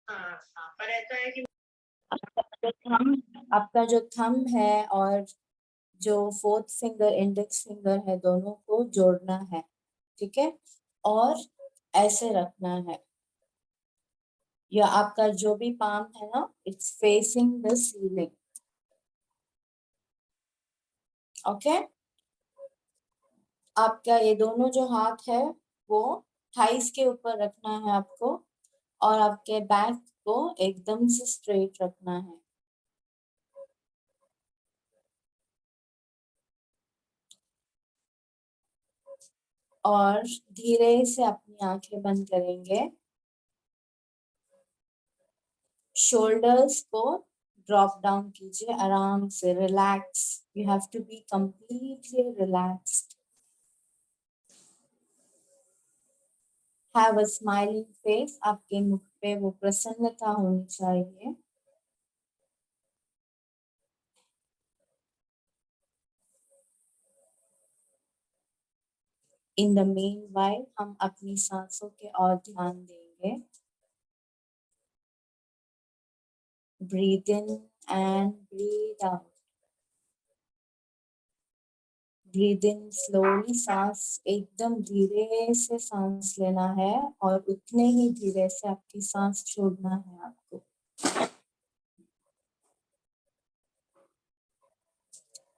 पर ऐसा है कि आपका जो थंब है और जो फोर्थ फिंगर इंडेक्स फिंगर है दोनों को जोड़ना है, ठीक है, और ऐसे रखना है, या आपका जो भी पाम है ना, it's facing the ceiling. Okay, आपका ये दोनों जो हाथ है वो थाइस के ऊपर रखना है आपको, और आपके बैक को एकदम से स्ट्रेट रखना है। और धीरे से अपनी आंखें बंद करेंगे। शोल्डर्स को ड्रॉप डाउन कीजिए आराम से, relax, you have to be completely relaxed. Have a smiling face, आपके मुख पे वो प्रसन्नता होनी चाहिए। इन द मीनवाइल हम अपनी सांसों के और ध्यान देंगे। Breathe in and breathe out. Breathe in slowly, सांस एकदम धीरे से सांस लेना है और उतने ही धीरे से आपकी सांस छोड़ना है आपको।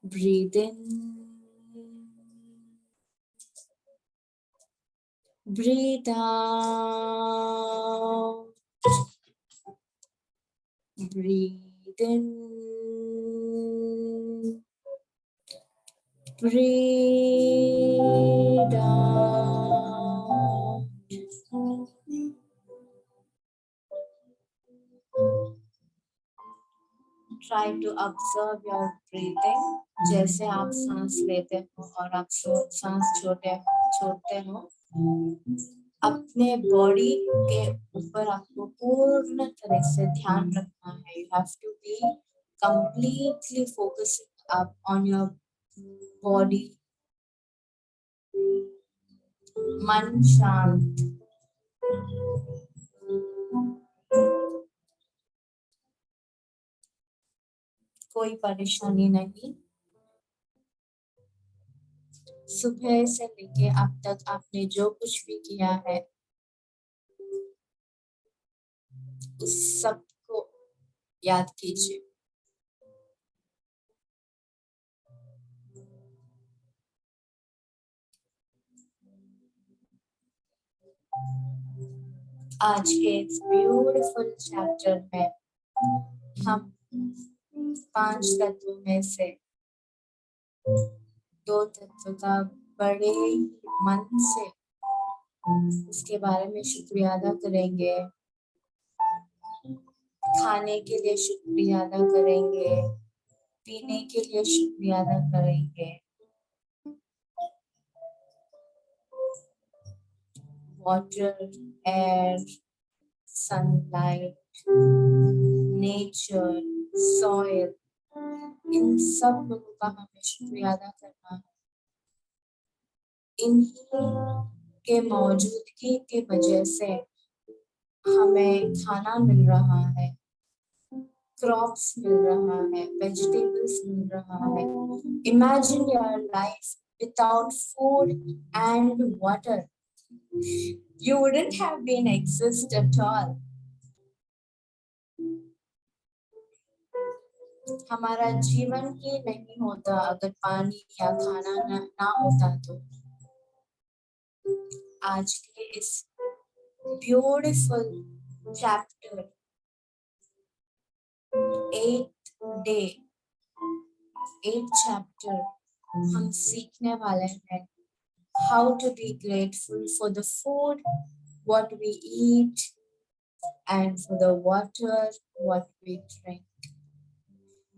Breathe in, breathe out, breathe in, breathe out. Try to observe your breathing, जैसे आप सांस लेते हो और आप सांस छोड़ते हो। अपने बॉडी के ऊपर आपको पूर्ण तरह से ध्यान रखना है। You have to be completely focusing up on your body. मन शांत, कोई परेशानी नहीं। सुबह से लेके अब तक आपने जो कुछ भी किया है उस सबको याद कीजिए। आज के इस ब्यूटीफुल चैप्टर में हम 5 तत्वों में से 2 तत्व का बड़े मन से उसके बारे में शुक्रिया अदा करेंगे। खाने के लिए शुक्रिया अदा करेंगे, पीने के लिए शुक्रिया अदा करेंगे। Water, air, sunlight, nature, soil, इन सब लोगों का हमें शुक्रिया अदा करना है। इन्हीं के मौजूदगी की वजह से हमें खाना मिल रहा है, क्रॉप्स मिल रहा है, वेजिटेबल्स मिल रहा है। Imagine your life without food and water, you wouldn't have been exist at all. हमारा जीवन ही नहीं होता अगर पानी या खाना ना होता तो। आज के इस ब्यूटीफुल चैप्टर 8 चैप्टर हम सीखने वाले हैं how to be grateful for the food what we eat and for the water what we drink,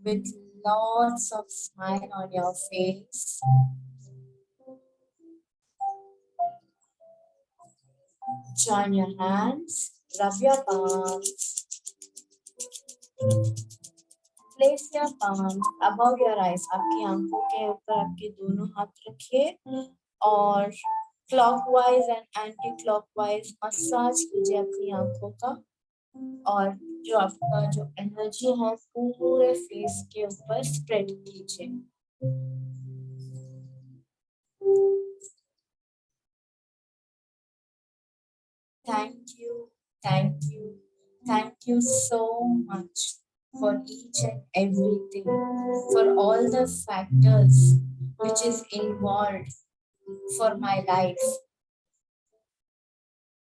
with lots of smile on your face. Join your hands, rub your palms, place your palms above your eyes. आपकी आंखों के ऊपर आपके दोनों हाथ रखिए और clockwise and anti clockwise massage कीजिए अपनी आंखों का, और जो आपका जो एनर्जी है पूरे फेस के ऊपर स्प्रेड कीजिए। Thank you so much for each and everything, for all the factors which is involved for my life.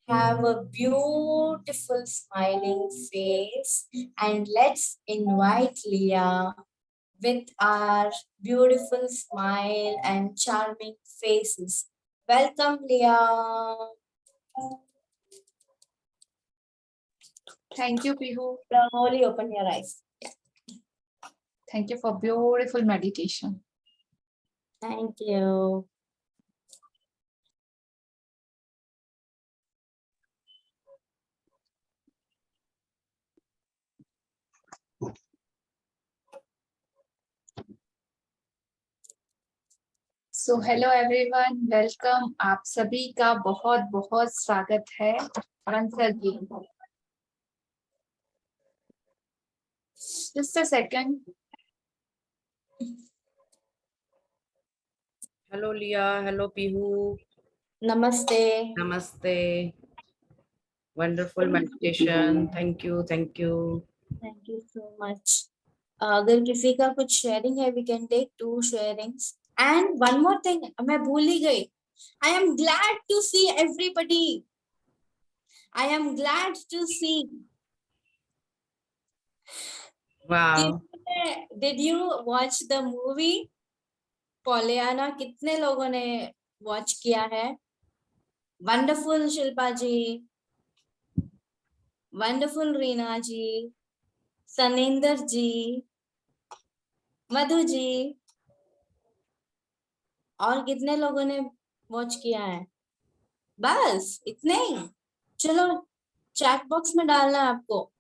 Have a beautiful smiling face, and let's invite Leah with our beautiful smile and charming faces. Welcome, Leah. Thank you, Pihu. Slowly open your eyes. Thank you for beautiful meditation. Thank you. So hello everyone, welcome. आप सभी का बहुत बहुत स्वागत है once again. Just a second. Hello Leah, hello Pihu. Namaste. Namaste. Wonderful meditation. Thank you, thank you. Thank you so much. अगर किसी का कुछ शेयरिंग है, we can take 2 sharings. And one more thing, मैं भूल ही गई. I am glad to see everybody. I am glad to see. Wow. Did you watch the movie Pollyanna? कितने लोगों ने watch किया है? Wonderful शिल्पा जी, wonderful रीना जी, सनिंदर जी, मधु जी, और कितने लोगों ने वॉच किया है? बस इतने ही? चलो चैट बॉक्स में डालना है आपको।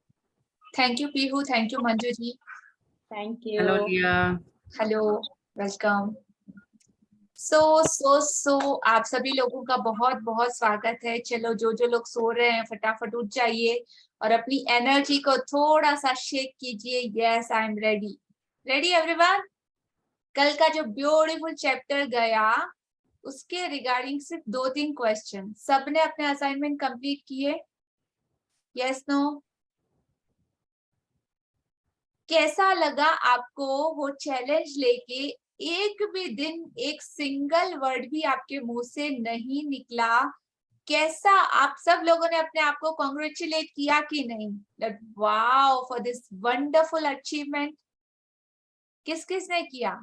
Thank you, Pihu. Thank you, Manju ji. Thank you. Hello Leah. Hello, welcome. So आप सभी लोगों का बहुत बहुत स्वागत है। चलो जो लोग सो रहे हैं फटाफट उठ जाइए और अपनी एनर्जी को थोड़ा सा शेक कीजिए। Yes, I am ready. Ready everyone? कल का जो ब्यूटीफुल चैप्टर गया उसके रिगार्डिंग सिर्फ 2-3 क्वेश्चन। सबने अपने असाइनमेंट कंप्लीट किए? Yes no? कैसा लगा आपको वो चैलेंज लेके? एक भी दिन एक सिंगल वर्ड भी आपके मुंह से नहीं निकला। कैसा आप सब लोगों ने अपने आप को कॉन्ग्रेचुलेट किया कि नहीं? That wow for this wonderful achievement. किस किस ने किया?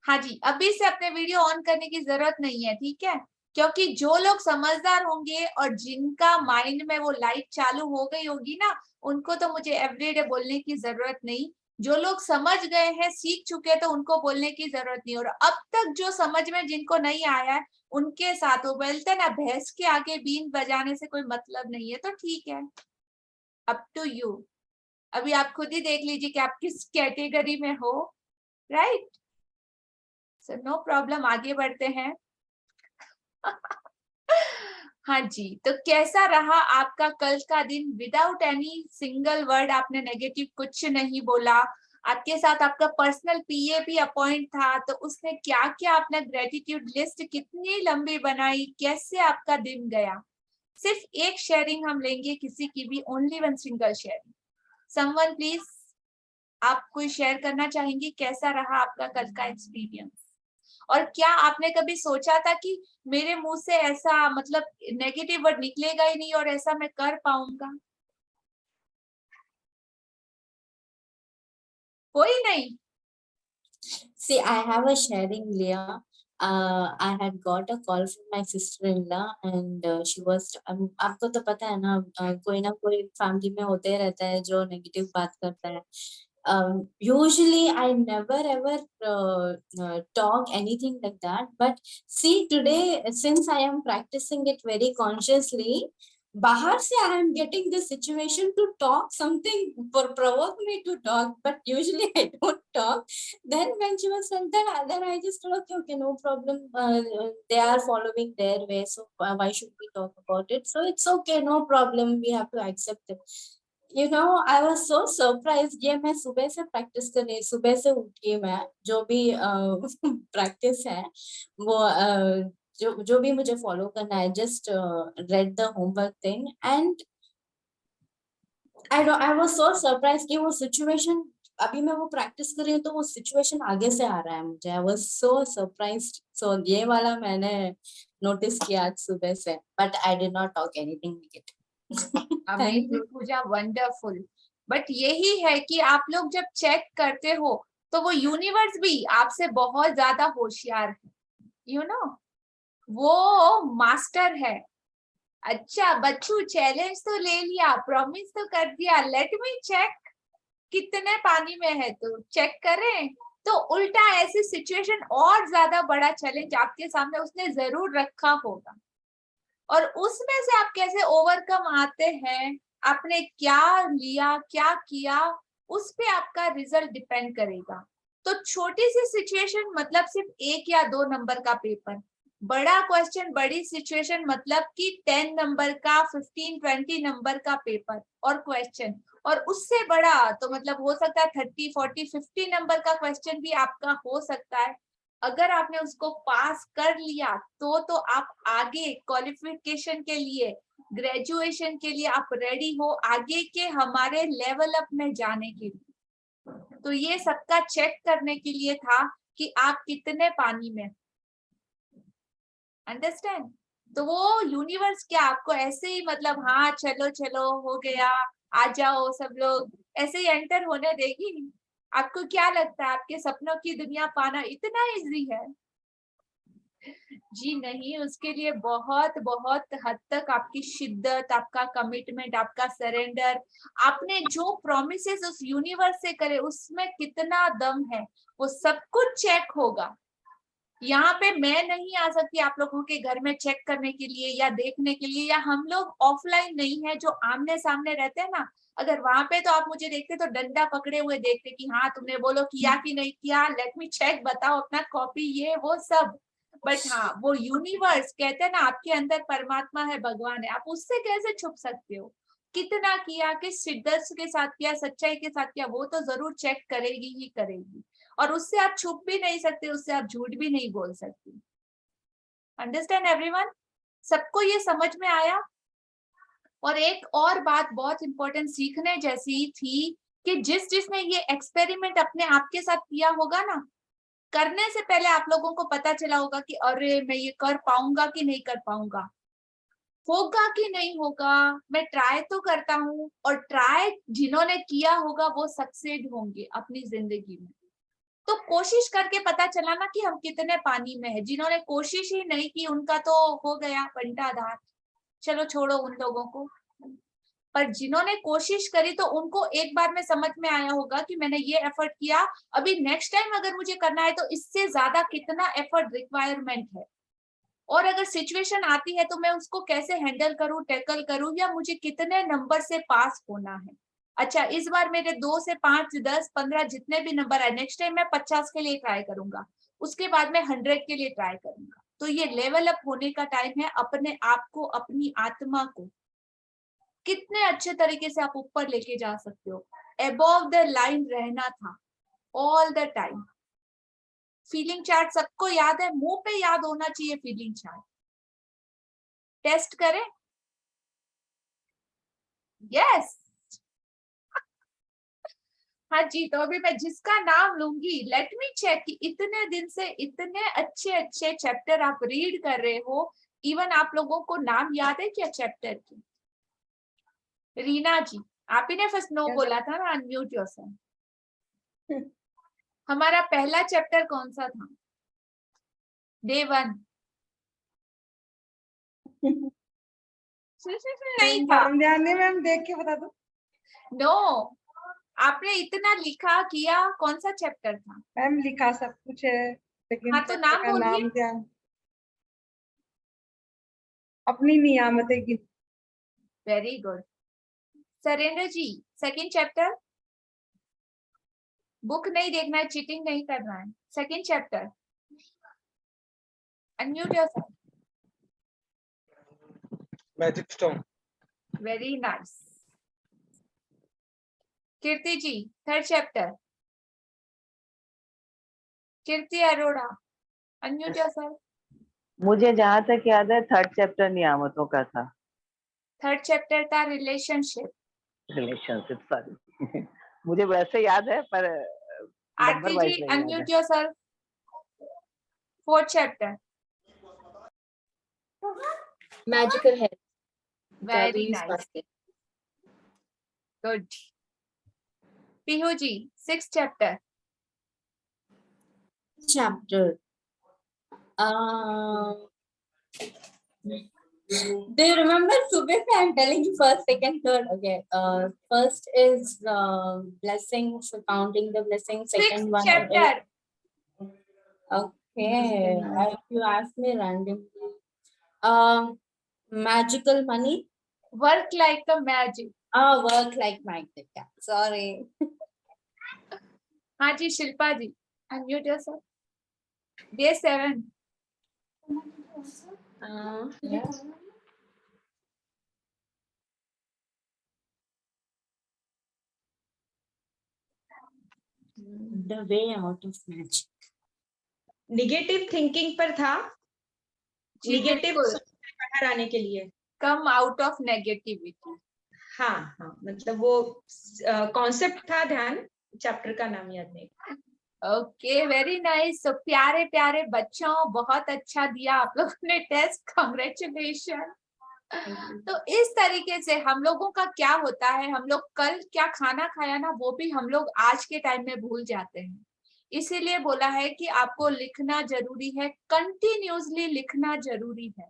हाँ जी, अभी से अपने वीडियो ऑन करने की जरूरत नहीं है, ठीक है? क्योंकि जो लोग समझदार होंगे और जिनका माइंड में वो लाइट चालू हो गई होगी ना, उनको तो मुझे एवरीडे बोलने की जरूरत नहीं। जो लोग समझ गए हैं, सीख चुके हैं, तो उनको बोलने की जरूरत नहीं। और अब तक जो समझ में जिनको नहीं आया है, उनके साथ वो बोलते ना, भैंस के आगे बीन बजाने से कोई मतलब नहीं है, तो ठीक है, अप टू यू। अभी आप खुद ही देख लीजिए कि आप किस कैटेगरी में हो, राइट? सो नो प्रॉब्लम, आगे बढ़ते हैं। हाँ जी, तो कैसा रहा आपका कल का दिन? विदाउट एनी सिंगल वर्ड आपने नेगेटिव कुछ नहीं बोला। आपके साथ आपका पर्सनल पीए भी अपॉइंट था, तो उसने क्या क्या अपना ग्रेटिट्यूड लिस्ट कितनी लंबी बनाई, कैसे आपका दिन गया? सिर्फ एक शेयरिंग हम लेंगे, किसी की भी, only one single sharing. Someone please, आप कोई शेयर करना चाहेंगे? कैसा रहा आपका कल का एक्सपीरियंस? और क्या आपने कभी सोचा था कि मेरे मुंह से ऐसा मतलब नेगेटिव वर्ड निकलेगा ही नहीं और ऐसा मैं कर पाऊंगा? कोई नहीं? See, I have a sharing, Leah. I had got a call from my sister-in-law and she was, आपको तो पता है ना, कोई ना कोई फैमिली में होते रहता है जो नेगेटिव बात करता है। Usually I never ever talk anything like that, but see today, since I am practicing it very consciously, बाहर से I am getting this situation to talk something for provoke me to talk, but usually I don't talk. Then when she was saying that, then I just thought, okay, no problem. They are following their way, so why should we talk about it? So it's okay, no problem. We have to accept it. You know, I was so surprised. ये मैं सुबह से practice कर रही, सुबह से उठ के मैं जो भी practice है वो जो भी मुझे follow करना है, just read the homework thing and I was so surprised कि वो situation अभी मैं वो practice कर रही हूँ तो वो situation आगे से आ रहा है मुझे. I was so surprised. So ये वाला मैंने notice किया आज सुबह से, but I did not talk anything negative. Amazing Pooja, wonderful. But यही है कि आप लोग जब चेक करते हो तो वो यूनिवर्स भी आपसे बहुत ज्यादा होशियार है, यू नो, वो मास्टर है. अच्छा बच्चू, चैलेंज तो ले लिया, प्रॉमिस तो कर दिया, लेट मी चेक कितने पानी में है, तो चेक करें. तो उल्टा ऐसी सिचुएशन और ज्यादा बड़ा चैलेंज आपके सामने उसने जरूर रखा होगा, और उसमें से आप कैसे ओवरकम आते हैं, आपने क्या लिया, क्या किया, उस पे आपका रिजल्ट डिपेंड करेगा. तो छोटी सी सिचुएशन मतलब सिर्फ 1 या 2 नंबर का पेपर, बड़ा क्वेश्चन, बड़ी सिचुएशन मतलब कि 10 नंबर का, 15-20 नंबर का पेपर और क्वेश्चन, और उससे बड़ा तो मतलब हो सकता है 30, 40, 50 नंबर का क्वेश्चन भी आपका हो सकता है. अगर आपने उसको पास कर लिया तो आप आगे क्वालिफिकेशन के लिए, ग्रेजुएशन के लिए आप रेडी हो, आगे के हमारे लेवल अप में जाने के लिए. तो ये सबका चेक करने के लिए था कि आप कितने पानी में, अंडरस्टैंड. तो वो यूनिवर्स क्या आपको ऐसे ही मतलब हाँ चलो चलो हो गया, आ जाओ सब लोग, ऐसे ही एंटर होने देगी? आपको क्या लगता है आपके सपनों की दुनिया पाना इतना इजी है? जी नहीं, उसके लिए बहुत बहुत हद तक आपकी शिद्दत, आपका कमिटमेंट, आपका सरेंडर, आपने जो प्रोमिसेस उस यूनिवर्स से करे उसमें कितना दम है, वो सब कुछ चेक होगा. यहाँ पे मैं नहीं आ सकती आप लोगों के घर में चेक करने के लिए या देखने के लिए, या हम लोग ऑफलाइन नहीं है जो आमने सामने रहते हैं ना. अगर वहां पे तो आप मुझे देखते तो डंडा पकड़े हुए देखते कि हाँ तुमने बोलो किया कि नहीं किया, लेट मी चेक, बताओ अपना कॉपी, ये वो सब. बट हाँ वो यूनिवर्स कहते हैं ना, आपके अंदर परमात्मा है, भगवान है, आप उससे कैसे छुप सकते हो? कितना किया, किस शिद्दत के साथ किया, सच्चाई के साथ किया, वो तो जरूर चेक करेगी ही करेगी. और उससे आप छुप भी नहीं सकते, उससे आप झूठ भी नहीं बोल सकते. Understand everyone? सबको ये समझ में आया? और एक और बात बहुत इंपॉर्टेंट सीखने जैसी थी कि जिसने ये एक्सपेरिमेंट अपने आप के साथ किया होगा ना, करने से पहले आप लोगों को पता चला होगा कि अरे मैं ये कर पाऊंगा कि नहीं कर पाऊंगा, होगा कि नहीं होगा, मैं ट्राई तो करता हूँ. और ट्राई जिन्होंने किया होगा वो सक्सेड होंगे अपनी जिंदगी में. तो कोशिश करके पता चला ना कि हम कितने पानी में है. जिन्होंने कोशिश ही नहीं की उनका तो हो गया बंटाधार, चलो छोड़ो उन लोगों को. पर जिन्होंने कोशिश करी तो उनको एक बार में समझ में आया होगा कि मैंने ये एफर्ट किया, अभी नेक्स्ट टाइम अगर मुझे करना है तो इससे ज्यादा कितना एफर्ट रिक्वायरमेंट है, और अगर सिचुएशन आती है तो मैं उसको कैसे हैंडल करूं, टैकल करूं, या मुझे कितने नंबर से पास होना है. अच्छा इस बार मेरे 2 से 5, 10, 15 जितने भी नंबर आए, नेक्स्ट टाइम मैं 50 के लिए ट्राई करूंगा, उसके बाद मैं 100 के लिए ट्राई करूंगा. तो ये लेवल अप होने का टाइम है. अपने आप को, अपनी आत्मा को कितने अच्छे तरीके से आप ऊपर लेके जा सकते हो. अबव द लाइन रहना था all the time. Feeling chart सबको याद है, मुंह पे याद होना चाहिए फीलिंग चार्ट. टेस्ट करें? यस. हाँ जी, तो अभी मैं जिसका नाम लूंगी, लेट मी चेक कि इतने दिन से इतने अच्छे अच्छे चैप्टर आप रीड कर रहे हो, इवन आप लोगों को नाम याद है क्या चैप्टर की? रीना जी, आप ही ने फर्स्ट नो बोला था ना, अनम्यूट योरसेल्फ. हमारा पहला चैप्टर कौन सा था? डे 1. नहीं था. ध्यान नहीं, मैम देख के बता दो. नो, आपने इतना लिखा किया, कौन सा चैप्टर था? मैम लिखा सब कुछ है, लेकिन हाँ तो नाम का बोलिए. नाम ध्यान, अपनी नियामतें की. Very good. Surendra ji, second chapter, book नहीं देखना है, चीटिंग नहीं करना है। Second chapter, unmute yourself. Magic stone. Very nice. Kirti ji, third chapter. Kirti Arora, unmute yourself. मुझे जहाँ तक याद है थर्ड चैप्टर नियामतों का था। थर्ड चैप्टर था रिलेशनशिप। रिलेशनशिप, सॉरी मुझे वैसे याद है पर नंबर आरती वाइज जी, नहीं याद है। Unmute yourself. Fourth chapter. Magical health. Very जादुई नाइस, स्वास्थ्य. Good. Pihu ji, six chapter. Chapter. Do you remember Subir? I'm telling you first, second, third. Okay. First is blessings, counting the blessings. Six Second one is chapter. okay. You asked me randomly. Magical money. Work like a magic. Work like magic. Yeah. Sorry. हाँ जी, Shilpa ji, unmute yourself. Day 7। Yeah. The way out of magic. Negative thinking पर था, जी negative बिल्कुल, सोच से बाहर आने के लिए। कम आउट ऑफ नेगेटिविटी। हाँ हाँ, मतलब वो कॉन्सेप्ट था, ध्यान चैप्टर का नाम याद नहीं। Okay, very nice. तो प्यारे प्यारे बच्चों, बहुत अच्छा दिया आप लोगों ने टेस्ट, कांग्रेचुलेशन। तो इस तरीके से हम लोगों का क्या होता है, हम लोग कल क्या खाना खाया ना, वो भी हम लोग आज के टाइम में भूल जाते हैं। इसीलिए बोला है कि आपको लिखना जरूरी है, कंटिन्यूअसली लिखना जरूरी है।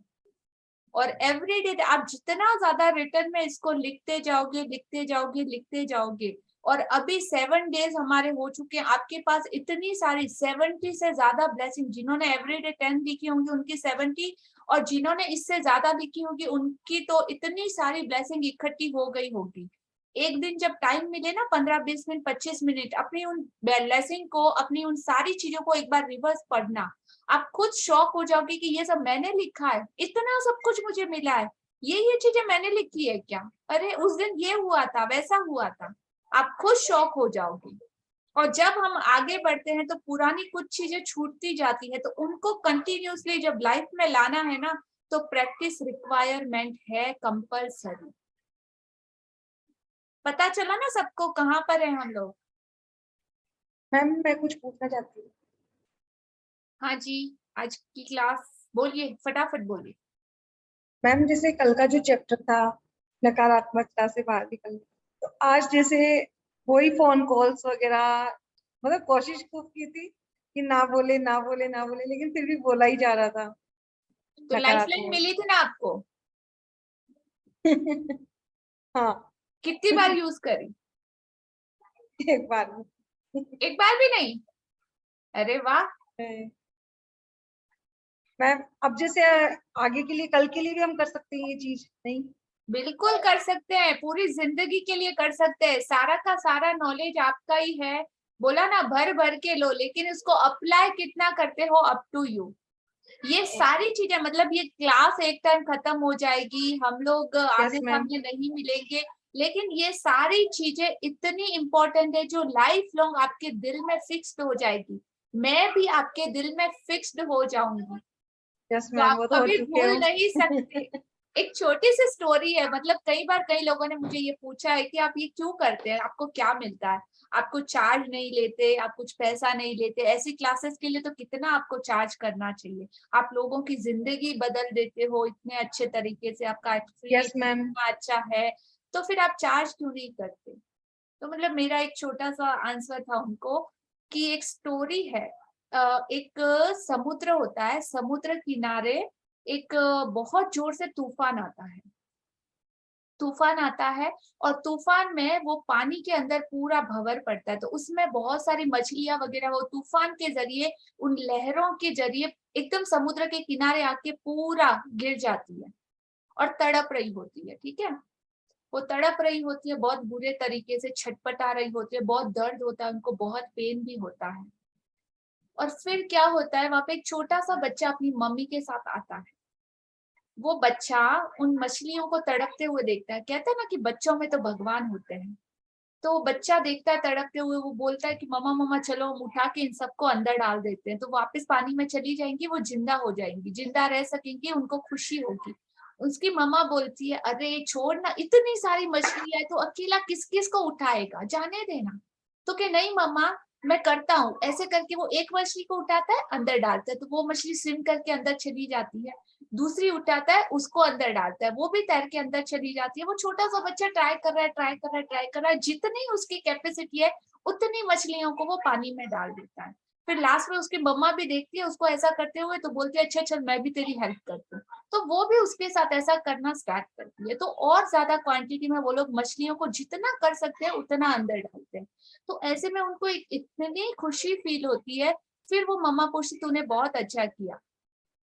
और एवरीडे आप जितना ज्यादा रिटर्न में इसको लिखते जाओगे, लिखते जाओगे, लिखते जाओगे। और अभी 7 डेज हमारे हो चुके हैं, आपके पास इतनी सारी 70 से ज्यादा ब्लेसिंग, जिन्होंने एवरीडे 10 लिखी होंगी उनकी 70, और जिन्होंने इससे ज्यादा लिखी होगी उनकी तो इतनी सारी ब्लेसिंग इकट्ठी हो गई होगी। एक दिन जब टाइम मिले ना, 15-20 मिनट, 25 मिनट, अपनी उन ब्लेसिंग को, अपनी उन सारी चीजों को एक बार रिवर्स पढ़ना, आप खुद शॉक हो जाओगे कि ये सब मैंने लिखा है, इतना सब कुछ मुझे मिला है, ये चीजें मैंने लिखी है क्या, अरे उस दिन ये हुआ था, वैसा हुआ था, आप खुद शॉक हो जाओगे। और जब हम आगे बढ़ते हैं तो पुरानी कुछ चीजें छूटती जाती है, तो उनको कंटिन्यूअसली जब लाइफ में लाना है ना, तो प्रैक्टिस रिक्वायरमेंट है, कंपलसरी। पता चला ना सबको कहाँ पर है हम लोग। मैम मैं कुछ पूछना चाहती हूँ। हाँ जी, आज की क्लास बोलिए, फटाफट बोलिए। मैम जैसे कल का जो चैप्टर था नकारात्मकता से बाहर निकलना, तो आज जैसे वही फोन कॉल्स वगैरह, मतलब कोशिश खूब की थी कि ना बोले ना बोले ना बोले, लेकिन फिर भी बोला ही जा रहा था। तो लाइफलाइन मिली थी ना आपको, हाँ कितनी बार यूज करी? एक बार में। एक बार भी नहीं? अरे वाह। मैम अब जैसे आगे के लिए, कल के लिए भी हम कर सकते हैं ये चीज, नहीं? बिल्कुल कर सकते हैं, पूरी जिंदगी के लिए कर सकते हैं। सारा का सारा नॉलेज आपका ही है, बोला ना भर भर के लो, लेकिन इसको अप्लाई कितना करते हो, अप टू यू। ये सारी चीजें, मतलब ये क्लास एक टाइम खत्म हो जाएगी, हम लोग आमने सामने नहीं मिलेंगे, लेकिन ये सारी चीजें इतनी इंपॉर्टेंट है जो लाइफ लॉन्ग आपके दिल में फिक्स्ड हो जाएगी। मैं भी आपके दिल में फिक्स्ड हो जाऊंगी, तो आप वो तो कभी भूल नहीं सकते। एक छोटी सी स्टोरी है, मतलब कई बार कई लोगों ने मुझे ये पूछा है कि आप ये क्यों करते हैं, आपको क्या मिलता है, आपको चार्ज नहीं लेते, आप कुछ पैसा नहीं लेते, ऐसी क्लासेस के लिए तो कितना आपको चार्ज करना चाहिए, आप लोगों की जिंदगी बदल देते हो इतने अच्छे तरीके से, आपका इतना अच्छा है, तो फिर आप चार्ज क्यों नहीं करते। तो मतलब मेरा एक छोटा सा आंसर था उनको कि एक स्टोरी है, एक समुद्र होता है, समुद्र किनारे एक बहुत जोर से तूफान आता है, तूफान आता है, और तूफान में वो पानी के अंदर पूरा भंवर पड़ता है, तो उसमें बहुत सारी मछलियां वगैरह वो तूफान के जरिए, उन लहरों के जरिए एकदम समुद्र के किनारे आके पूरा गिर जाती है और तड़प रही होती है, ठीक है। वो तड़प रही होती है बहुत बुरे तरीके से, छटपटा रही होती है, बहुत दर्द होता है उनको, बहुत पेन भी होता है। और फिर क्या होता है, वहां पे एक छोटा सा बच्चा अपनी मम्मी के साथ आता है। वो बच्चा उन मछलियों को तड़पते हुए देखता है। कहते हैं ना कि बच्चों में तो भगवान होते हैं। तो वो बच्चा देखता है तड़पते हुए, वो बोलता है कि मम्मा मम्मा चलो हम उठा के इन सबको अंदर डाल देते हैं, तो वापस पानी में चली जाएंगी, वो जिंदा हो जाएंगी, जिंदा रह सकेंगी, उनको खुशी होगी। उसकी मम्मा बोलती है अरे छोड़ ना, इतनी सारी मछली है तो अकेला किस किस को उठाएगा, जाने देना। तो कि नहीं मम्मा मैं करता हूँ। ऐसे करके वो एक मछली को उठाता है, अंदर डालता है, तो वो मछली स्विम करके अंदर चली जाती है। दूसरी उठाता है, उसको अंदर डालता है, वो भी तैर के अंदर चली जाती है। वो छोटा सा बच्चा ट्राई कर रहा है, ट्राई कर रहा है, ट्राई कर रहा है, जितनी उसकी कैपेसिटी है उतनी मछलियों को वो पानी में डाल देता है। फिर लास्ट में उसकी मम्मा भी देखती है उसको ऐसा करते हुए, तो बोलती है अच्छा चल मैं भी तेरी हेल्प करती हूँ। तो वो भी उसके साथ ऐसा करना स्टार्ट करती है। तो और ज्यादा क्वांटिटी में वो लोग मछलियों को जितना कर सकते हैं उतना अंदर डालते हैं। तो ऐसे में उनको इतनी खुशी फील होती है। फिर वो मम्मा पूछती तूने बहुत अच्छा किया।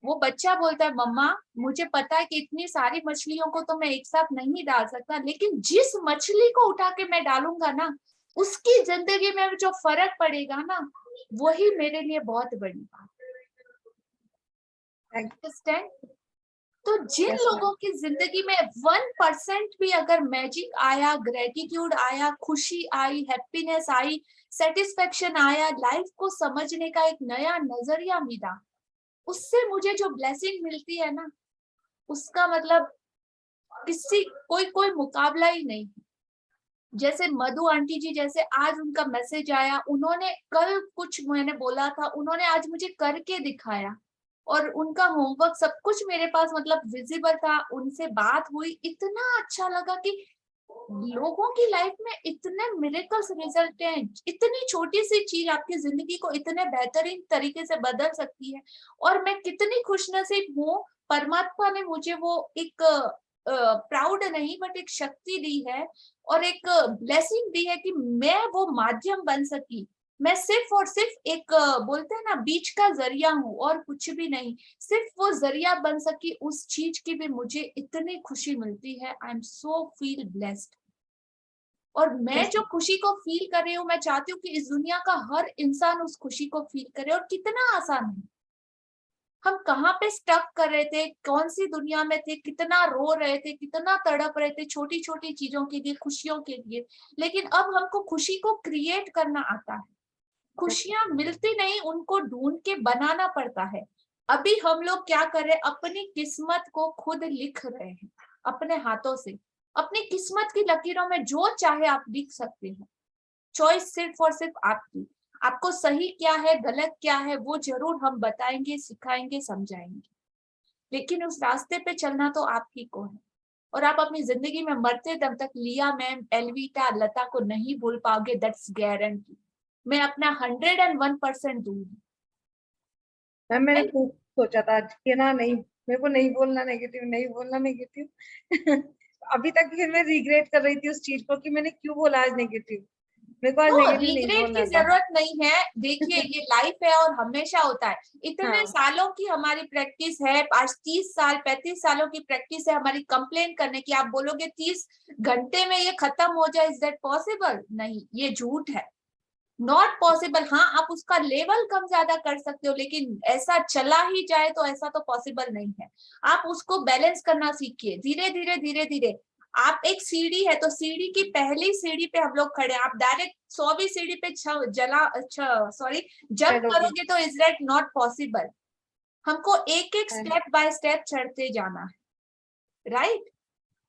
वो बच्चा बोलता है मम्मा मुझे पता है कि इतनी सारी मछलियों को तो मैं एक साथ नहीं डाल सकता, लेकिन जिस मछली को उठा के मैं डालूंगा ना, उसकी जिंदगी में जो फर्क पड़ेगा ना, वही मेरे लिए बहुत बड़ी बात है। अंडरस्टैंड? तो जिन Yes, लोगों की जिंदगी में 1% भी अगर मैजिक आया, ग्रेटिट्यूड आया, खुशी आई, हैप्पीनेस आई, सेटिस्फेक्शन आया, लाइफ को समझने का एक नया नजरिया मिला, उससे मुझे जो ब्लेसिंग मिलती है ना, उसका मतलब किसी कोई मुकाबला ही नहीं। जैसे मधु आंटी जी, जैसे आज उनका मैसेज आया, उन्होंने कल कुछ मैंने बोला था, उन्होंने आज मुझे करके दिखाया, और उनका होमवर्क सब कुछ मेरे पास मतलब विजिबल था। उनसे बात हुई, इतना अच्छा लगा कि लोगों की लाइफ में इतने मिरेकल्स रिजल्ट हैं। इतनी छोटी सी चीज आपकी जिंदगी को इतने बेहतरीन तरीके से बदल सकती है। और मैं कितनी खुशनसीब हूँ, परमात्मा ने मुझे वो एक प्राउड नहीं बट एक शक्ति दी है, और एक ब्लेसिंग दी है कि मैं वो माध्यम बन सकी। मैं सिर्फ और सिर्फ एक बोलते हैं ना बीच का जरिया हूँ, और कुछ भी नहीं। सिर्फ वो जरिया बन सकी, उस चीज की भी मुझे इतनी खुशी मिलती है। I am so feel blessed. और मैं Yes, जो खुशी को फील कर रही हूँ, मैं चाहती हूँ कि इस दुनिया का हर इंसान उस खुशी को फील करे। और कितना आसान है। हम कहाँ पे स्टक कर रहे थे, कौन सी दुनिया में थे, कितना रो रहे थे, कितना तड़प रहे थे छोटी छोटी चीजों के लिए, खुशियों के लिए। लेकिन अब हमको खुशी को क्रिएट करना आता है। खुशियां मिलती नहीं, उनको ढूंढ के बनाना पड़ता है। अभी हम लोग क्या कर रहे हैं, अपनी किस्मत को खुद लिख रहे हैं अपने हाथों से। अपनी किस्मत की लकीरों में जो चाहे आप लिख सकते हो। चॉइस सिर्फ और सिर्फ आपकी। आपको सही क्या है, गलत क्या है, वो जरूर हम बताएंगे, सिखाएंगे, समझाएंगे। लेकिन उस रास्ते पे चलना तो आप ही को है। और आप अपनी जिंदगी में मरते दम तक लिया मैम, एल्विटा, लता को नहीं भूल पाओगे, दैट्स गारंटी। मैं अपना 101% दूंगी। मैम मैंने खूब सोचा था आज कि ना नहीं, मेरे को नहीं बोलना नेगेटिव, नहीं बोलना नेगेटिव। अभी तक फिर मैं रिग्रेट कर रही थी उस चीज को कि मैंने क्यों बोला आज नेगेटिव। मेरे को आज तो नेगेटिव नहीं रिग्रेट की बोलना था। जरूरत नहीं है। देखिए ये लाइफ है और हमेशा होता है। इतने हाँ, सालों की हमारी प्रैक्टिस है, आज 30 साल 35 सालों की प्रैक्टिस है हमारी कंप्लेन करने की। आप बोलोगे 30 घंटे में ये खत्म हो जाए, इज दैट पॉसिबल? नहीं, ये झूठ है। Not possible. हाँ, आप उसका लेवल कम ज्यादा कर सकते हो, लेकिन ऐसा चला ही जाए तो ऐसा तो पॉसिबल नहीं है। आप उसको बैलेंस करना सीखिए, धीरे धीरे धीरे धीरे। आप एक सीढ़ी है तो सीढ़ी की पहली सीढ़ी पे हम लोग खड़े हैं, आप डायरेक्ट 100वीं सीढ़ी पे जंप चढ़ोगे। करोगे तो इज दैट नॉट पॉसिबल। हमको एक एक स्टेप बाय स्टेप चढ़ते जाना है, राइट?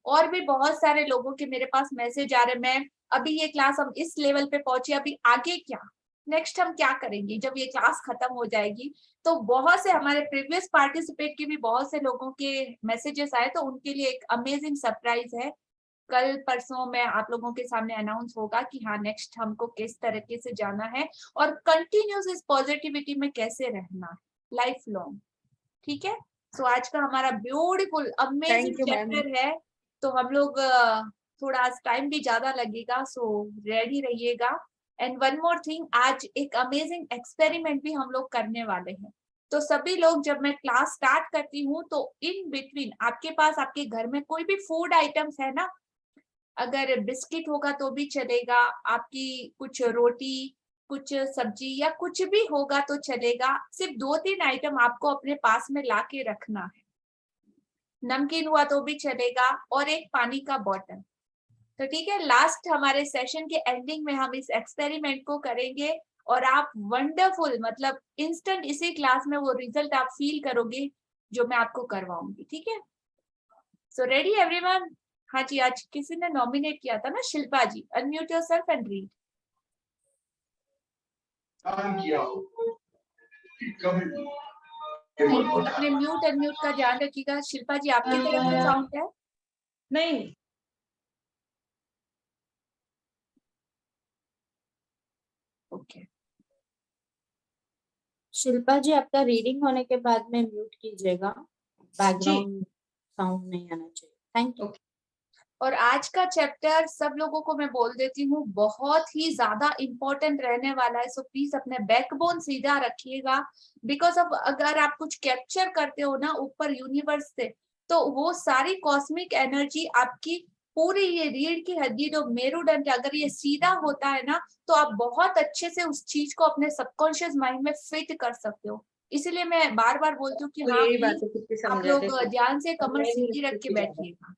और भी बहुत सारे लोगों के मेरे पास मैसेज आ रहे, मैं अभी ये क्लास हम इस लेवल पे पहुंचे, अभी आगे क्या, नेक्स्ट हम क्या करेंगे जब ये क्लास खत्म हो जाएगी। तो बहुत से हमारे प्रीवियस पार्टिसिपेट के भी बहुत से लोगों के मैसेजेस आए, तो उनके लिए एक अमेजिंग सरप्राइज है। कल परसों में आप लोगों के सामने अनाउंस होगा कि हाँ नेक्स्ट हमको किस तरीके से जाना है, और कंटिन्यूस इस पॉजिटिविटी में कैसे रहना है लाइफ लॉन्ग। ठीक है? सो आज का हमारा beautiful amazing thank you ma'am. Chapter है। तो हम लोग थोड़ा आज टाइम भी ज्यादा लगेगा, सो रेडी रहिएगा। एंड वन मोर थिंग, आज एक अमेजिंग एक्सपेरिमेंट भी हम लोग करने वाले हैं। तो सभी लोग, जब मैं क्लास स्टार्ट करती हूँ तो इन बिटवीन आपके पास आपके घर में कोई भी फूड आइटम्स है ना, अगर बिस्किट होगा तो भी चलेगा, आपकी कुछ रोटी, कुछ सब्जी या कुछ भी होगा तो चलेगा। सिर्फ 2-3 आइटम आपको अपने पास में ला के रखना है। नमकीन हुआ तो भी चलेगा और एक पानी का बॉटल। तो ठीक है, लास्ट हमारे सेशन के एंडिंग में हम इस एक्सपेरिमेंट को करेंगे और आप वंडरफुल, मतलब इंस्टेंट इसी क्लास में वो रिजल्ट आप फील करोगे जो मैं आपको करवाऊंगी। ठीक है, सो रेडी एवरीवन? हाँ जी, आज किसी ने नॉमिनेट किया था ना, Shilpa ji. Unmute yourself and read. अपने म्यूट अनम्यूट का ध्यान रखिएगा। शिल्पा जी, आपकी तरफ से साउंड है? नहीं, ओके। शिल्पा जी, आपका रीडिंग होने के बाद में म्यूट कीजिएगा, बैकग्राउंड साउंड नहीं आना चाहिए। Thank you. और आज का चैप्टर सब लोगों को मैं बोल देती हूँ बहुत ही ज्यादा इम्पोर्टेंट रहने वाला है। सो प्लीज अपने बैकबोन सीधा रखिएगा, बिकॉज अब अगर आप कुछ कैप्चर करते हो ना ऊपर यूनिवर्स से, तो वो सारी कॉस्मिक एनर्जी आपकी पूरी ये रीढ़ की हड्डी जो मेरुदंड, अगर ये सीधा होता है ना, तो आप बहुत अच्छे से उस चीज को अपने सबकॉन्शियस माइंड में फिट कर सकते हो। इसीलिए मैं बार बार बोलती हूँ कि तो हाँ यही प्लीज बातें कितनी आप समझाते लोग थे। ध्यान से कमर मैं नहीं सीधी रख के लिखती ज्यादा। बैठिएगा।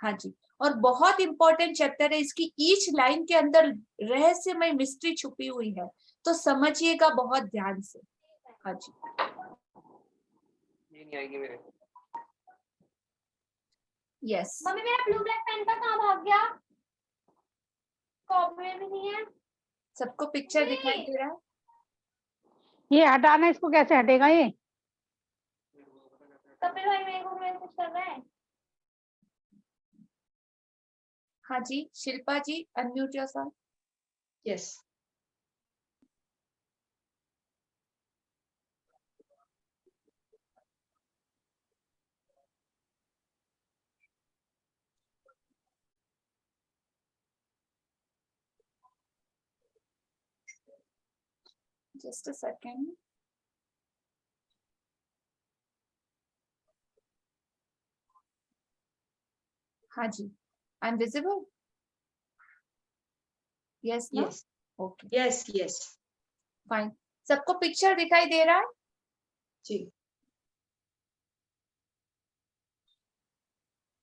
हाँ जी, और बहुत इंपॉर्टेंट चैप्टर है, इसकी ईच लाइन के अंदर रहस्यमय मिस्ट्री छुपी हुई है, तो समझिएगा बहुत ध्यान से। हाँ जी, नहीं आएगी मेरे। यस। मम्मी मेरा ब्लू ब्लैक पेन का कहाँ भाग गया? कॉपी में भी नहीं है। सबको पिक्चर दिखाई दे रहा है? ये हटाना, इसको कैसे हटेगा ये? कपिल भाई मेरे को मैसेज कर रहा है। हाँ जी, Shilpa ji unmute yourself. Yes, just a second. हाँ जी, आई एम विजिबल? यस ना? Yes, okay, yes, yes fine. सबको पिक्चर दिखाई दे रहा है? जी।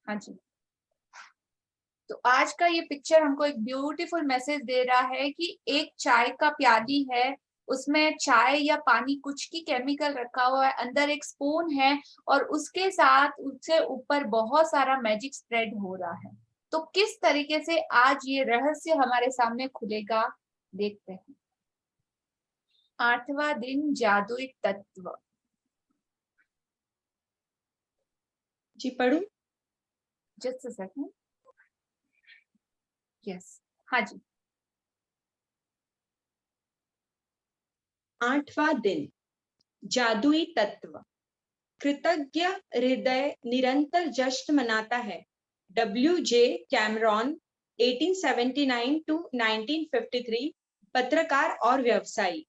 हाँ जी, तो आज का ये पिक्चर हमको एक ब्यूटीफुल मैसेज दे रहा है कि एक चाय का प्याली है, उसमें चाय या पानी कुछ की केमिकल रखा हुआ है, अंदर एक स्पून है और उसके साथ उससे ऊपर बहुत सारा मैजिक स्प्रेड हो रहा है। तो किस तरीके से आज ये रहस्य हमारे सामने खुलेगा, देखते हैं। 8वां दिन, जादुई तत्व। जी पढ़ूं? Just a second. यस, हाँ जी। 8वां दिन, जादुई तत्व। कृतज्ञ हृदय निरंतर जश्न मनाता है। W.J. कैमरॉन 1879 to 1953, पत्रकार और व्यवसायी।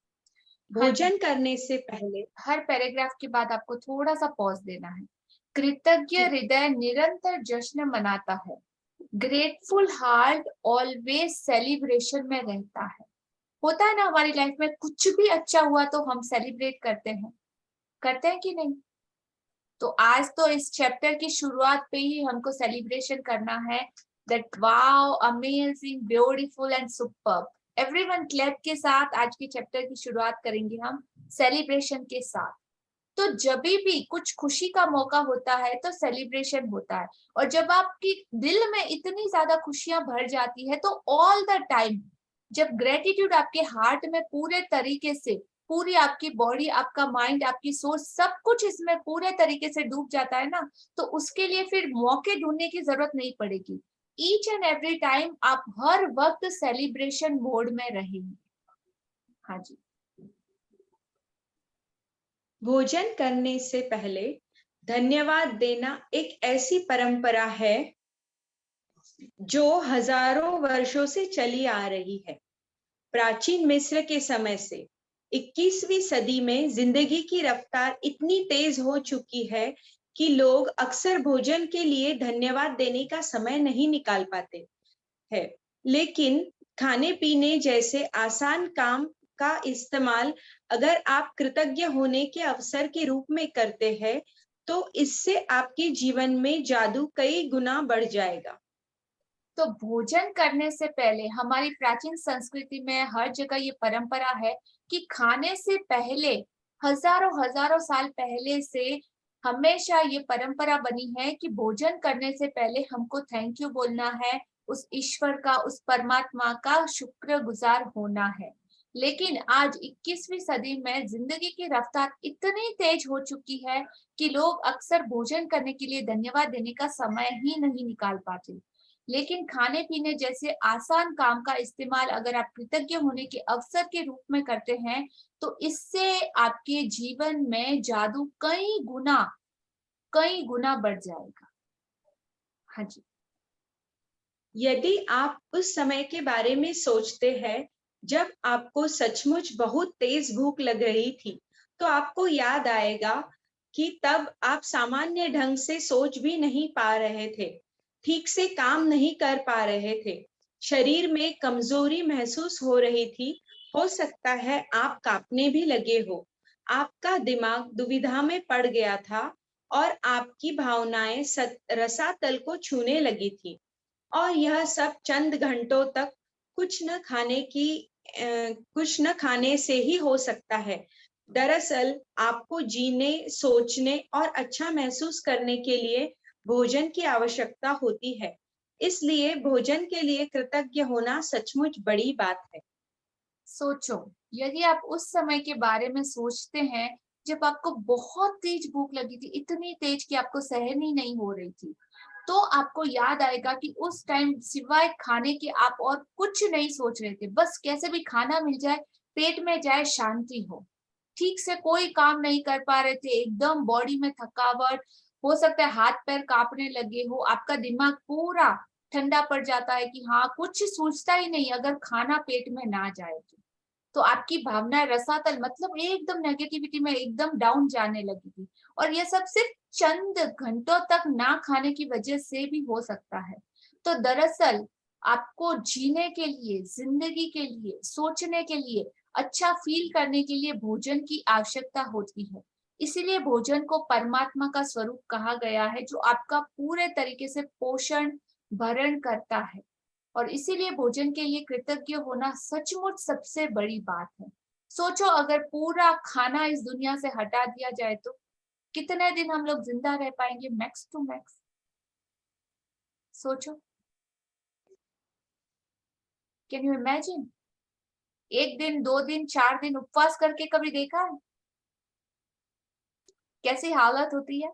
भोजन करने से पहले हर पैराग्राफ के बाद आपको थोड़ा सा पॉज देना है। कृतज्ञ हृदय निरंतर जश्न मनाता है। ग्रेटफुल हार्ट ऑलवेज सेलिब्रेशन में रहता है। होता है ना हमारी लाइफ में, कुछ भी अच्छा हुआ तो हम सेलिब्रेट करते हैं कि नहीं? तो आज तो इस चैप्टर की शुरुआत पे ही हमको सेलिब्रेशन करना है। That wow, amazing, beautiful and superb. Everyone clap के साथ आज के चैप्टर की शुरुआत करेंगे हम सेलिब्रेशन के साथ। तो जब भी कुछ खुशी का मौका होता है तो सेलिब्रेशन होता है, और जब आपकी दिल में इतनी ज्यादा खुशियां भर जाती है तो ऑल द टाइम, जब ग्रेटिट्यूड आपके हार्ट में पूरे तरीके से, पूरी आपकी बॉडी, आपका माइंड, आपकी सोच, सब कुछ इसमें पूरे तरीके से डूब जाता है ना, तो उसके लिए फिर मौके ढूंढने की जरूरत नहीं पड़ेगी। ईच एंड एवरी टाइम आप हर वक्त सेलिब्रेशन मोड में रहेंगे। हाँ जी, भोजन करने से पहले धन्यवाद देना एक ऐसी परंपरा है जो हजारों वर्षों से चली आ रही है। प्राचीन मिस्र के समय से 21वीं सदी में जिंदगी की रफ्तार इतनी तेज हो चुकी है कि लोग अक्सर भोजन के लिए धन्यवाद देने का समय नहीं निकाल पाते। है, लेकिन खाने पीने जैसे आसान काम का इस्तेमाल अगर आप कृतज्ञ होने के अवसर के रूप में करते हैं तो इससे आपके जीवन में जादू कई गुना बढ़ जाएगा। तो भोजन करने से पहले हमारी प्राचीन संस्कृति में हर जगह ये परंपरा है कि खाने से पहले हजारों हजारों साल पहले से हमेशा ये परंपरा बनी है कि भोजन करने से पहले हमको थैंक यू बोलना है, उस ईश्वर का, उस परमात्मा का शुक्रगुजार होना है। लेकिन आज 21वीं सदी में जिंदगी की रफ्तार इतनी तेज हो चुकी है कि लोग अक्सर भोजन करने के लिए धन्यवाद देने का समय ही नहीं निकाल पाते। लेकिन खाने पीने जैसे आसान काम का इस्तेमाल अगर आप कृतज्ञ होने के अवसर के रूप में करते हैं तो इससे आपके जीवन में जादू कई गुना बढ़ जाएगा। हाँ जी। यदि आप उस समय के बारे में सोचते हैं जब आपको सचमुच बहुत तेज भूख लग रही थी, तो आपको याद आएगा कि तब आप सामान्य ढंग से सोच भी नहीं पा रहे थे, ठीक से काम नहीं कर पा रहे थे, शरीर में कमजोरी महसूस हो रही थी, हो सकता है आप कांपने भी लगे हो, आपका दिमाग दुविधा में पड़ गया था और आपकी भावनाएं रसातल को छूने लगी थी। और यह सब चंद घंटों तक कुछ न खाने से ही हो सकता है। दरअसल आपको जीने, सोचने और अच्छा महसूस करने के लिए भोजन की आवश्यकता होती है। इसलिए भोजन के लिए कृतज्ञ होना सचमुच बड़ी बात है। सोचो, यदि आप उस समय के बारे में सोचते हैं जब आपको बहुत तेज भूख लगी थी, इतनी तेज कि आपको सहन ही नहीं हो रही थी, तो आपको याद आएगा कि उस टाइम सिवाय खाने के आप और कुछ नहीं सोच रहे थे, बस कैसे भी खाना मिल जाए, पेट में जाए, शांति हो। ठीक से कोई काम नहीं कर पा रहे थे, एकदम बॉडी में थकावट, हो सकता है हाथ पैर कांपने लगे हो, आपका दिमाग पूरा ठंडा पड़ जाता है कि हाँ कुछ सोचता ही नहीं अगर खाना पेट में ना जाए तो आपकी भावनाएं रसातल मतलब एकदम नेगेटिविटी में एकदम डाउन जाने लगी थी। और ये सब सिर्फ चंद घंटों तक ना खाने की वजह से भी हो सकता है। तो दरअसल आपको जीने के लिए, जिंदगी के लिए, सोचने के लिए, अच्छा फील करने के लिए भोजन की आवश्यकता होती है। इसीलिए भोजन को परमात्मा का स्वरूप कहा गया है जो आपका पूरे तरीके से पोषण भरण करता है। और इसीलिए भोजन के लिए कृतज्ञ होना सचमुच सबसे बड़ी बात है। सोचो अगर पूरा खाना इस दुनिया से हटा दिया जाए तो कितने दिन हम लोग जिंदा रह पाएंगे मैक्स टू मैक्स? सोचो, कैन यू इमेजिन? 1 दिन, 2 दिन, 4 दिन उपवास करके कभी देखा है कैसी हालत होती है?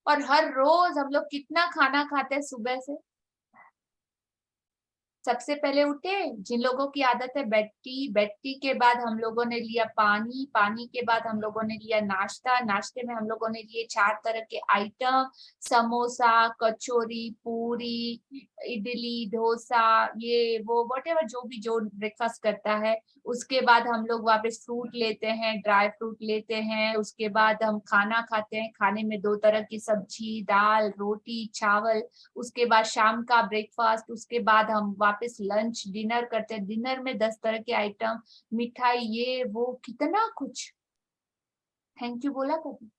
और हर रोज हम लोग कितना खाना खाते हैं सुबह से? सबसे पहले उठे, जिन लोगों की आदत है बेड टी के बाद हम लोगों ने लिया पानी, पानी के बाद हम लोगों ने लिया नाश्ता, नाश्ते में हम लोगों ने लिए 4 तरह के आइटम, समोसा, कचौरी, पूरी, इडली, डोसा, ये वो व्हाटएवर जो ब्रेकफास्ट करता है। उसके बाद हम लोग वापस फ्रूट लेते हैं, ड्राई फ्रूट लेते हैं, उसके बाद हम खाना खाते हैं, खाने में 2 तरह की सब्जी, दाल, रोटी, चावल, उसके बाद शाम का ब्रेकफास्ट, उसके बाद हम वापस लंच, डिनर करते हैं, डिनर में 10 तरह के आइटम, मिठाई, ये वो कितना कुछ। थैंक यू बोला कभी?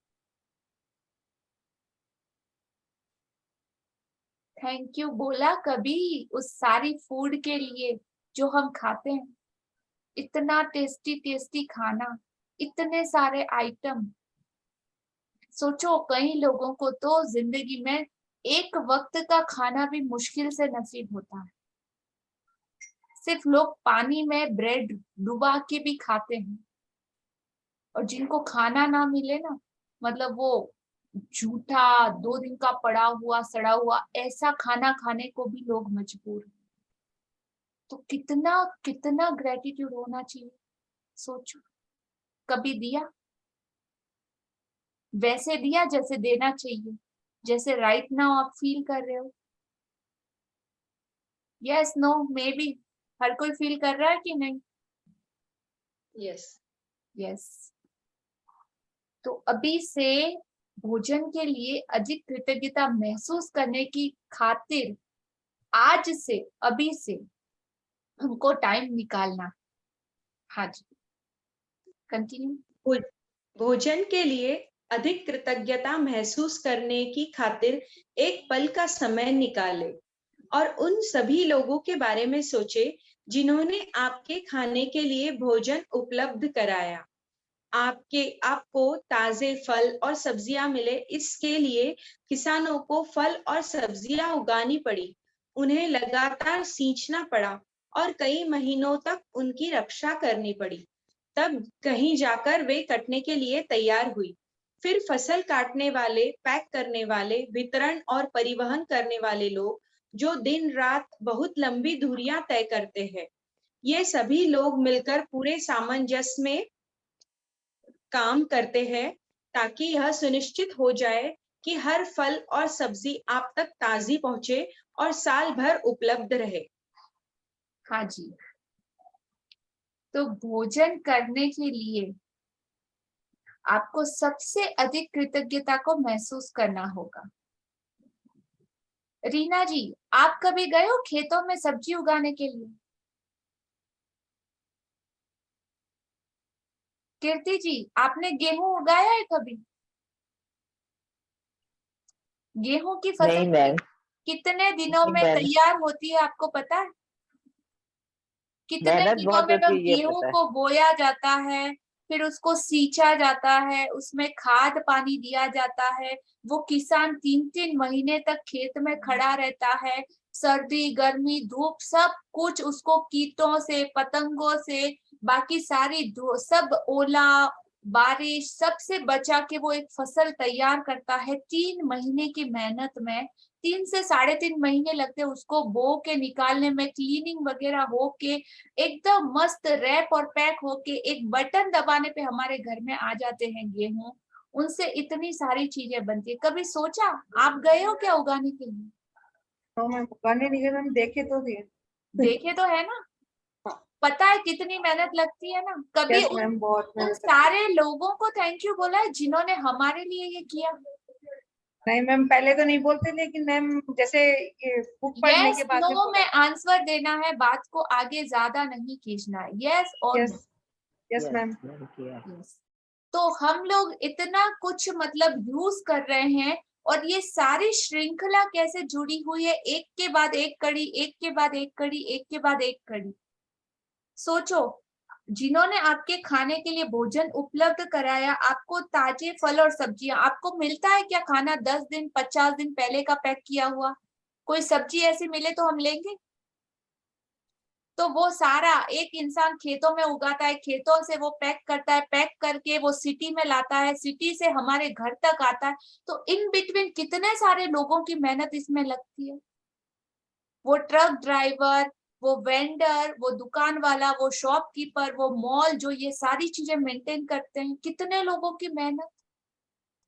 थैंक यू बोला कभी उस सारी फूड के लिए जो हम खाते हैं? इतना टेस्टी टेस्टी खाना, इतने सारे आइटम। सोचो कई लोगों को तो जिंदगी में एक वक्त का खाना भी मुश्किल से नसीब होता है। सिर्फ लोग पानी में ब्रेड डुबा के भी खाते हैं। और जिनको खाना ना मिले ना, मतलब वो झूठा 2 दिन का पड़ा हुआ सड़ा हुआ ऐसा खाना खाने को भी लोग मजबूर हैं। तो कितना कितना ग्रेटिट्यूड होना चाहिए। सोचो, कभी दिया? वैसे दिया जैसे देना चाहिए, जैसे राइट नाउ आप फील कर रहे हो? Yes, no, maybe. हर कोई फील कर रहा है कि नहीं? यस। यस। तो अभी से भोजन के लिए अधिक कृतज्ञता महसूस करने की खातिर आज से, अभी से हमको टाइम निकालना। हाँ जी, कंटिन्यू। भोजन के लिए अधिक कृतज्ञता महसूस करने की खातिर एक पल का समय निकालें और उन सभी लोगों के बारे में सोचे जिन्होंने आपके खाने के लिए भोजन उपलब्ध कराया। आपको ताजे फल और सब्जियां मिले, इसके लिए किसानों को फल और सब्जियां उगानी पड़ी, उन्हें लगातार सींचना पड़ा और कई महीनों तक उनकी रक्षा करनी पड़ी। तब कहीं जाकर वे कटने के लिए तैयार हुई। फिर फसल काटने वाले, पैक करने वाले, वितरण और परिवहन करने वाले लोग जो दिन रात बहुत लंबी दूरियां तय करते हैं, ये सभी लोग मिलकर पूरे सामंजस्य में काम करते हैं ताकि यह सुनिश्चित हो जाए कि हर फल और सब्जी आप तक ताजी पहुंचे और साल भर उपलब्ध रहे। हाँ जी, तो भोजन करने के लिए आपको सबसे अधिक कृतज्ञता को महसूस करना होगा। रीना जी, आप कभी गए हो खेतों में सब्जी उगाने के लिए? कीर्ति जी, आपने गेहूं उगाया है कभी? गेहूं की फसल नहीं मैम, कितने दिनों नहीं में मैम, तैयार होती है आपको पता है? कितने मेहनत दिनों बहुत में वो होती है ये गेहूं पता है। को बोया जाता है, फिर उसको सींचा जाता है, उसमें खाद पानी दिया जाता है, वो किसान 3-3 महीने तक खेत में खड़ा रहता है, सर्दी गर्मी धूप सब कुछ उसको कीटों से, पतंगों से, बाकी सारी सब ओला बारिश सबसे बचा के वो एक फसल तैयार करता है। 3 महीने की मेहनत में 3 से 3.5 महीने लगते हैं उसको बो के निकालने में, क्लीनिंग वगैरह हो के एकदम मस्त रैप और पैक होके एक बटन दबाने पे हमारे घर में आ जाते हैं गेहूं। उनसे इतनी सारी चीजें बनती है। कभी सोचा, आप गए हो क्या उगाने के लिए? तो मैं उगाने नहीं गई मैम, देखे तो थे। देखे तो है ना, पता है कितनी मेहनत लगती है ना। कभी यस उन मैम, बहुत उन मेहनत लगती सारे लोगों को थैंक यू बोला है जिन्होंने हमारे लिए ये किया? है। नहीं मैम, पहले तो नहीं बोलते, लेकिन मैम जैसे ये बुक पढ़ने यस के बाद में नो बोला। में आंसर देना है, बात को आगे ज्यादा नहीं खींचना है। यस और यस, नो। Yes ma'am. मैंने किया। यस, तो हम लोग इतना कुछ मतलब यूज कर रहे हैं और ये सारी श्रृंखला कैसे जुड़ी हुई है, एक के बाद एक कड़ी, एक के बाद एक कड़ी, एक के बाद एक कड़ी। सोचो, जिन्होंने आपके खाने के लिए भोजन उपलब्ध कराया, आपको ताजे फल और सब्जियां, आपको मिलता है क्या खाना 10 दिन 50 दिन पहले का पैक किया हुआ? कोई सब्जी ऐसी मिले तो हम लेंगे? तो वो सारा एक इंसान खेतों में उगाता है, खेतों से वो पैक करता है, पैक करके वो सिटी में लाता है, सिटी से हमारे घर तक आता है। तो इन बिटवीन कितने सारे लोगों की मेहनत इसमें लगती है। वो ट्रक ड्राइवर, वो वेंडर, वो दुकान वाला, वो शॉपकीपर, वो मॉल जो ये सारी चीजें मेंटेन करते हैं, कितने लोगों की मेहनत।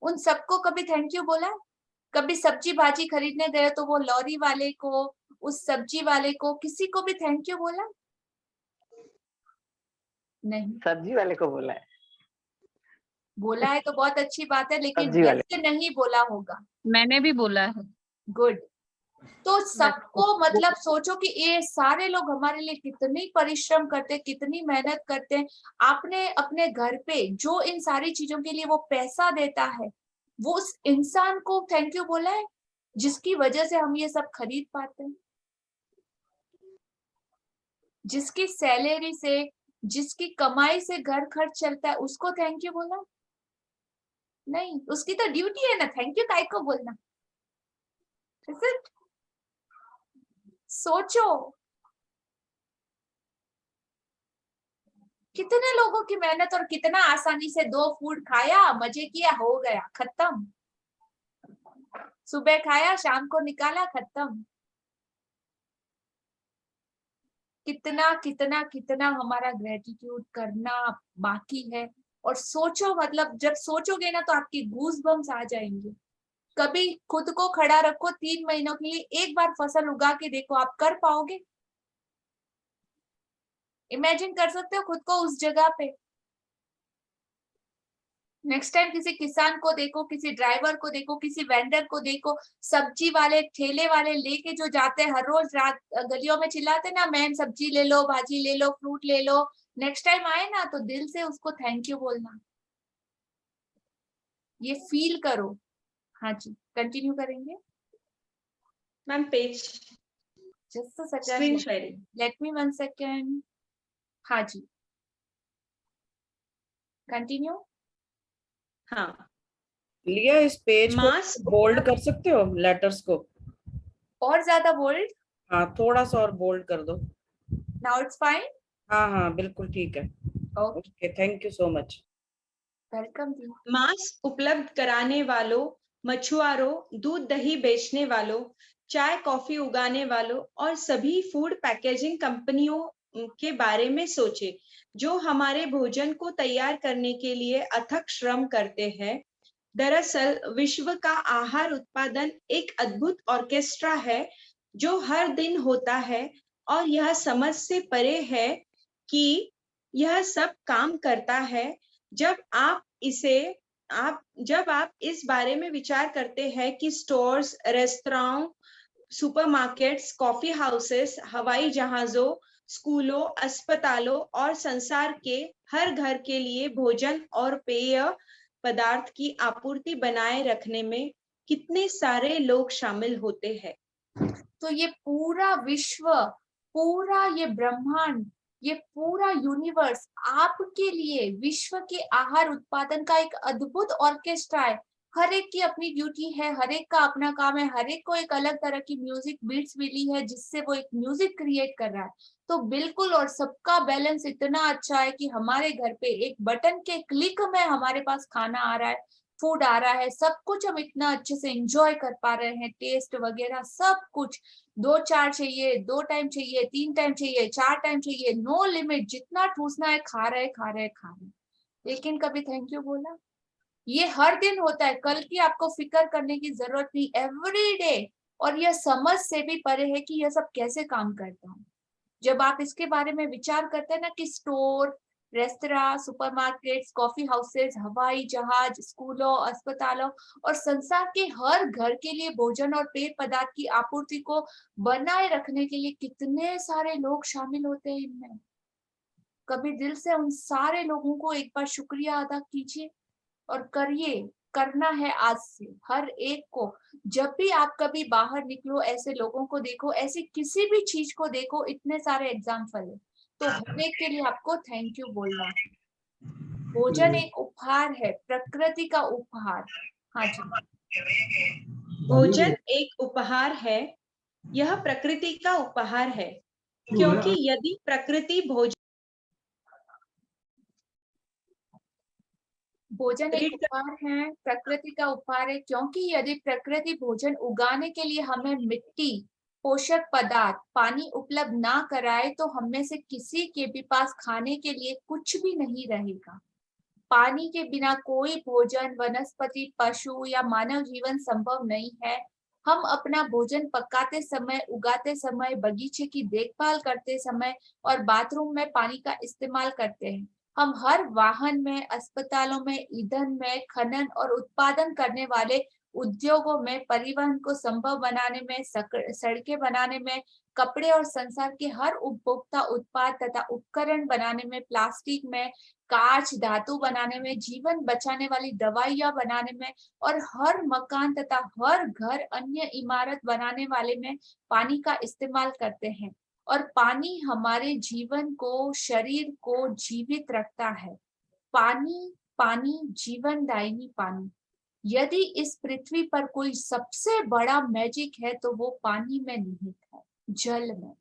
उन सबको कभी थैंक यू बोला? कभी सब्जी भाजी खरीदने गए तो वो लॉरी वाले को, उस सब्जी वाले को, किसी को भी थैंक यू बोला? नहीं सब्जी वाले को बोला है। बोला है तो बहुत अच्छी बात है, लेकिन सब्जी दिल वाले से नहीं बोला होगा। मैंने भी बोला है। गुड। तो सबको मतलब सोचो कि ये सारे लोग हमारे लिए कितनी परिश्रम करते हैं, कितनी मेहनत करते हैं। आपने अपने घर पे जो इन सारी चीजों के लिए वो पैसा देता है, वो उस इंसान को थैंक यू बोला है जिसकी वजह से हम ये सब खरीद पाते हैं? जिसकी सैलरी से, जिसकी कमाई से घर खर्च चलता है, उसको थैंक यू बोला? नहीं, उसकी तो ड्यूटी है ना थैंक यू काय को बोलना। Is it? सोचो, कितने लोगों की मेहनत और कितना आसानी से 2 फूड खाया, मजे किया, हो गया खत्म। सुबह खाया, शाम को निकाला, खत्म। कितना कितना कितना हमारा ग्रेटिट्यूड करना बाकी है। और सोचो, मतलब जब सोचोगे ना तो आपकी गूज बम्स आ जाएंगे। कभी खुद को खड़ा रखो 3 महीनों के लिए, एक बार फसल उगा के देखो, आप कर पाओगे? इमेजिन कर सकते हो खुद को उस जगह पे? नेक्स्ट टाइम किसी किसान को देखो, किसी ड्राइवर को देखो, किसी वेंडर को देखो, सब्जी वाले ठेले वाले लेके जो जाते हैं हर रोज रात गलियों में चिल्लाते ना, मैम सब्जी ले लो, भाजी ले लो, फ्रूट ले लो। नेक्स्ट टाइम आए ना तो दिल से उसको थैंक यू बोलना, ये फील करो। हाँ जी, कंटिन्यू करेंगे। Ma'am page just screen sharing. Let me 1 second. हाँ जी, कंटिन्यू। हाँ, लिया इस पेज को मास्क बोल्ड कर सकते हो, लेटर्स को? और ज्यादा बोल्ड। हाँ, थोड़ा सा और बोल्ड कर दो। Now it's fine. हाँ हाँ, बिल्कुल ठीक है। Okay, okay, thank you so much. Welcome जी। मास्क उपलब्ध कराने वालों, मछुआरों, दूध दही बेचने वालों, चाय कॉफी उगाने वालों और सभी फूड पैकेजिंग कंपनियों के बारे में सोचे जो हमारे भोजन को तैयार करने के लिए अथक श्रम करते हैं। दरअसल विश्व का आहार उत्पादन एक अद्भुत ऑर्केस्ट्रा है जो हर दिन होता है और यह समझ से परे है कि यह सब काम करता है। जब आप इस बारे में विचार करते हैं कि stores, restaurant, supermarkets, coffee houses, हवाई जहाजों, स्कूलों, अस्पतालों और संसार के हर घर के लिए भोजन और पेय पदार्थ की आपूर्ति बनाए रखने में कितने सारे लोग शामिल होते हैं। तो ये पूरा विश्व, पूरा ये ब्रह्मांड, ये पूरा यूनिवर्स आपके लिए विश्व के आहार उत्पादन का एक अद्भुत ऑर्केस्ट्रा है। हर एक की अपनी ड्यूटी है, हर एक का अपना काम है, हर एक को एक अलग तरह की म्यूजिक बीट्स मिली है जिससे वो एक म्यूजिक क्रिएट कर रहा है। तो बिल्कुल, और सबका बैलेंस इतना अच्छा है कि हमारे घर पे एक बटन के क्लिक में हमारे पास खाना आ रहा है, फूड आ रहा है, सब कुछ हम इतना अच्छे से एंजॉय कर पा रहे हैं, टेस्ट वगैरह सब कुछ। 2-4 चाहिए, 2 टाइम चाहिए, 3 टाइम चाहिए, 4 टाइम चाहिए, नो लिमिट, जितना ठूसना है खा रहे खा रहे खा रहे। लेकिन कभी थैंक यू बोला? ये हर दिन होता है, कल की आपको फिक्र करने की जरूरत नहीं, एवरी डे। और यह समझ से भी परे है कि यह सब कैसे काम करता है। जब आप इसके बारे में विचार करते हैं ना कि store, restaurant, supermarkets, coffee houses, हवाई जहाज, स्कूलों, अस्पतालों और संसार के हर घर के लिए भोजन और पेय पदार्थ की आपूर्ति को बनाए रखने के लिए कितने सारे लोग शामिल होते हैं इनमें। कभी दिल से उन सारे लोगों को एक बार शुक्रिया अदा कीजिए और करिए, करना है आज से हर एक को। जब भी आप कभी बाहर निकलो, ऐसे लोगों को देखो, ऐसी किसी भी चीज को देखो, इतने सारे एग्जाम्पल है, तो हर एक के लिए आपको थैंक यू बोलना है। भोजन एक उपहार है, प्रकृति का उपहार। हाँ जी, भोजन एक उपहार है, यह प्रकृति का उपहार है, क्योंकि यदि प्रकृति भोजन एक उपहार है, प्रकृति का उपहार है, क्योंकि यदि प्रकृति भोजन उगाने के लिए हमें मिट्टी, पोषक पदार्थ, पानी उपलब्ध ना कराए तो हम में से किसी के भी पास खाने के लिए कुछ भी नहीं रहेगा। पानी के बिना कोई भोजन, वनस्पति, पशु या मानव जीवन संभव नहीं है। हम अपना भोजन पकाते समय, उगाते समय, बगीचे की देखभाल करते समय और बाथरूम में पानी का इस्तेमाल करते हैं। हम हर वाहन में, अस्पतालों में, ईंधन में, खनन और उत्पादन करने वाले उद्योगों में, परिवहन को संभव बनाने में, सड़कें बनाने में, कपड़े और संसार के हर उपभोक्ता उत्पाद तथा उपकरण बनाने में, प्लास्टिक में, कांच, धातु बनाने में, जीवन बचाने वाली दवाइयां बनाने में और हर मकान तथा हर घर, अन्य इमारत बनाने वाले में पानी का इस्तेमाल करते हैं। और पानी हमारे जीवन को, शरीर को जीवित रखता है। पानी, पानी, जीवनदायिनी पानी। यदि इस पृथ्वी पर कोई सबसे बड़ा मैजिक है तो वो पानी में निहित है, जल में।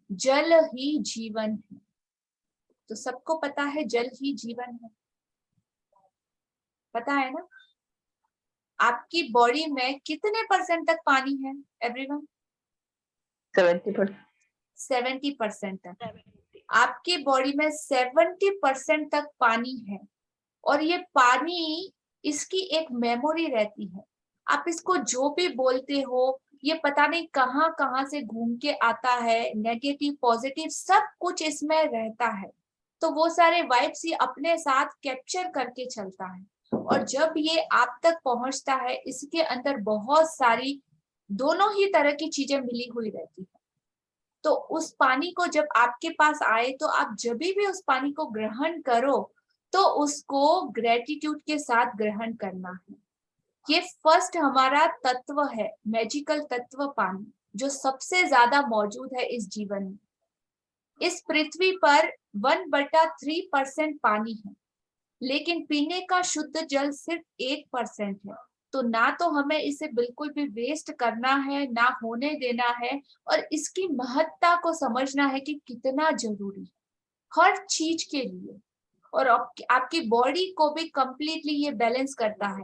जल ही जीवन है। तो सबको पता है जल ही जीवन है, पता है ना? आपकी बॉडी में कितने % तक पानी है एवरीवन? 70%। 70% तक। आपकी बॉडी में 70% तक पानी है। और ये पानी, इसकी एक मेमोरी रहती है। आप इसको जो भी बोलते हो, ये पता नहीं कहाँ कहाँ से घूम के आता है, नेगेटिव, पॉजिटिव सब कुछ इसमें रहता है। तो वो सारे वाइब्स ही अपने साथ कैप्चर करके चलता है। और जब ये आप तक पहुंचता है, इसके अंदर बहुत सारी दोनों ही तरह की चीजें मिली हुई रहती है। तो उस पानी को जब आपके पास आए तो आप जब भी उस पानी को ग्रहण करो तो उसको ग्रेटिट्यूड के साथ ग्रहण करना है। ये फर्स्ट हमारा तत्व है, मैजिकल तत्व पानी, जो सबसे ज्यादा मौजूद है इस जीवन में। इस पृथ्वी पर 1/3% पानी है, लेकिन पीने का शुद्ध जल सिर्फ 1% है। तो ना तो हमें इसे बिल्कुल भी वेस्ट करना है, ना होने देना है, और इसकी महत्ता को समझना है कि कितना जरूरी है हर चीज के लिए। और आपकी बॉडी को भी कंप्लीटली ये बैलेंस करता है।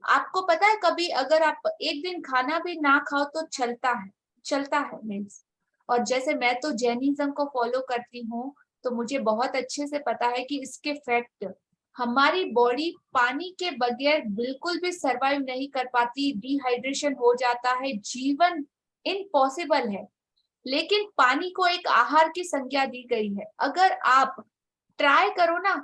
आपको पता है, कभी अगर आप एक दिन खाना भी ना खाओ तो चलता है मीन्स। और जैसे मैं तो जैनिज्म को फॉलो करती हूँ, तो मुझे बहुत अच्छे से पता है कि इसके फैक्ट हमारी बॉडी पानी के बगैर बिल्कुल भी सरवाइव नहीं कर पाती, डिहाइड्रेशन हो जाता है, जीवन इम्पॉसिबल है। लेकिन पानी को एक आहार की संज्ञा दी गई है। अगर आप ट्राई करो ना,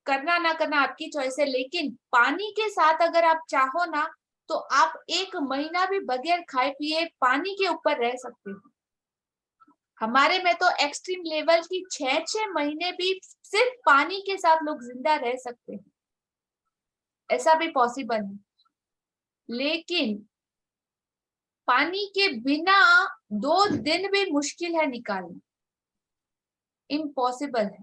करना ना करना आपकी चॉइस है, लेकिन पानी के साथ अगर आप चाहो ना तो आप 1 महीना भी बगैर खाए पिए पानी के ऊपर रह सकते हो। हमारे में तो एक्सट्रीम लेवल की 6 महीने भी सिर्फ पानी के साथ लोग जिंदा रह सकते हैं, ऐसा भी पॉसिबल है। लेकिन पानी के बिना 2 दिन भी मुश्किल है निकालना, इम्पॉसिबल है।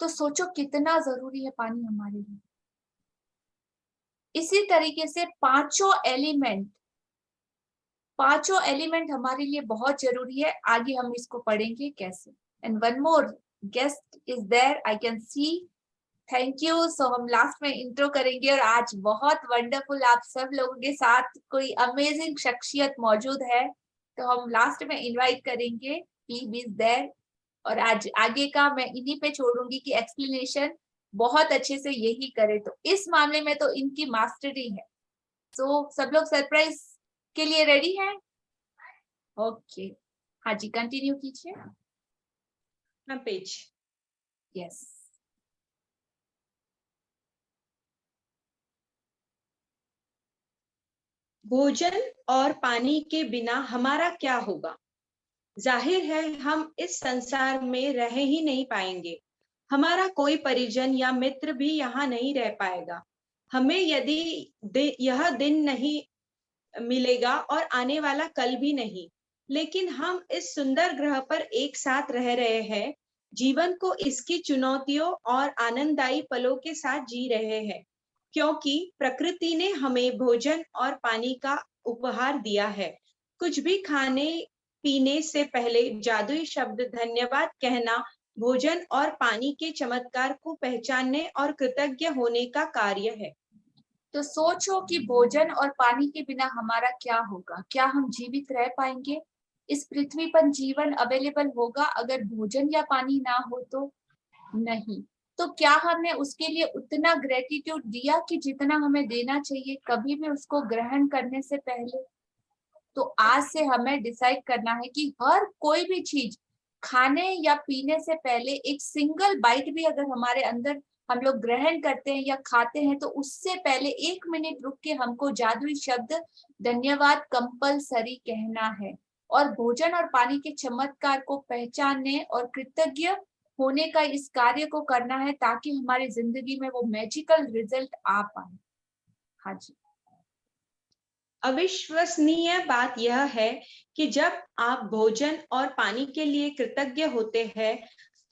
तो सोचो कितना जरूरी है पानी हमारे लिए। इसी तरीके से पांचों एलिमेंट हमारे लिए बहुत जरूरी है। आगे हम इसको पढ़ेंगे कैसे। And one more guest is there, I can see, thank you. So हम लास्ट में इंट्रो करेंगे, और आज बहुत वंडरफुल आप सब लोगों के साथ कोई अमेजिंग शख्सियत मौजूद है, तो हम लास्ट में इनवाइट करेंगे, ही इज देयर। और आज आगे का मैं इन्हीं पे छोड़ूंगी कि एक्सप्लेनेशन बहुत अच्छे से यही करे। तो इस मामले में तो इनकी मास्टरी है। सो सब लोग सरप्राइज के लिए रेडी हैं? ओके, हाँ जी, कंटिन्यू कीजिए। हाँ, पेज। यस। भोजन और पानी के बिना हमारा क्या होगा? जाहिर है हम इस संसार में रह ही नहीं पाएंगे। हमारा कोई परिजन या मित्र भी यहाँ नहीं रह पाएगा। हमें यदि यह दिन नहीं मिलेगा और आने वाला कल भी नहीं, लेकिन हम इस सुंदर ग्रह पर एक साथ रह रहे हैं, जीवन को इसकी चुनौतियों और आनंददायी पलों के साथ जी रहे हैं, क्योंकि प्रकृति ने हमें भोजन और पानी का उपहार दिया है। कुछ भी खाने पीने से पहले जादुई शब्द धन्यवाद कहना भोजन और पानी के चमत्कार को पहचानने और कृतज्ञ होने का कार्य है। तो सोचो कि भोजन और पानी के बिना हमारा क्या होगा। क्या हम जीवित रह पाएंगे? इस पृथ्वी पर जीवन अवेलेबल होगा अगर भोजन या पानी ना हो तो? नहीं। तो क्या हमने उसके लिए उतना ग्रेटिट्यूड दिया कि जितना हमें देना चाहिए कभी भी उसको ग्रहण करने से पहले? तो आज से हमें डिसाइड करना है कि हर कोई भी चीज खाने या पीने से पहले एक सिंगल बाइट भी अगर हमारे अंदर हम लोग ग्रहण करते हैं या खाते हैं, तो उससे पहले 1 मिनट रुक के हमको जादुई शब्द धन्यवाद कंपलसरी कहना है, और भोजन और पानी के चमत्कार को पहचानने और कृतज्ञ होने का इस कार्य को करना है, ताकि हमारी जिंदगी में वो मैजिकल रिजल्ट आ पाए। हाँ जी। अविश्वसनीय बात यह है कि जब आप भोजन और पानी के लिए कृतज्ञ होते हैं,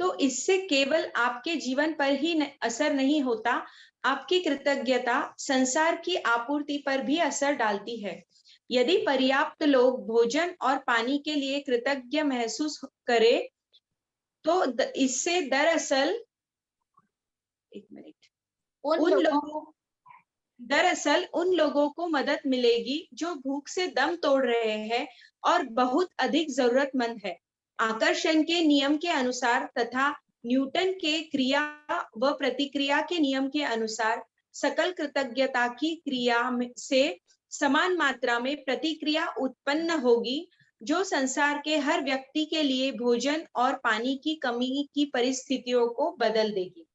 तो इससे केवल आपके जीवन पर ही असर नहीं होता, आपकी कृतज्ञता संसार की आपूर्ति पर भी असर डालती है। यदि पर्याप्त लोग भोजन और पानी के लिए कृतज्ञ महसूस करें, तो इससे दरअसल उन लोगों को मदद मिलेगी जो भूख से दम तोड़ रहे हैं और बहुत अधिक जरूरतमंद है। आकर्षण के नियम के अनुसार तथा न्यूटन के क्रिया व प्रतिक्रिया के नियम के अनुसार सकल कृतज्ञता की क्रिया से समान मात्रा में प्रतिक्रिया उत्पन्न होगी, जो संसार के हर व्यक्ति के लिए भोजन और पानी की कमी की परिस्थितियों को बदल देगी।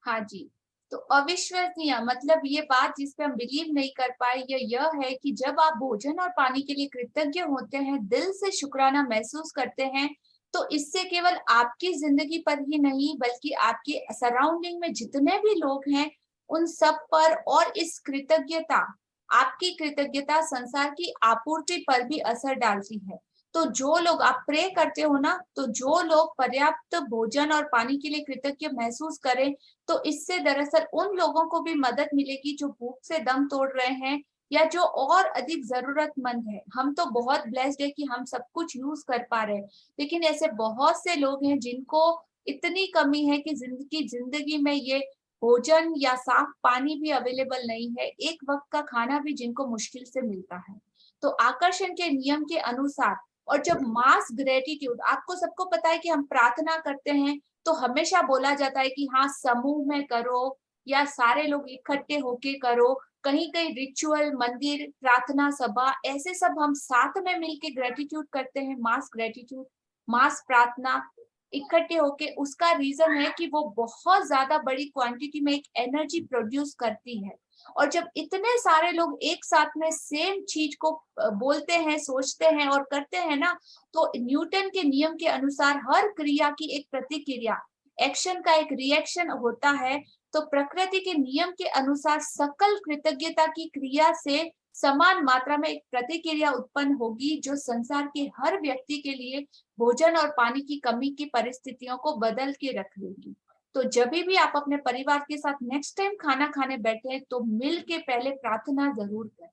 हाँ जी, तो अविश्वसनीय मतलब ये बात जिस पे हम बिलीव नहीं कर पाए यह है कि जब आप भोजन और पानी के लिए कृतज्ञ होते हैं, दिल से शुक्राना महसूस करते हैं, तो इससे केवल आपकी जिंदगी पर ही नहीं बल्कि आपके सराउंडिंग में जितने भी लोग हैं उन सब पर, और इस कृतज्ञता, आपकी कृतज्ञता संसार की आपूर्ति पर भी असर डालती है। तो जो लोग आप प्रे करते हो ना, तो जो लोग पर्याप्त भोजन और पानी के लिए कृतज्ञ महसूस करें, तो इससे दरअसल उन लोगों को भी मदद मिलेगी जो भूख से दम तोड़ रहे हैं या जो और अधिक जरूरतमंद है। हम तो बहुत ब्लेस्ड है कि हम सब कुछ यूज कर पा रहे हैं, लेकिन ऐसे बहुत से लोग हैं जिनको इतनी कमी है कि जिंदगी में ये भोजन या साफ पानी भी अवेलेबल नहीं है, एक वक्त का खाना भी जिनको मुश्किल से मिलता है। तो आकर्षण के नियम के अनुसार, और जब मास ग्रेटिट्यूड, आपको सबको पता है कि हम प्रार्थना करते हैं तो हमेशा बोला जाता है कि हाँ समूह में करो या सारे लोग इकट्ठे होके करो, कहीं कहीं रिचुअल, मंदिर, प्रार्थना सभा, ऐसे सब हम साथ में मिलके ग्रेटिट्यूड करते हैं, मास ग्रेटिट्यूड, मास प्रार्थना इकट्ठे होके। उसका रीजन है कि वो बहुत ज्यादा बड़ी क्वांटिटी में एक एनर्जी प्रोड्यूस करती है, और जब इतने सारे लोग एक साथ में सेम चीज को बोलते हैं, सोचते हैं और करते हैं ना, तो न्यूटन के नियम के अनुसार हर क्रिया की एक प्रतिक्रिया, एक्शन का एक रिएक्शन होता है। तो प्रकृति के नियम के अनुसार सकल कृतज्ञता की क्रिया से समान मात्रा में एक प्रतिक्रिया उत्पन्न होगी जो संसार के हर व्यक्ति के लिए भोजन और पानी की कमी की परिस्थितियों को बदल के रख देगी। तो जब भी आप अपने परिवार के साथ नेक्स्ट टाइम खाना खाने बैठे तो मिल के पहले प्रार्थना जरूर करें।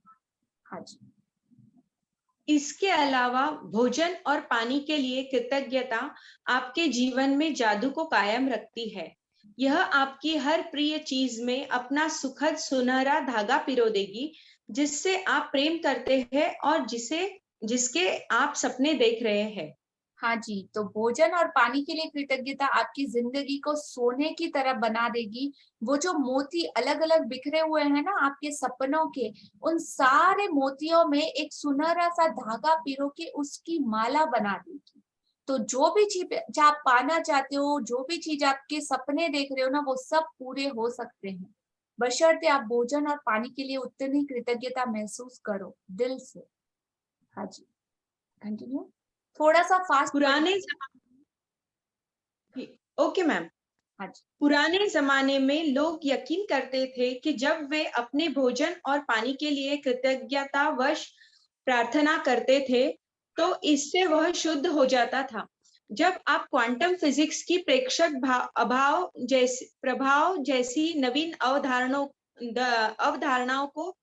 हाँ जी। इसके अलावा भोजन और पानी के लिए कृतज्ञता आपके जीवन में जादू को कायम रखती है। यह आपकी हर प्रिय चीज में अपना सुखद सुनहरा धागा पिरो देगी, जिससे आप प्रेम करते हैं और जिसके आप सपने देख रहे हैं। हाँ जी, तो भोजन और पानी के लिए कृतज्ञता आपकी जिंदगी को सोने की तरह बना देगी। वो जो मोती अलग अलग बिखरे हुए हैं ना आपके सपनों के, उन सारे मोतियों में एक सुनहरा सा धागा पिरो के उसकी माला बना देगी। तो जो भी चीज आप पाना चाहते हो, जो भी चीज आपके सपने देख रहे हो ना, वो सब पूरे हो सकते हैं, बशर्ते आप भोजन और पानी के लिए उतनी कृतज्ञता महसूस करो दिल से। हाँ जी, कंटिन्यू, थोड़ा सा फास्ट। Okay ma'am. हाँ जी। पुराने जमाने में लोग यकीन करते थे कि जब वे अपने भोजन और पानी के लिए कृतज्ञतावश प्रार्थना करते थे तो इससे वह शुद्ध हो जाता था। जब आप क्वांटम फिजिक्स की प्रेक्षक प्रभाव जैसी नवीन अवधारणाओं को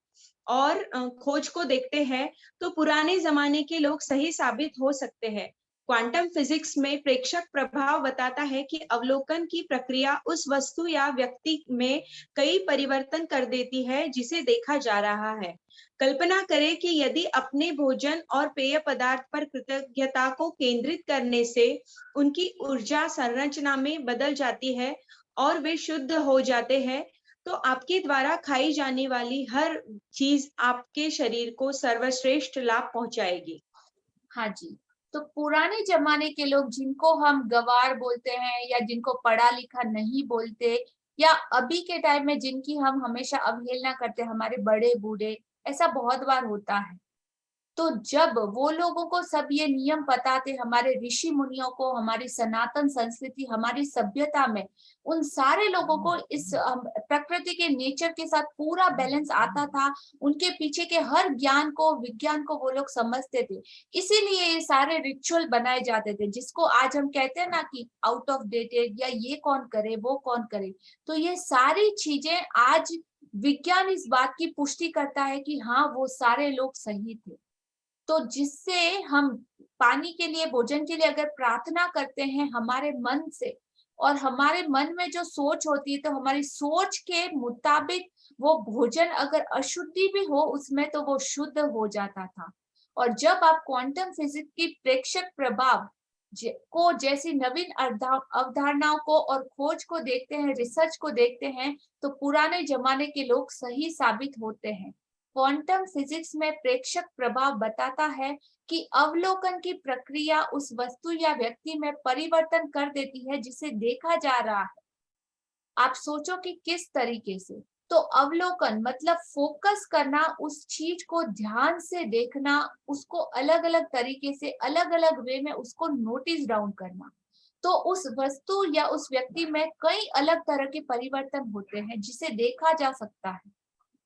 और खोज को देखते हैं तो पुराने जमाने के लोग सही साबित हो सकते हैं। क्वांटम फिजिक्स में प्रेक्षक प्रभाव बताता है कि अवलोकन की प्रक्रिया उस वस्तु या व्यक्ति में कई परिवर्तन कर देती है जिसे देखा जा रहा है। कल्पना करें कि यदि अपने भोजन और पेय पदार्थ पर कृतज्ञता को केंद्रित करने से उनकी ऊर्जा संरचना में बदल जाती है और वे शुद्ध हो जाते हैं, तो आपके द्वारा खाई जाने वाली हर चीज आपके शरीर को सर्वश्रेष्ठ लाभ पहुंचाएगी। हाँ जी, तो पुराने जमाने के लोग जिनको हम गवार बोलते हैं या जिनको पढ़ा लिखा नहीं बोलते, या अभी के टाइम में जिनकी हम हमेशा अवहेलना करते हैं, हमारे बड़े बूढ़े, ऐसा बहुत बार होता है। तो जब वो लोगों को सब ये नियम पता थे, हमारे ऋषि मुनियों को, हमारी सनातन संस्कृति, हमारी सभ्यता में उन सारे लोगों को इस प्रकृति के नेचर के साथ पूरा बैलेंस आता था, उनके पीछे के हर ज्ञान को, विज्ञान को वो लोग समझते थे, इसीलिए ये सारे रिचुअल बनाए जाते थे, जिसको आज हम कहते हैं ना कि आउट ऑफ डेटेड, या ये कौन करे वो कौन करे। तो ये सारी चीजें आज विज्ञान इस बात की पुष्टि करता है कि हाँ वो सारे लोग सही थे। तो जिससे हम पानी के लिए, भोजन के लिए अगर प्रार्थना करते हैं हमारे मन से, और हमारे मन में जो सोच होती है, तो हमारी सोच के मुताबिक वो भोजन अगर अशुद्धि भी हो उसमें तो वो शुद्ध हो जाता था। और जब आप क्वांटम फिजिक्स की प्रेक्षक प्रभाव को जैसी नवीन अवधारणाओं को और खोज को देखते हैं, रिसर्च को देखते हैं, तो पुराने जमाने के लोग सही साबित होते हैं। क्वांटम फिजिक्स में प्रेक्षक प्रभाव बताता है कि अवलोकन की प्रक्रिया उस वस्तु या व्यक्ति में परिवर्तन कर देती है जिसे देखा जा रहा है। आप सोचो कि किस तरीके से। तो अवलोकन मतलब फोकस करना, उस चीज को ध्यान से देखना, उसको अलग अलग तरीके से अलग अलग वे में उसको नोटिस डाउन करना। तो उस वस्तु या उस व्यक्ति में कई अलग तरह के परिवर्तन होते हैं जिसे देखा जा सकता है।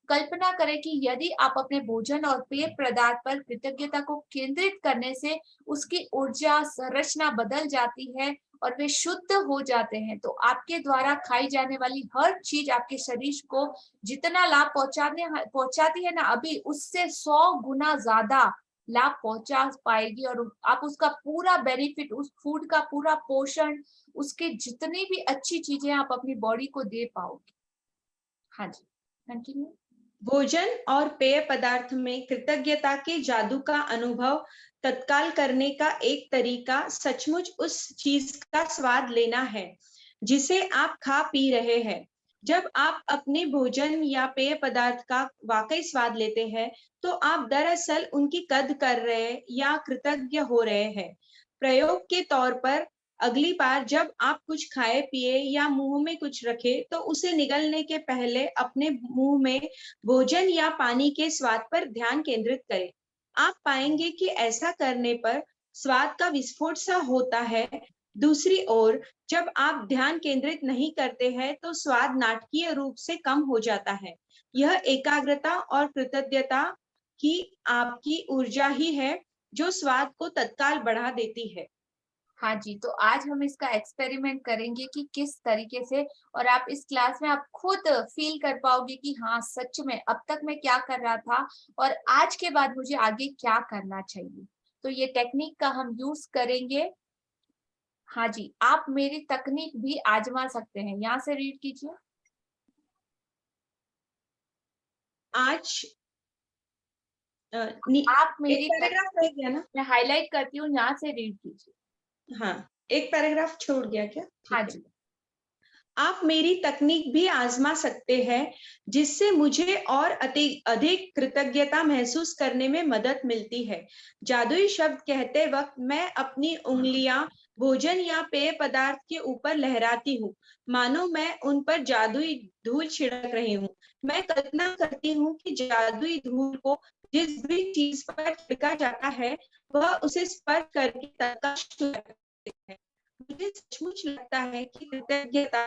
कल्पना करें कि यदि आप अपने भोजन और पेय पदार्थ पर कृतज्ञता को केंद्रित करने से उसकी ऊर्जा संरचना बदल जाती है और वे शुद्ध हो जाते हैं, तो आपके द्वारा खाई जाने वाली हर चीज आपके शरीर को जितना लाभ पहुंचाती है ना अभी, उससे 100 गुना ज्यादा लाभ पहुंचा पाएगी और आप उसका पूरा बेनिफिट, उस फूड का पूरा पोषण, उसके जितनी भी अच्छी चीजें आप अपनी बॉडी को दे पाओगे। हाँ जी, कंटिन्यू। भोजन और पेय पदार्थ में कृतज्ञता के जादू का अनुभव तत्काल करने का एक तरीका सचमुच उस चीज का स्वाद लेना है जिसे आप खा पी रहे हैं। जब आप अपने भोजन या पेय पदार्थ का वाकई स्वाद लेते हैं, तो आप दरअसल उनकी कद्र कर रहे या कृतज्ञ हो रहे हैं। प्रयोग के तौर पर, अगली बार जब आप कुछ खाए पिए या मुंह में कुछ रखे, तो उसे निगलने के पहले अपने मुंह में भोजन या पानी के स्वाद पर ध्यान केंद्रित करें। आप पाएंगे कि ऐसा करने पर स्वाद का विस्फोट सा होता है। दूसरी ओर, जब आप ध्यान केंद्रित नहीं करते हैं, तो स्वाद नाटकीय रूप से कम हो जाता है। यह एकाग्रता और कृतज्ञता की आपकी ऊर्जा ही है जो स्वाद को तत्काल बढ़ा देती है। हाँ जी, तो आज हम इसका एक्सपेरिमेंट करेंगे कि किस तरीके से, और आप इस क्लास में आप खुद फील कर पाओगे कि हाँ सच में अब तक मैं क्या कर रहा था और आज के बाद मुझे आगे क्या करना चाहिए। तो ये टेक्निक का हम यूज करेंगे। हाँ जी, आप मेरी तकनीक भी आजमा सकते हैं, यहाँ से रीड कीजिए। आज आप मेरी एक पैराग्राफ रह गया ना? मैं हाईलाइट करती हूँ, यहाँ से रीड कीजिए। हाँ, एक पैराग्राफ छोड़ गया क्या? हाँ जी। आप मेरी तकनीक भी आजमा सकते हैं जिससे मुझे और अधिक कृतज्ञता महसूस करने में मदद मिलती है। जादुई शब्द कहते वक्त मैं अपनी उंगलियां भोजन या पेय पदार्थ के ऊपर लहराती हूँ, मानो मैं उन पर जादुई धूल छिड़क रही हूँ। मैं कल्पना करती हूँ कि जादुई धूल को जिस भी चीज पर छिड़का जाता है, वह उसे स्पर्श करके तत्काल शुद्ध करती है। मुझे सचमुच लगता है कि कृतज्ञता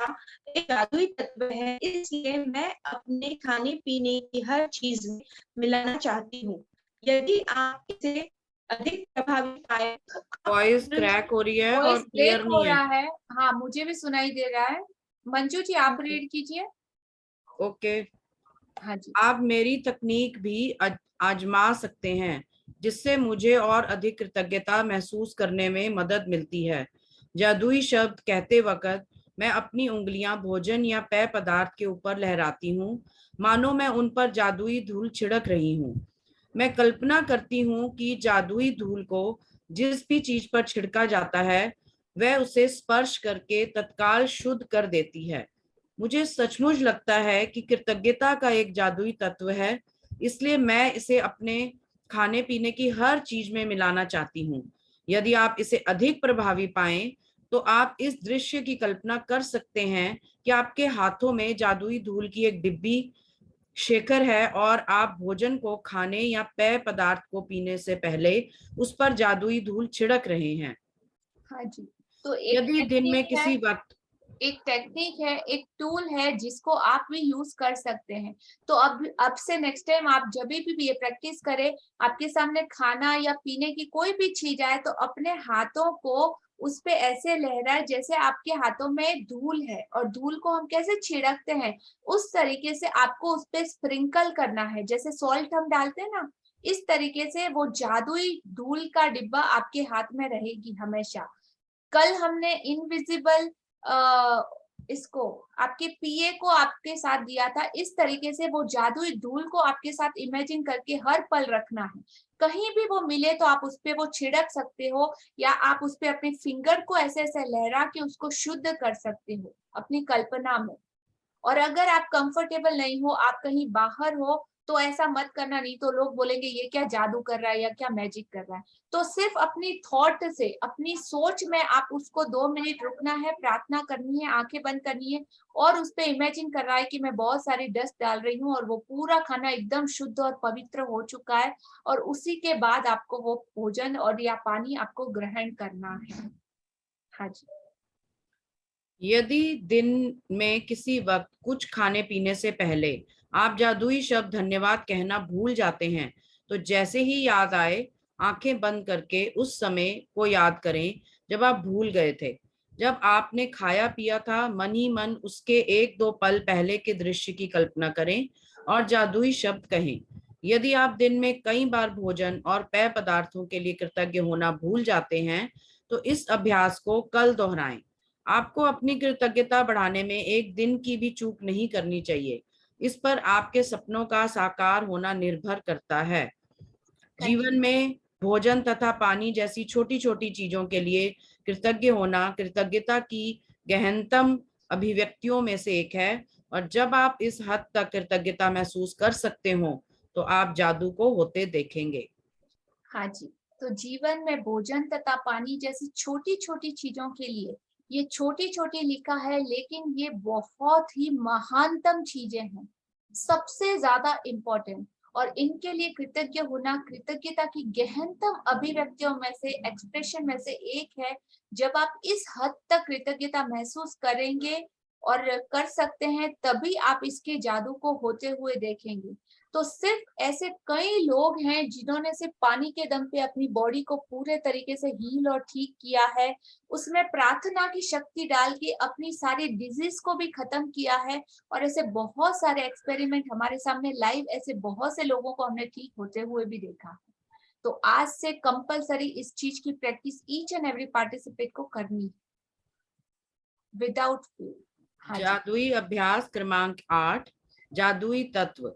एक जादुई तत्व है, इसलिए मैं अपने खाने पीने की हर चीज में मिलाना चाहती हूँ। यदि आप इसे अधिक प्रभावी पाए, वॉइस क्रैक हो रही है और वॉइस क्लियर ब्रेक हो नहीं है। रहा है। हाँ, मुझे भी सुनाई दे रहा है। मंजू जी आप रीड कीजिए। ओके। हाँ जी। आप मेरी तकनीक भी आजमा सकते हैं जिससे मुझे और अधिक कृतज्ञता महसूस करने में मदद मिलती है। जादुई शब्द कहते वक्त मैं अपनी उंगलियां भोजन या पेय पदार्थ के ऊपर लहराती हूँ, मानो मैं उन पर जादुई धूल छिड़क रही हूँ। मैं कल्पना करती हूँ कि जादुई धूल को जिस भी चीज पर छिड़का जाता है, वह उसे स्पर्श करके तत्काल शुद्ध कर देती है। मुझे सचमुच लगता है कि कृतज्ञता का एक जादुई तत्व है, इसलिए मैं इसे अपने खाने पीने की हर चीज में मिलाना चाहती हूँ। यदि आप इसे अधिक प्रभावी पाएं, तो आप इस दृश्य की कल्पना कर सकते हैं कि आपके हाथों में जादुई धूल की एक डिब्बी शेकर है और आप भोजन को खाने या पेय पदार्थ को पीने से पहले उस पर जादुई धूल छिड़क रहे हैं। हाँ जी, तो एक यदि दिन में टेक्निक है, किसी वक्त एक टेक्निक है, एक टूल है जिसको आप भी यूज कर सकते हैं। तो अब से नेक्स्ट टाइम आप जब भी ये प्रैक्टिस करें, आपके सामने खाना या पीने की कोई भी चीज आए, तो अपने हाथों को उस पे ऐसे लहराए जैसे आपके हाथों में धूल है, और धूल को हम कैसे छिड़कते हैं उस तरीके से आपको उस पे स्प्रिंकल करना है, जैसे सॉल्ट हम डालते हैं ना, इस तरीके से वो जादुई धूल का डिब्बा आपके हाथ में रहेगी हमेशा। कल हमने इनविजिबल इसको आपके पीए को आपके साथ दिया था, इस तरीके से वो जादुई धूल को आपके साथ इमेजिन करके हर पल रखना है। कहीं भी वो मिले तो आप उस पे वो छिड़क सकते हो, या आप उस पे अपने फिंगर को ऐसे ऐसे लहरा के उसको शुद्ध कर सकते हो अपनी कल्पना में। और अगर आप कंफर्टेबल नहीं हो, आप कहीं बाहर हो, तो ऐसा मत करना, नहीं तो लोग बोलेंगे ये क्या जादू कर रहा है या क्या मैजिक कर रहा है। तो सिर्फ अपनी थॉट से, अपनी सोच में आप उसको 2 मिनट रुकना है, प्रार्थना करनी है, आंखें बंद करनी है और उस पे इमेजिन कर रहा है कि मैं बहुत सारी डस्ट डाल रही हूँ और वो पूरा खाना एकदम शुद्ध और पवित्र हो चुका है, और उसी के बाद आपको वो भोजन और या पानी आपको ग्रहण करना है। हाँ जी। यदि दिन में किसी वक्त कुछ खाने पीने से पहले आप जादुई शब्द धन्यवाद कहना भूल जाते हैं, तो जैसे ही याद आए आंखें बंद करके उस समय को याद करें जब आप भूल गए थे। जब आपने खाया पिया था, मन ही मन उसके 1-2 पल पहले के दृश्य की कल्पना करें और जादुई शब्द कहें। यदि आप दिन में कई बार भोजन और पेय पदार्थों के लिए कृतज्ञ होना भूल जाते हैं, तो इस अभ्यास को कल दोहराएं। आपको अपनी कृतज्ञता बढ़ाने में एक दिन की भी चूक नहीं करनी चाहिए। इस पर आपके सपनों का साकार होना निर्भर करता है। जीवन में भोजन तथा पानी जैसी छोटी छोटी चीजों के लिए कृतज्ञ होना कृतज्ञता की गहनतम अभिव्यक्तियों में से एक है, और जब आप इस हद तक कृतज्ञता महसूस कर सकते हो, तो आप जादू को होते देखेंगे। हाँ जी। तो जीवन में भोजन तथा पानी जैसी छोटी छोटी चीजों के लिए, ये छोटी छोटी लिखा है लेकिन ये बहुत ही महानतम चीजें हैं, सबसे ज्यादा इम्पोर्टेंट, और इनके लिए कृतज्ञ होना कृतज्ञता की गहनतम अभिव्यक्तियों में से, एक्सप्रेशन में से एक है। जब आप इस हद तक कृतज्ञता महसूस करेंगे और कर सकते हैं, तभी आप इसके जादू को होते हुए देखेंगे। तो सिर्फ ऐसे कई लोग हैं जिन्होंने सिर्फ पानी के दम पे अपनी बॉडी को पूरे तरीके से हील और ठीक किया है, उसमें प्रार्थना की शक्ति डाल के अपनी सारी डिजीज को भी खत्म किया है, और ऐसे बहुत सारे एक्सपेरिमेंट हमारे सामने लाइव, ऐसे बहुत से लोगों को हमने ठीक होते हुए भी देखा है। तो आज से कंपलसरी इस चीज की practice each and every participate को करनी है, विदाउट फेल। हाँ जी। जादुई अभ्यास क्रमांक 8, जादुई तत्व।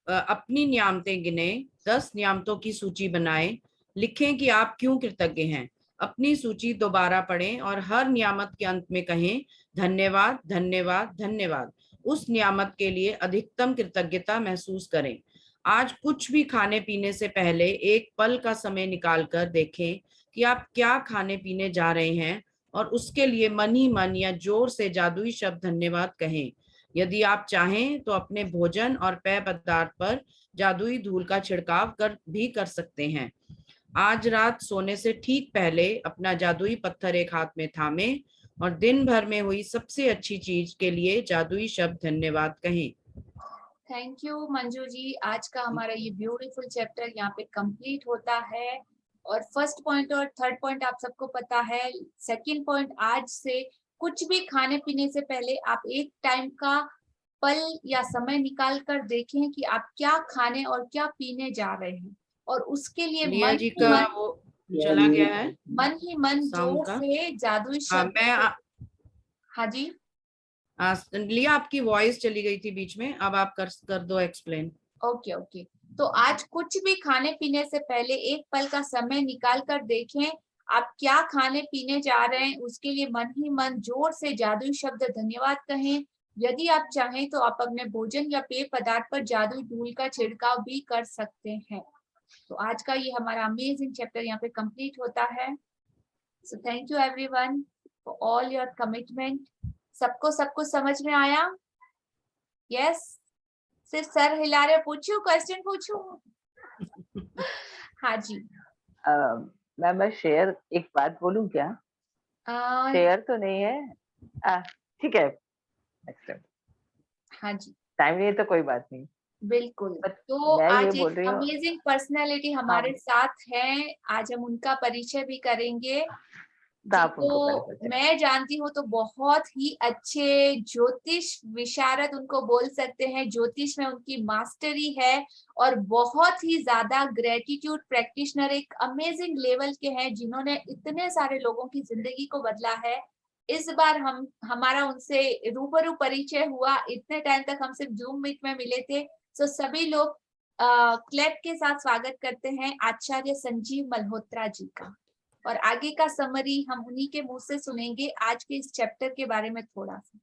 अपनी नियामतें गिने, 10 नियामतों की सूची बनाएं। लिखें कि आप क्यों कृतज्ञ हैं। अपनी सूची दोबारा पढ़ें और हर नियामत के अंत में कहें धन्यवाद, धन्यवाद, धन्यवाद। उस नियामत के लिए अधिकतम कृतज्ञता महसूस करें। आज कुछ भी खाने पीने से पहले एक पल का समय निकालकर देखें कि आप क्या खाने पीने जा रहे हैं, और उसके लिए मन ही मन या जोर से जादुई शब्द धन्यवाद कहें। यदि आप चाहें तो अपने भोजन और पेय पदार्थ पर जादुई धूल का छिड़काव कर सकते हैं। आज रात सोने से ठीक पहले अपना जादुई पत्थर एक हाथ में थामें और दिन भर में हुई सबसे अच्छी चीज के लिए जादुई शब्द धन्यवाद कहें। Thank you Manju ji. आज का हमारा ये ब्यूटीफुल चैप्टर यहाँ पे कंप्लीट होता है, और फर्स्ट पॉइंट और थर्ड पॉइंट आप सबको पता है। सेकंड पॉइंट, आज से कुछ भी खाने पीने से पहले आप एक टाइम का पल या समय निकाल कर देखें कि आप क्या खाने और क्या पीने जा रहे हैं, और उसके लिए लिया मन जी ही का मन, वो चला गया है मन ही मन साउंड जोर का। से जादुई हाँ शब्द। हाँ जी। लिया, आपकी वॉइस चली गई थी बीच में, अब आप कर दो एक्सप्लेन। Okay okay. तो आज कुछ भी खाने पीने से पहले एक पल का समय निकाल कर देखें आप क्या खाने पीने जा रहे हैं, उसके लिए मन ही मन जोर से जादुई शब्द धन्यवाद कहें। यदि आप चाहें तो आप अपने भोजन या पेय पदार्थ पर जादुई धूल का छिड़काव भी कर सकते हैं। तो आज का ये हमारा अमेजिंग चैप्टर यहाँ पे कंप्लीट होता है। So thank you everyone for all your commitment. सबको सब कुछ समझ में आया? यस? सिर्फ सर हिला रहे, पूछूं क्वेश्चन पूछूं? हाँ जी। मैं शेयर एक बात बोलूं क्या? शेयर तो नहीं है, ठीक है, हाँ जी, टाइम नहीं है तो कोई बात नहीं। बिल्कुल। But तो मैं ये आज बोल एक रही हूँ, अमेजिंग पर्सनालिटी हमारे साथ है, आज हम उनका परिचय भी करेंगे। आप उनको जिनको पहले परिचय मैं जानती हूँ तो बहुत ही अच्छे ज्योतिष विशारद उनको बोल सकते हैं, ज्योतिष में उनकी मास्टरी है, और बहुत ही ज्यादा ग्रेटिट्यूड प्रैक्टिशनर, एक अमेजिंग लेवल के हैं जिन्होंने इतने सारे लोगों की जिंदगी को बदला है। इस बार हमारा उनसे रूबरू परिचय हुआ, इतने टाइम तक हम सिर्फ जूम मीट में मिले थे। तो सभी लोग क्लैप के साथ स्वागत करते हैं आचार्य संजीव मल्होत्रा जी का, और आगे का समरी हम उन्हीं के मुंह से सुनेंगे आज के इस चैप्टर के बारे में थोड़ा सा।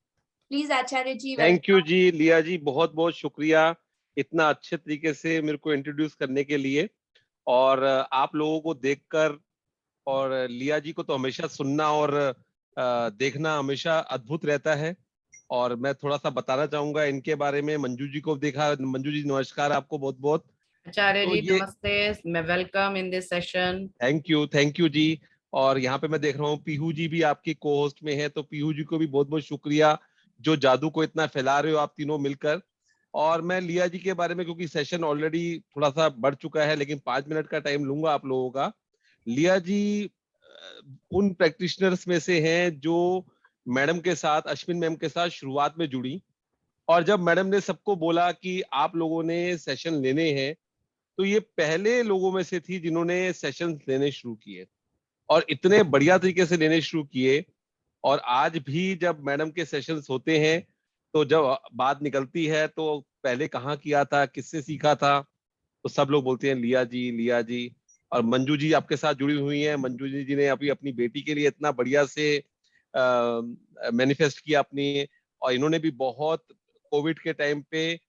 Please Acharya ji. Thank you जी, लिया जी, बहुत बहुत शुक्रिया इतना अच्छे तरीके से मेरे को इंट्रोड्यूस करने के लिए। और आप लोगों को देखकर और लिया जी को तो हमेशा सुनना और देखना हमेशा अद्भुत रहता है। और मैं थोड़ा सा बताना चाहूंगा इनके बारे में। मंजू जी को देखा। मंजू जी नमस्कार आपको बहुत बहुत। आचार्य तो जी ये नमस्ते, मैं welcome in this session. Thank you जी। और यहाँ पे मैं देख रहा हूँ पीहू जी भी आपकी को होस्ट में है, तो पीहू जी को भी बहुत बहुत शुक्रिया जो जादू को इतना फैला रहे हो आप तीनों मिलकर। और मैं लिया जी के बारे में, क्योंकि सेशन ऑलरेडी थोड़ा सा बढ़ चुका है, लेकिन 5 मिनट का टाइम लूंगा आप लोगों का। लिया जी उन प्रैक्टिशनर्स में से हैं जो मैडम के साथ, अश्विन मैम के साथ शुरुआत में जुड़ी। और जब मैडम ने सबको बोला कि आप लोगों ने सेशन लेने हैं, तो ये पहले लोगों में से थी जिन्होंने सेशन लेने शुरू किए और इतने बढ़िया तरीके से लेने शुरू किए। और आज भी जब मैडम के सेशंस होते हैं, तो जब बात निकलती है तो पहले कहाँ किया था, किससे सीखा था, तो सब लोग बोलते हैं लिया जी, लिया जी। और मंजू जी आपके साथ जुड़ी हुई हैं। मंजू जी ने अभी अपनी बेटी के लिए इतना बढ़िया से मैनिफेस्ट किया अपनी। और इन्होंने भी बहुत कोविड के टाइम पे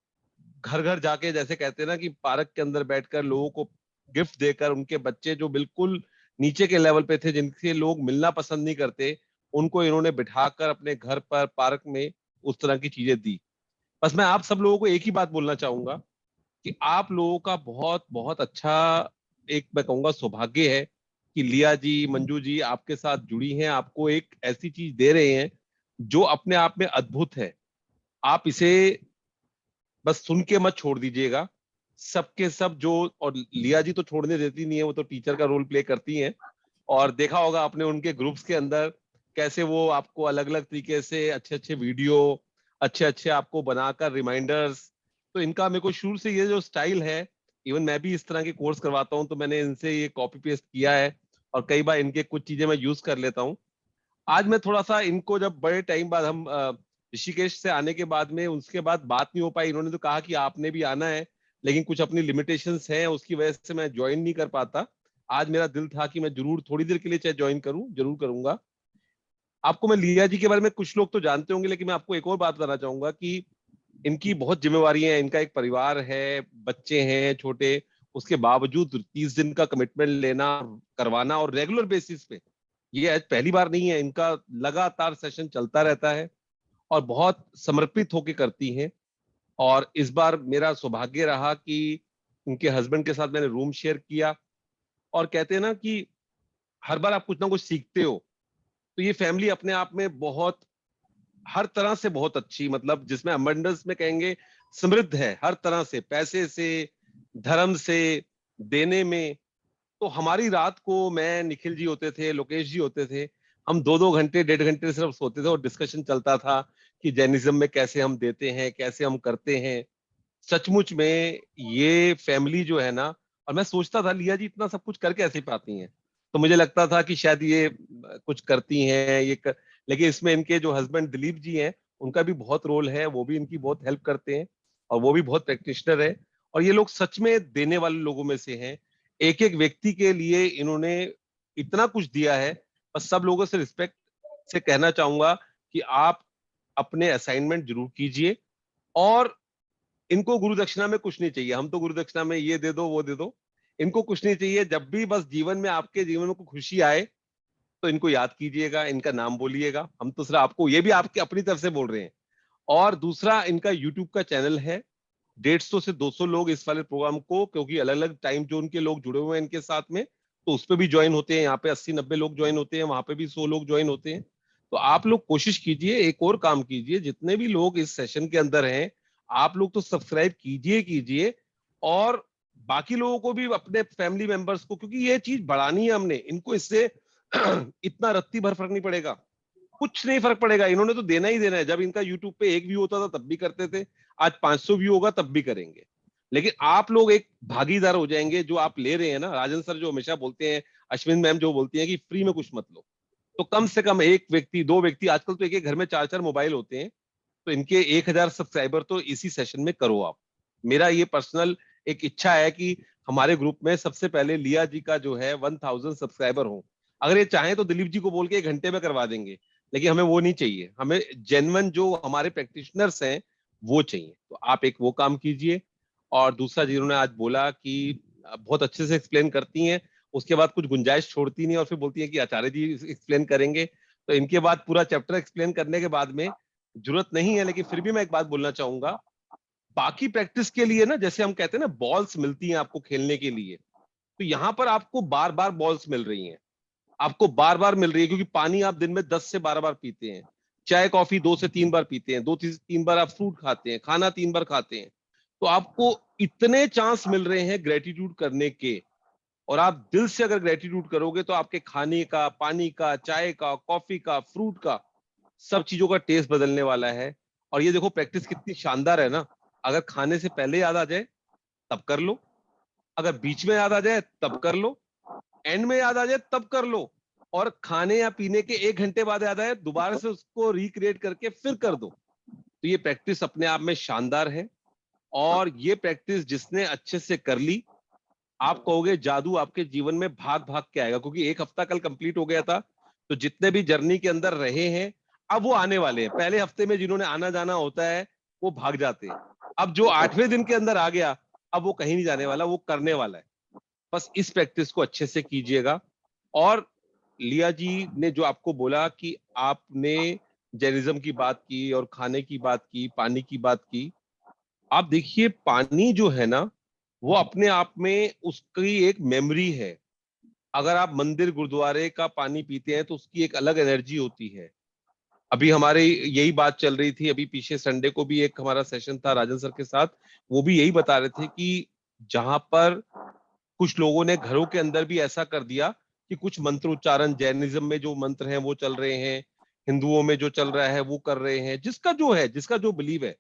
घर घर जाके, जैसे कहते हैं ना कि पार्क के अंदर बैठकर लोगों को गिफ्ट देकर, उनके बच्चे जो बिल्कुल नीचे के लेवल पे थे, जिनसे लोग मिलना पसंद नहीं करते, उनको इन्होंने बिठाकर अपने घर पर पार्क में उस तरह की चीजें दी। बस मैं आप सब लोगों को एक ही बात बोलना चाहूंगा कि आप लोगों का बहुत बहुत अच्छा, एक मैं कहूंगा सौभाग्य है कि लिया जी, मंजू जी आपके साथ जुड़ी हैं, आपको एक ऐसी चीज दे रहे हैं जो अपने आप में अद्भुत है। आप इसे बस सुन के मत छोड़ दीजिएगा। सबके सब जो, और लिया जी तो छोड़ने देती नहीं है, वो तो टीचर का रोल प्ले करती हैं। और देखा होगा आपने उनके ग्रुप्स के अंदर कैसे वो आपको अलग अलग तरीके से अच्छे अच्छे वीडियो, अच्छे अच्छे आपको बनाकर रिमाइंडर्स। तो इनका मेरे को शुरू से ये जो स्टाइल है, इवन मैं भी इस तरह के कोर्स करवाता हूँ, तो मैंने इनसे ये कॉपी पेस्ट किया है और कई बार इनके कुछ चीजें मैं यूज कर लेता हूँ। आज मैं थोड़ा सा इनको, जब बड़े टाइम बाद हम ऋषिकेश से आने के बाद में उसके बाद बात नहीं हो पाई, इन्होंने तो कहा कि आपने भी आना है, लेकिन कुछ अपनी लिमिटेशंस हैं, उसकी वजह से मैं ज्वाइन नहीं कर पाता। आज मेरा दिल था कि मैं जरूर थोड़ी देर के लिए चाहे ज्वाइन करूं, जरूर करूंगा। आपको मैं लिया जी के बारे में कुछ लोग तो जानते होंगे, लेकिन मैं आपको एक और बात बताना चाहूंगा कि इनकी बहुत जिम्मेवारियां हैं, इनका एक परिवार है, बच्चे हैं छोटे, उसके बावजूद 30 दिन का कमिटमेंट लेना, करवाना, और रेगुलर बेसिस पे। ये आज पहली बार नहीं है, इनका लगातार सेशन चलता रहता है और बहुत समर्पित होकर करती हैं। और इस बार मेरा सौभाग्य रहा कि उनके हस्बैंड के साथ मैंने रूम शेयर किया। और कहते हैं ना कि हर बार आप कुछ ना कुछ सीखते हो, तो ये फैमिली अपने आप में बहुत, हर तरह से बहुत अच्छी, मतलब जिसमें अबंडेंस में कहेंगे, समृद्ध है हर तरह से, पैसे से, धर्म से, देने में। तो हमारी रात को, मैं, निखिल जी होते थे, लोकेश जी होते थे, हम 2-2 घंटे, 1.5 घंटे सिर्फ सोते थे और डिस्कशन चलता था कि जैनिज्म में कैसे हम देते हैं, कैसे हम करते हैं। सचमुच में ये फैमिली जो है ना, और मैं सोचता था लिया जी इतना सब कुछ कर कैसे पाती हैं, तो मुझे लगता था कि शायद ये कुछ करती हैं लेकिन इसमें इनके जो हस्बैंड दिलीप जी हैं, उनका भी बहुत रोल है, वो भी इनकी बहुत हेल्प करते हैं और वो भी बहुत प्रैक्टिशनर है। और ये लोग सच में देने वाले लोगों में से हैं। एक एक व्यक्ति के लिए इन्होंने इतना कुछ दिया है। बस सब लोगों से रिस्पेक्ट से कहना चाहूंगा कि आप अपने असाइनमेंट जरूर कीजिए। और इनको गुरु दक्षिणा में कुछ नहीं चाहिए, हम तो गुरु दक्षिणा में ये दे दो वो दे दो, इनको कुछ नहीं चाहिए। जब भी बस जीवन में, आपके जीवन में कोई खुशी आए, तो इनको याद कीजिएगा, इनका नाम बोलिएगा। हम तो सिर्फ आपको, ये भी आपके अपनी तरफ से बोल रहे हैं। और दूसरा, इनका यूट्यूब का चैनल है। 150 से 200 लोग इस वाले प्रोग्राम को, क्योंकि अलग अलग टाइम जोन के लोग जुड़े हुए हैं इनके साथ में, तो उस पर भी ज्वाइन होते हैं। यहाँ पे 80-90 लोग ज्वाइन होते हैं, वहां पे भी 100 लोग ज्वाइन होते हैं। तो आप लोग कोशिश कीजिए, एक और काम कीजिए, जितने भी लोग इस सेशन के अंदर हैं, आप लोग तो सब्सक्राइब कीजिए कीजिए। और बाकी लोगों को भी, अपने फैमिली मेंबर्स को, क्योंकि ये चीज बढ़ानी है हमने, इनको इससे इतना रत्ती भर फर्क नहीं पड़ेगा, कुछ नहीं फर्क पड़ेगा, इन्होंने तो देना ही देना है। जब इनका यूट्यूब पे 1 व्यू होता था तब भी करते थे, आज 500 व्यू होगा तब भी करेंगे। लेकिन आप लोग एक भागीदार हो जाएंगे, जो आप ले रहे हैं ना। राजन सर जो हमेशा बोलते हैं, अश्विन मैम जो बोलती हैं कि फ्री में कुछ मत लो, तो कम से कम 1 व्यक्ति, 2 व्यक्ति, आजकल तो एक एक घर में 4-4 मोबाइल होते हैं, तो इनके 1000 सब्सक्राइबर तो इसी सेशन में करो आप। मेरा ये पर्सनल एक इच्छा है कि हमारे ग्रुप में सबसे पहले लिया जी का जो है 1000 सब्सक्राइबर हो। अगर ये चाहें तो दिलीप जी को बोल के 1 घंटे में करवा देंगे, लेकिन हमें वो नहीं चाहिए। हमें जेन्युइन जो हमारे प्रैक्टिशनर्स हैं वो चाहिए। तो आप एक वो काम कीजिए। और दूसरा जिन्होंने आज बोला कि बहुत अच्छे से एक्सप्लेन करती हैं, उसके बाद कुछ गुंजाइश छोड़ती नहीं और फिर बोलती हैं कि आचार्य जी एक्सप्लेन करेंगे, तो इनके बाद पूरा चैप्टर एक्सप्लेन करने के बाद में जरूरत नहीं है। लेकिन फिर भी मैं एक बात बोलना चाहूंगा, बाकी प्रैक्टिस के लिए ना, जैसे हम कहते हैं ना बॉल्स मिलती हैं आपको खेलने के लिए, तो यहाँ पर आपको बार बार बॉल्स मिल रही हैं, आपको बार बार मिल रही है, क्योंकि पानी आप दिन में 10 से 12 बार पीते हैं, चाय कॉफी 2 से 3 बार पीते हैं, 2 से 3 बार आप फ्रूट खाते हैं, खाना 3 बार खाते हैं, तो आपको इतने चांस मिल रहे हैं ग्रेटिट्यूड करने के। और आप दिल से अगर ग्रेटिट्यूड करोगे तो आपके खाने का, पानी का, चाय का, कॉफी का, फ्रूट का, सब चीजों का टेस्ट बदलने वाला है। और ये देखो प्रैक्टिस कितनी शानदार है ना, अगर खाने से पहले याद आ जाए तब कर लो, अगर बीच में याद आ जाए तब कर लो, एंड में याद आ जाए तब कर लो, और खाने या पीने के 1 घंटे बाद याद आए दोबारा से उसको रिक्रिएट करके फिर कर दो। तो ये प्रैक्टिस अपने आप में शानदार है, और ये प्रैक्टिस जिसने अच्छे से कर ली, आप कहोगे जादू आपके जीवन में भाग भाग के आएगा। क्योंकि 1 हफ्ता कल कंप्लीट हो गया था, तो जितने भी जर्नी के अंदर रहे हैं अब वो आने वाले हैं। पहले हफ्ते में जिन्होंने आना जाना होता है वो भाग जाते हैं, अब जो 8वें दिन के अंदर आ गया अब वो कहीं नहीं जाने वाला, वो करने वाला है। बस इस प्रैक्टिस को अच्छे से कीजिएगा। और लिया जी ने जो आपको बोला कि आपने जैनिज्म की बात की और खाने की बात की, पानी की बात की, आप देखिए पानी जो है ना वो अपने आप में उसकी एक मेमोरी है। अगर आप मंदिर गुरुद्वारे का पानी पीते हैं तो उसकी एक अलग एनर्जी होती है। अभी हमारे यही बात चल रही थी, अभी पीछे संडे को भी एक हमारा सेशन था राजन सर के साथ, वो भी यही बता रहे थे कि जहां पर कुछ लोगों ने घरों के अंदर भी ऐसा कर दिया कि कुछ मंत्र उच्चारण, जैनिज्म में जो मंत्र हैं वो चल रहे हैं, हिंदुओं में जो चल रहा है वो कर रहे हैं, जिसका जो है, जिसका जो बिलीव है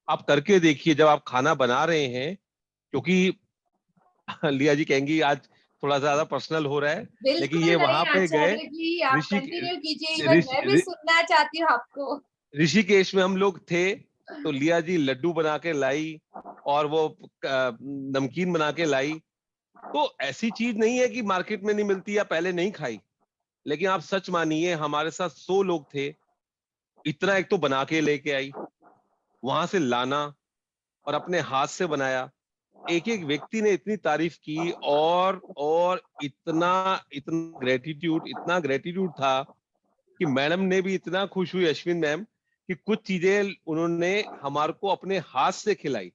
आप करके देखिए। जब आप खाना बना रहे हैं, क्योंकि लिया जी कहेंगी आज थोड़ा ज्यादा पर्सनल हो रहा है, लेकिन बिल्कुल ये नहीं वहां पे गए आचार्य जी, आप ऋषि कंटिन्यू कीजिए, इवन मैं भी ऋषि सुनना चाहती हूँ आपको। ऋषिकेश में हम लोग थे, तो लिया जी लड्डू बना के लाई और वो नमकीन बना के लाई। तो ऐसी चीज नहीं है कि मार्केट में नहीं मिलती या पहले नहीं खाई, लेकिन आप सच मानिए हमारे साथ 100 लोग थे, इतना एक तो बना के लेके आई, वहां से लाना और अपने हाथ से बनाया, एक एक व्यक्ति ने इतनी तारीफ की, और इतना इतना ग्रेटिट्यूड था कि मैडम ने भी इतना खुश हुई, अश्विन मैम, कि कुछ चीजें उन्होंने हमारे को अपने हाथ से खिलाई।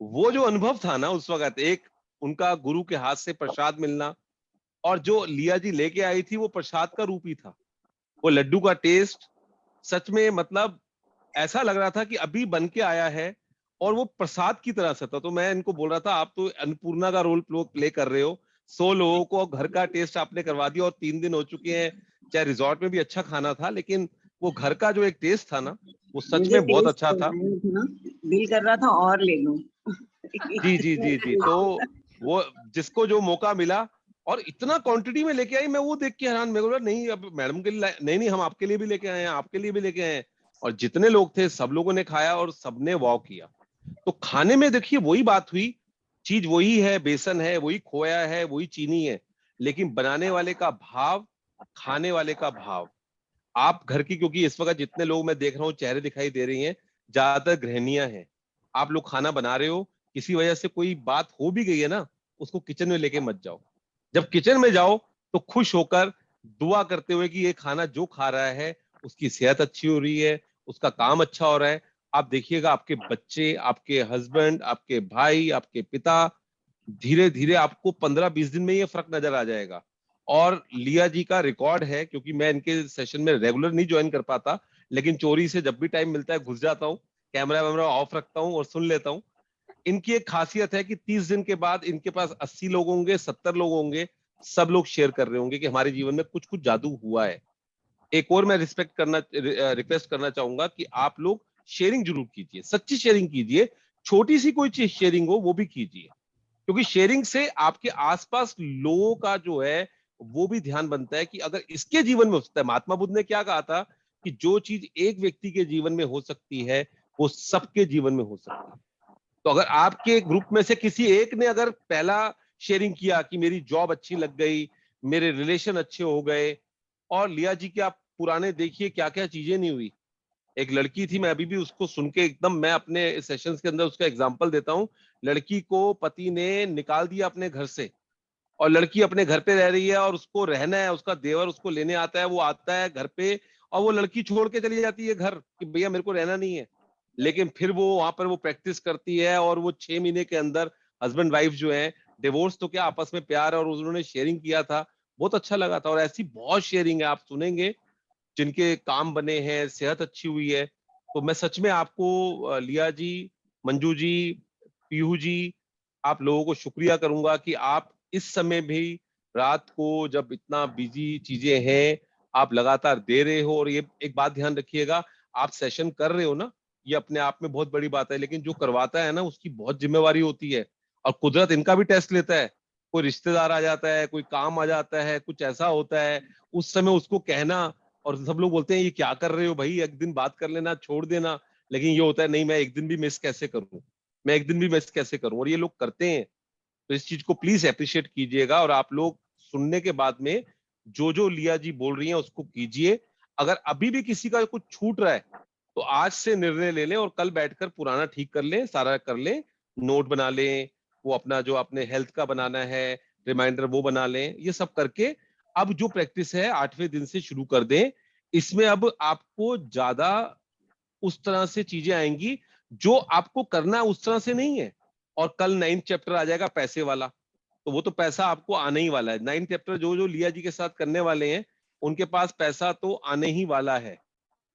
वो जो अनुभव था ना उस वक्त, एक उनका गुरु के हाथ से प्रसाद मिलना, और जो लिया जी लेके आई थी वो प्रसाद का रूप ही था। वो लड्डू का टेस्ट सच में मतलब ऐसा लग रहा था कि अभी बन के आया है, और वो प्रसाद की तरह से था। तो मैं इनको बोल रहा था आप तो अन्नपूर्णा का रोल प्ले कर रहे हो, 100 लोगों को घर का टेस्ट आपने करवा दिया, और 3 दिन हो चुके हैं। चाहे रिजॉर्ट में भी अच्छा खाना था, लेकिन वो घर का जो एक टेस्ट था ना वो सच मुझे में बहुत टेस्ट अच्छा था। दिल कर रहा था और ले लूं। जी जी जी जी। तो वो जिसको जो मौका मिला और इतना क्वांटिटी में लेके आई, मैं वो देख के हैरान, मैं बोला नहीं अब मैडम के लिए नहीं, नहीं हम आपके लिए भी लेके आए हैं, आपके लिए भी लेके आए हैं। और जितने लोग थे सब लोगों ने खाया और सबने वाव किया। तो खाने में देखिए वही बात हुई, चीज वही है, बेसन है, वही खोया है, वही चीनी है, लेकिन बनाने वाले का भाव, खाने वाले का भाव। आप घर की, क्योंकि इस वक्त जितने लोग मैं देख रहा हूँ चेहरे दिखाई दे रही हैं, ज्यादातर गृहिणियां हैं। आप लोग खाना बना रहे हो, किसी वजह से कोई बात हो भी गई है ना, उसको किचन में लेके मत जाओ। जब किचन में जाओ तो खुश होकर दुआ करते हुए कि ये खाना जो खा रहा है उसकी सेहत अच्छी हो रही है, उसका काम अच्छा हो रहा है। आप देखिएगा आपके बच्चे, आपके हस्बैंड, आपके भाई, आपके पिता, धीरे धीरे आपको 15-20 दिन में ये फर्क नजर आ जाएगा। और लिया जी का रिकॉर्ड है, क्योंकि मैं इनके सेशन में रेगुलर नहीं ज्वाइन कर पाता, लेकिन चोरी से जब भी टाइम मिलता है घुस जाता हूँ, कैमरा वैमरा ऑफ रखता हूँ और सुन लेता हूँ। इनकी एक खासियत है कि 30 दिन के बाद इनके पास 80 लोग होंगे, 70 लोग होंगे, सब लोग शेयर कर रहे होंगे कि हमारे जीवन में कुछ कुछ जादू हुआ है। एक और मैं रिक्वेस्ट करना चाहूंगा कि आप लोग शेयरिंग जरूर कीजिए, सच्ची शेयरिंग कीजिए, छोटी सी कोई चीज शेयरिंग हो वो भी कीजिए, क्योंकि शेयरिंग से आपके आसपास लोगों का जो है वो भी ध्यान बनता है कि अगर इसके जीवन में हो सकता है। महात्मा बुद्ध ने क्या कहा था कि जो चीज एक व्यक्ति के जीवन में हो सकती है वो सबके जीवन में हो सकती है। तो अगर आपके ग्रुप में से किसी एक ने अगर पहला शेयरिंग किया कि मेरी जॉब अच्छी लग गई, मेरे रिलेशन अच्छे हो गए, और लिया जी के आप पुराने देखिए क्या क्या चीजें नहीं हुई, एक लड़की थी, मैं अभी भी उसको सुन के एकदम, मैं अपने सेशंस के अंदर उसका एग्जांपल देता हूँ। लड़की को पति ने निकाल दिया अपने घर से और लड़की अपने घर पे रह रही है और उसको रहना है, उसका देवर उसको लेने आता है, वो आता है घर पे और वो लड़की छोड़ के चली जाती है घर कि भैया मेरे को रहना नहीं है। लेकिन फिर वो वहां पर वो प्रैक्टिस करती है और वो 6 महीने के अंदर हस्बैंड वाइफ जो है, डिवोर्स तो क्या, आपस में प्यार और उन्होंने शेयरिंग किया था, बहुत अच्छा लगा था। और ऐसी बहुत शेयरिंग है, आप सुनेंगे जिनके काम बने हैं, सेहत अच्छी हुई है। तो मैं सच में आपको लिया जी, मंजू जी, पीहू जी, आप लोगों को शुक्रिया करूंगा कि आप इस समय भी रात को जब इतना बिजी चीजें हैं, आप लगातार दे रहे हो। और ये एक बात ध्यान रखिएगा, आप सेशन कर रहे हो ना, ये अपने आप में बहुत बड़ी बात है, लेकिन जो करवाता है ना उसकी बहुत जिम्मेवारी होती है। और कुदरत इनका भी टेस्ट लेता है। कोई रिश्तेदार आ जाता है, कोई काम आ जाता है, कुछ ऐसा होता है, उस समय उसको कहना, और सब लोग बोलते हैं ये क्या कर रहे हो भाई, एक दिन बात कर लेना, छोड़ देना। लेकिन ये होता है नहीं, मैं एक दिन भी मिस कैसे करूं, मैं एक दिन भी मिस कैसे करूं, और ये लोग करते हैं। तो इस चीज को प्लीज अप्रिशिएट कीजिएगा। और आप लोग सुनने के बाद में जो जो लिया जी बोल रही हैं उसको कीजिए। अगर अभी भी किसी का कुछ छूट रहा है तो आज से निर्णय ले लें और कल बैठकर पुराना ठीक कर लें, सारा कर लें, नोट बना लें, वो अपना जो अपने हेल्थ का बनाना है रिमाइंडर वो बना लें। ये सब करके अब जो प्रैक्टिस है 8वें दिन से शुरू कर दें। इसमें अब आपको ज्यादा उस तरह से चीजें आएंगी जो आपको करना है उस तरह से नहीं है। और कल 9th चैप्टर आ जाएगा पैसे वाला, तो वो तो पैसा आपको आने ही वाला है। 9th चैप्टर जो जो लिया जी के साथ करने वाले हैं उनके पास पैसा तो आने ही वाला है।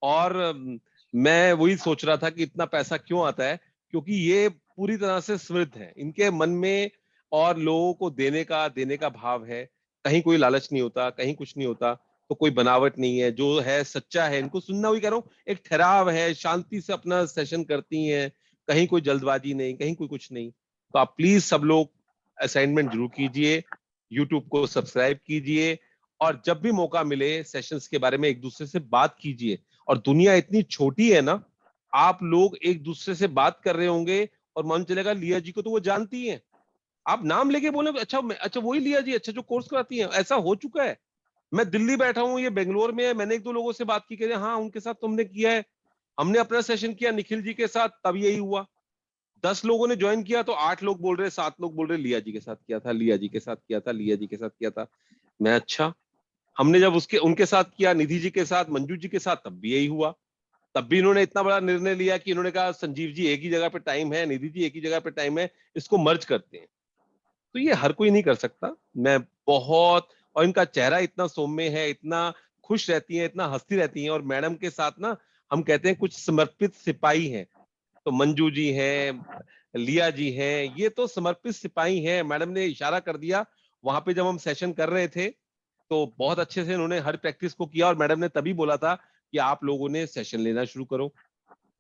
और मैं वही सोच रहा था कि इतना पैसा क्यों आता है, क्योंकि ये पूरी तरह से समृद्ध है इनके मन में और लोगों को देने का भाव है। कहीं कोई लालच नहीं होता, कहीं कुछ नहीं होता, तो कोई बनावट नहीं है, जो है सच्चा है। इनको सुनना, वही कह रहा हूँ, एक ठहराव है, शांति से अपना सेशन करती हैं, कहीं कोई जल्दबाजी नहीं, कहीं कोई कुछ नहीं। तो आप प्लीज सब लोग असाइनमेंट जरूर कीजिए, यूट्यूब को सब्सक्राइब कीजिए, और जब भी मौका मिले सेशंस के बारे में एक दूसरे से बात कीजिए। और दुनिया इतनी छोटी है ना, आप लोग एक दूसरे से बात कर रहे होंगे और मन चलेगा लिया जी को तो वो जानती हैं, आप नाम लेके बोले अच्छा अच्छा वही लिया जी, अच्छा जो कोर्स कराती हैं। ऐसा हो चुका है, मैं दिल्ली बैठा हूँ, ये बेंगलोर में है, मैंने एक दो लोगों से बात की, कह रहे हाँ उनके साथ तुमने किया है, हमने अपना सेशन किया निखिल जी के साथ, तब यही हुआ। 10 लोगों ने ज्वाइन किया तो 8 लोग बोल रहे, 7 लोग बोल रहे लिया जी के साथ किया था, लिया जी के साथ किया था, लिया जी के साथ किया था। मैं अच्छा, हमने जब उसके उनके साथ किया, निधि जी के साथ, मंजू जी के साथ, तब भी यही हुआ। तब भी इन्होंने इतना बड़ा निर्णय लिया कि इन्होंने कहा संजीव जी एक ही जगह पे टाइम है, निधि जी एक ही जगह पे टाइम है, इसको मर्ज करते हैं। तो ये हर कोई नहीं कर सकता। मैं बहुत, और इनका चेहरा इतना सौम्य है, इतना खुश रहती हैं, इतना हंसती रहती हैं, और मैडम के साथ ना हम कहते हैं कुछ समर्पित सिपाही हैं। तो मंजू जी हैं, लिया जी हैं, ये तो समर्पित सिपाही हैं। मैडम ने इशारा कर दिया वहां पे जब हम सेशन कर रहे थे, तो बहुत अच्छे से उन्होंने हर प्रैक्टिस को किया, और मैडम ने तभी बोला था कि आप लोगों ने सेशन लेना शुरू करो।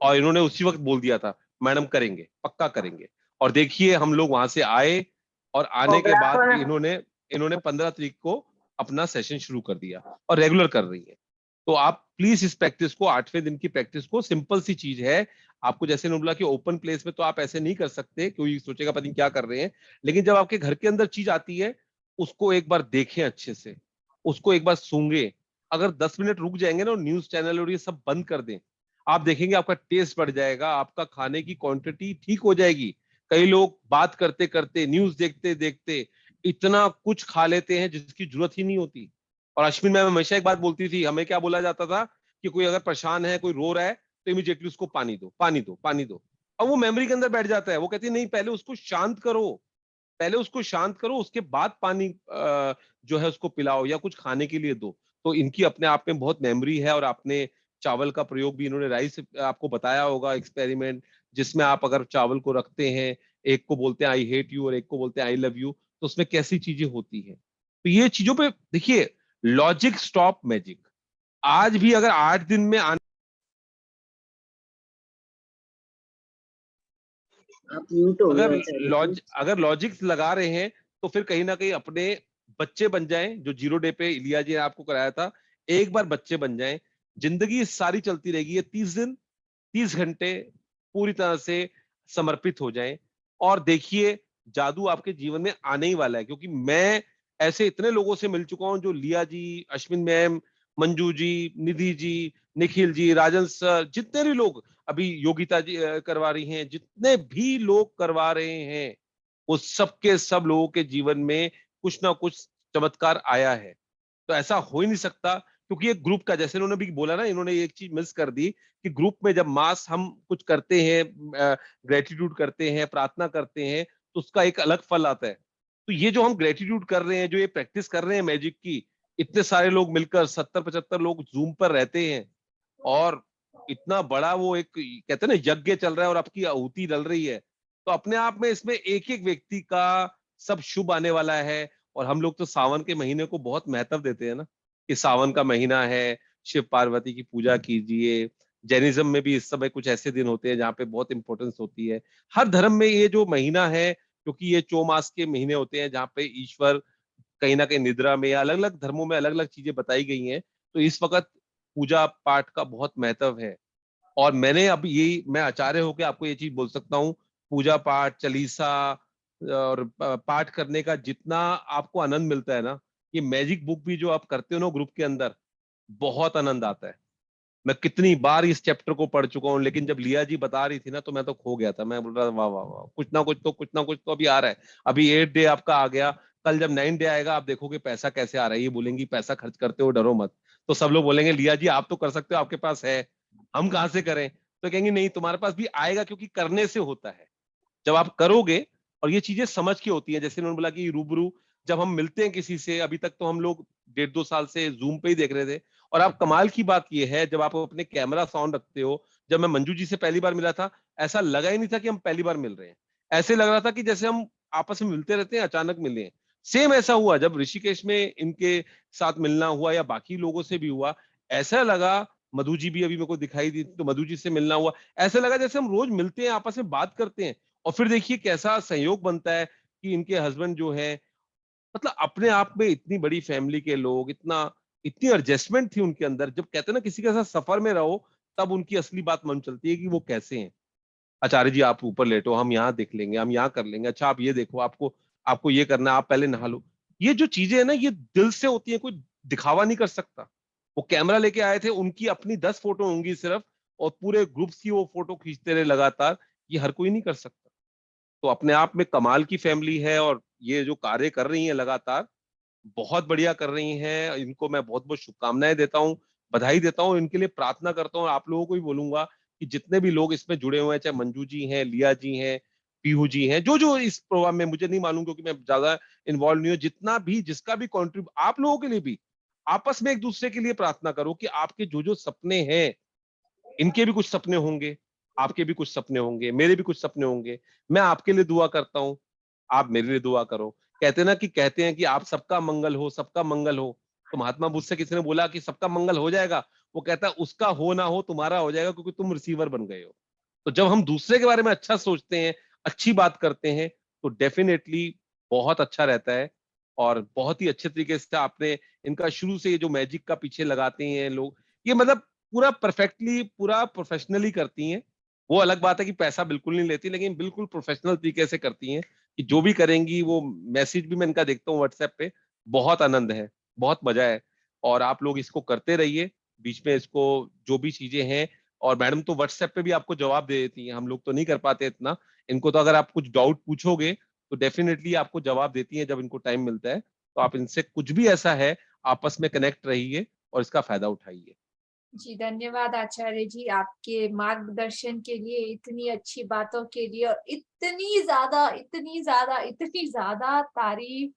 और इन्होंने उसी वक्त बोल दिया था मैडम करेंगे, पक्का करेंगे। और देखिए हम लोग वहां से आए, और आने के बाद इन्होंने इन्होंने 15 तारीख को अपना सेशन शुरू कर दिया और रेगुलर कर रही है। तो आप प्लीज इस प्रैक्टिस को, 8वें दिन की प्रैक्टिस को, सिंपल सी चीज है। आपको जैसे ने बोला कि ओपन प्लेस में तो आप ऐसे नहीं कर सकते, कोई सोचेगा पता नहीं क्या कर रहे हैं, लेकिन जब आपके घर के अंदर चीज आती है उसको एक बार देखें अच्छे से, उसको एक बार सूंघे। अगर 10 मिनट रुक जाएंगे ना और न्यूज चैनल और ये सब बंद कर दें, आप देखेंगे आपका टेस्ट बढ़ जाएगा, आपका खाने की क्वांटिटी ठीक हो जाएगी। कई लोग बात करते करते, न्यूज देखते देखते इतना कुछ खा लेते हैं जिसकी जरूरत ही नहीं होती। और अश्विन मैम हमेशा एक बात बोलती थी, हमें क्या बोला जाता था कि कोई अगर परेशान है, कोई रो रहा है, तो इमीडिएटली उसको पानी दो, पानी दो, पानी दो। और वो मेमोरी के अंदर बैठ जाता है। वो कहती है नहीं, पहले उसको शांत करो, पहले उसको शांत करो, उसके बाद पानी जो है उसको पिलाओ या कुछ खाने के लिए दो। तो इनकी अपने आप में बहुत मेमोरी है। और आपने चावल का प्रयोग भी, इन्होंने राइस आपको बताया होगा एक्सपेरिमेंट, जिसमें आप अगर चावल को रखते हैं, एक को बोलते हैं आई हेट यू और एक को बोलते हैं आई लव यू, तो उसमें कैसी चीजें होती हैं। तो ये चीजों पे देखिए, लॉजिक स्टॉप मैजिक। आज भी अगर 8 दिन में आप म्यूट हो गए अगर लॉजिक लगा रहे हैं, तो फिर कहीं ना कहीं अपने बच्चे बन जाएं। जो 0 डे पे लिया जी ने आपको कराया था, एक बार बच्चे बन जाएं, जिंदगी सारी चलती रहेगी। ये 30 दिन, 30 घंटे पूरी तरह से समर्पित हो जाएं, और देखिए जादू आपके जीवन में आने ही वाला है। क्योंकि मैं ऐसे इतने लोगों से मिल चुका हूं जो लिया जी, अश्विन मैम, मंजू जी, निधि जी, निखिल जी, राजन सर, जितने भी लोग अभी योगिता जी करवा रही हैं, जितने भी लोग करवा रहे हैं, वो सबके सब लोगों के जीवन में कुछ ना कुछ चमत्कार आया है। तो ऐसा हो ही नहीं सकता, क्योंकि एक ग्रुप का, जैसे इन्होंने भी बोला ना, इन्होंने एक चीज मिस कर दी कि ग्रुप में जब मास हम कुछ करते हैं, ग्रेटिट्यूड करते हैं, प्रार्थना करते हैं, तो उसका एक अलग फल आता है। तो ये जो हम ग्रेटिट्यूड कर रहे हैं, जो ये प्रैक्टिस कर रहे हैं मैजिक की, इतने सारे लोग मिलकर 70-75 लोग जूम पर रहते हैं, और इतना बड़ा वो एक कहते हैं ना यज्ञ चल रहा है और आपकी आहुति डल रही है, तो अपने आप में इसमें एक एक व्यक्ति का सब शुभ आने वाला है। और हम लोग तो सावन के महीने को बहुत महत्व देते हैं ना, कि सावन का महीना है, शिव पार्वती की पूजा कीजिए। जैनिज्म में भी इस समय कुछ ऐसे दिन होते हैं जहाँ पे बहुत इंपॉर्टेंस होती है। हर धर्म में ये जो महीना है, क्योंकि ये चौमास के महीने होते हैं जहाँ पे ईश्वर कहीं ना कहीं निद्रा में, या अलग अलग धर्मों में अलग अलग चीजें बताई गई हैं, तो इस वक्त पूजा पाठ का बहुत महत्व है। और मैंने अब यही, मैं आचार्य होकर आपको ये चीज बोल सकता हूँ, पूजा पाठ, चालीसा और पाठ करने का जितना आपको आनंद मिलता है ना, ये मैजिक बुक भी जो आप करते हो ना ग्रुप के अंदर, बहुत आनंद आता है। मैं कितनी बार इस चैप्टर को पढ़ चुका हूँ, लेकिन जब लिया जी बता रही थी ना, तो मैं तो खो गया था। मैं बोल रहा था वाह वाह वाह, कुछ ना कुछ तो अभी आ रहा है। अभी 8 डे आपका आ गया, कल जब 9 डे आएगा, आप देखोगे पैसा कैसे आ रहा है। ये बोलेंगी पैसा खर्च करते हो, डरो मत। तो सब लोग बोलेंगे लिया जी आप तो कर सकते हो, आपके पास है, हम कहाँ से करें। तो कहेंगे नहीं, तुम्हारे पास भी आएगा, क्योंकि करने से होता है। जब आप करोगे, और ये चीजें समझ के होती है, जैसे उन्होंने बोला कि रूबरू जब हम मिलते हैं किसी से, अभी तक तो हम लोग 1.5-2 साल से जूम पे ही देख रहे थे, और आप कमाल की बात ये है, जब आप अपने कैमरा साउंड रखते हो, जब मैं मंजू जी से पहली बार मिला था, ऐसा लगा ही नहीं था कि हम पहली बार मिल रहे हैं। ऐसे लग रहा था कि जैसे हम आपस में मिलते रहते हैं, अचानक मिले हैं। सेम ऐसा हुआ जब ऋषिकेश में इनके साथ मिलना हुआ, या बाकी लोगों से भी हुआ। ऐसा लगा, मधु जी भी अभी मेरे को दिखाई दी, तो मधु जी से मिलना हुआ, ऐसा लगा जैसे हम रोज मिलते हैं, आपस में बात करते हैं। और फिर देखिए कैसा संयोग बनता है कि इनके हस्बैंड जो है, मतलब अपने आप में इतनी बड़ी फैमिली के लोग, इतनी एडजस्टमेंट थी उनके अंदर। जब कहते हैं ना किसी के साथ सफर में रहो, तब उनकी असली बात मालूम चलती है कि वो कैसे हैं। आचार्य जी आप ऊपर लेटो, हम यहाँ देख लेंगे, हम यहाँ कर लेंगे। अच्छा आप ये देखो, आपको आपको ये करना है, आप पहले नहा लो। ये जो चीजें है ना, ये दिल से होती है, कोई दिखावा नहीं कर सकता। वो कैमरा लेके आए थे, उनकी अपनी 10 फोटो होंगी सिर्फ, और पूरे ग्रुप की वो फोटो खींचते रहे लगातार। ये हर कोई नहीं कर सकता। तो अपने आप में कमाल की फैमिली है, और ये जो कार्य कर रही है लगातार, बहुत बढ़िया कर रही हैं। इनको मैं बहुत बहुत शुभकामनाएं देता हूँ, बधाई देता हूँ, इनके लिए प्रार्थना करता हूँ। आप लोगों को भी बोलूंगा कि जितने भी लोग इसमें जुड़े हुए हैं, चाहे मंजू जी हैं, लिया जी हैं, पीहू जी हैं, जो जो इस प्रोग्राम में, मुझे नहीं मालूम क्योंकि मैं ज्यादा इन्वॉल्व नहीं हूँ, जितना भी जिसका भी कॉन्ट्रीब्यूट, आप लोगों के लिए भी आपस में एक दूसरे के लिए प्रार्थना करो कि आपके जो जो सपने हैं, इनके भी कुछ सपने होंगे, आपके भी कुछ सपने होंगे, मेरे भी कुछ सपने होंगे। मैं आपके लिए दुआ करता हूँ, आप मेरे लिए दुआ करो। कहते हैं कि आप सबका मंगल हो, सबका मंगल हो। तो महात्मा बुद्ध से किसी ने बोला कि सबका मंगल हो जाएगा, वो कहता है उसका हो ना हो, तुम्हारा हो जाएगा, क्योंकि तुम रिसीवर बन गए हो। तो जब हम दूसरे के बारे में अच्छा सोचते हैं, अच्छी बात करते हैं, तो डेफिनेटली बहुत अच्छा रहता है। और बहुत ही अच्छे तरीके से आपने इनका शुरू से ये जो मैजिक का पीछे लगाते हैं लोग, ये मतलब पूरा परफेक्टली, पूरा प्रोफेशनली करती हैं। वो अलग बात है कि पैसा बिल्कुल नहीं लेती, लेकिन बिल्कुल प्रोफेशनल तरीके से करती हैं, कि जो भी करेंगी वो। मैसेज भी मैं इनका देखता हूँ व्हाट्सएप पे, बहुत आनंद है, बहुत मजा है। और आप लोग इसको करते रहिए, बीच में इसको जो भी चीजें हैं। और मैडम तो व्हाट्सएप पे भी आपको जवाब दे देती हैं, हम लोग तो नहीं कर पाते इतना। इनको तो अगर आप कुछ डाउट पूछोगे, तो डेफिनेटली आपको जवाब देती हैं जब इनको टाइम मिलता है। तो आप इनसे कुछ भी ऐसा है, आपस में कनेक्ट रहिए और इसका फायदा उठाइए। जी धन्यवाद आचार्य जी, आपके मार्गदर्शन के लिए, इतनी अच्छी बातों के लिए, और इतनी ज्यादा तारीफ,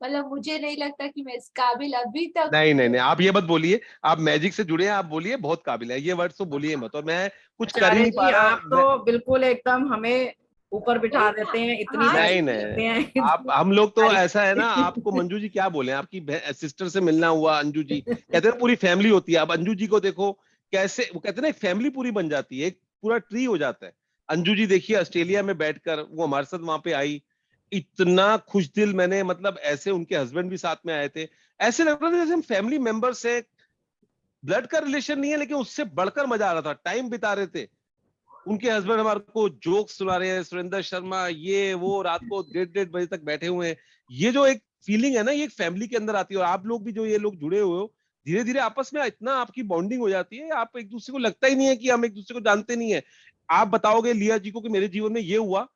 मतलब मुझे नहीं लगता कि मैं इस काबिल अभी तक नहीं नहीं हूँ। नहीं, आप ये मत बोलिए। आप मैजिक से जुड़े हैं, आप बोलिए बहुत काबिल है, ये वर्ड तो बोलिए मत। और मैं कुछ कर ही आचार्य नहीं जी पा रहा। आप तो बिल्कुल एकदम हमें ऊपर बिठा देते हैं, इतनी हाँ नहीं तारीफ जी, नहीं, करते हैं, आप इतनी हम लोग तो तारीफ ऐसा है ना, करते हैं। आपको मंजू जी क्या बोले, आपकी सिस्टर से मिलना हुआ, अंजू जी कहते हैं पूरी फैमिली होती है। अब अंजू जी को देखो कैसे, वो कहते हैं ना एक फैमिली पूरी बन जाती है, एक पूरा ट्री हो जाता है। अंजू जी देखिए ऑस्ट्रेलिया में बैठकर वो हमारे साथ वहां पे आई, इतना खुश दिल। मैंने मतलब ऐसे, उनके हस्बैंड भी साथ में आए थे, ऐसे लग रहा था जैसे हम फैमिली मेंबर्स है। ब्लड का रिलेशन नहीं है, लेकिन उससे बढ़कर मजा आ रहा था, टाइम बिता रहे थे। उनके हस्बैंड हमारे को जोक सुना रहे हैं, सुरेंद्र शर्मा, ये वो, रात को 1:30 बजे तक बैठे हुए हैं। ये जो एक फीलिंग है ना, ये एक फैमिली के अंदर आती है। और आप लोग भी जो ये लोग जुड़े हुए हो, धीरे धीरे आपस में इतना आपकी बॉन्डिंग हो जाती है, आप एक दूसरे को लगता ही नहीं है कि हम एक दूसरे को जानते नहीं है। आप बताओगे लिया जी को कि मेरे जीवन में ये हुआ,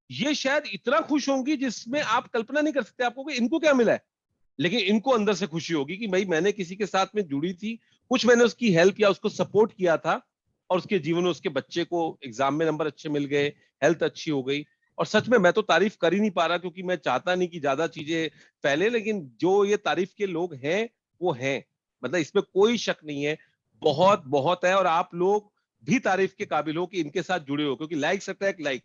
ये शायद इतना खुश होंगी जिसमें आप कल्पना नहीं कर सकते। आपको कि इनको क्या मिला है, लेकिन इनको अंदर से खुशी होगी कि भाई मैंने किसी के साथ में जुड़ी थी, कुछ मैंने उसकी हेल्प या उसको सपोर्ट किया था, और उसके जीवन में उसके बच्चे को एग्जाम में नंबर अच्छे मिल गए, हेल्थ अच्छी हो गई। और सच में मैं तो तारीफ कर ही नहीं पा रहा, क्योंकि मैं चाहता नहीं कि ज्यादा चीजें फैले, लेकिन जो ये तारीफ के लोग हैं वो हैं, मतलब इसमें कोई शक नहीं है। बहुत बहुत है, और आप लोग भी तारीफ के काबिल हो कि इनके साथ जुड़े हो, क्योंकि लाइक अट्रैक्ट लाइक,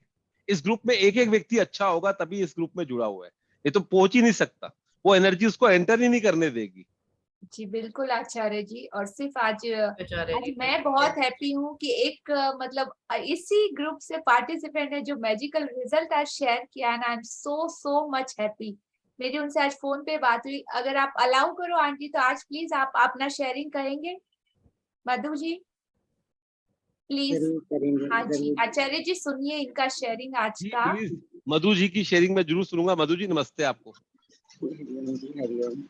इस ग्रुप में एक एक व्यक्ति अच्छा होगा तभी इस ग्रुप में जुड़ा हुआ है, ये तो पहुंच ही नहीं सकता, वो एनर्जी उसको एंटर ही नहीं करने देगी। जी बिल्कुल आचार्य जी। और सिर्फ आज आचार्य आज जी, मैं बहुत हैप्पी हूँ कि एक मतलब इसी ग्रुप से पार्टिसिपेंट है जो मैजिकल रिजल्ट आज शेयर किया है ना। I am so much happy. मेरी उनसे आज फोन पे बात हुई। अगर आप अलाउ करो आंटी तो आज प्लीज आप अपना शेयरिंग करेंगे मधु जी, प्लीज। जरूर करेंगे, हाँ जी जरूर। आचार्य जी सुनिए इनका शेयरिंग आज जी का। प्लीज, मधु जी की शेयरिंग में जरूर सुनूंगा। मधु जी नमस्ते आपको। हरिओम जी, हरिओम।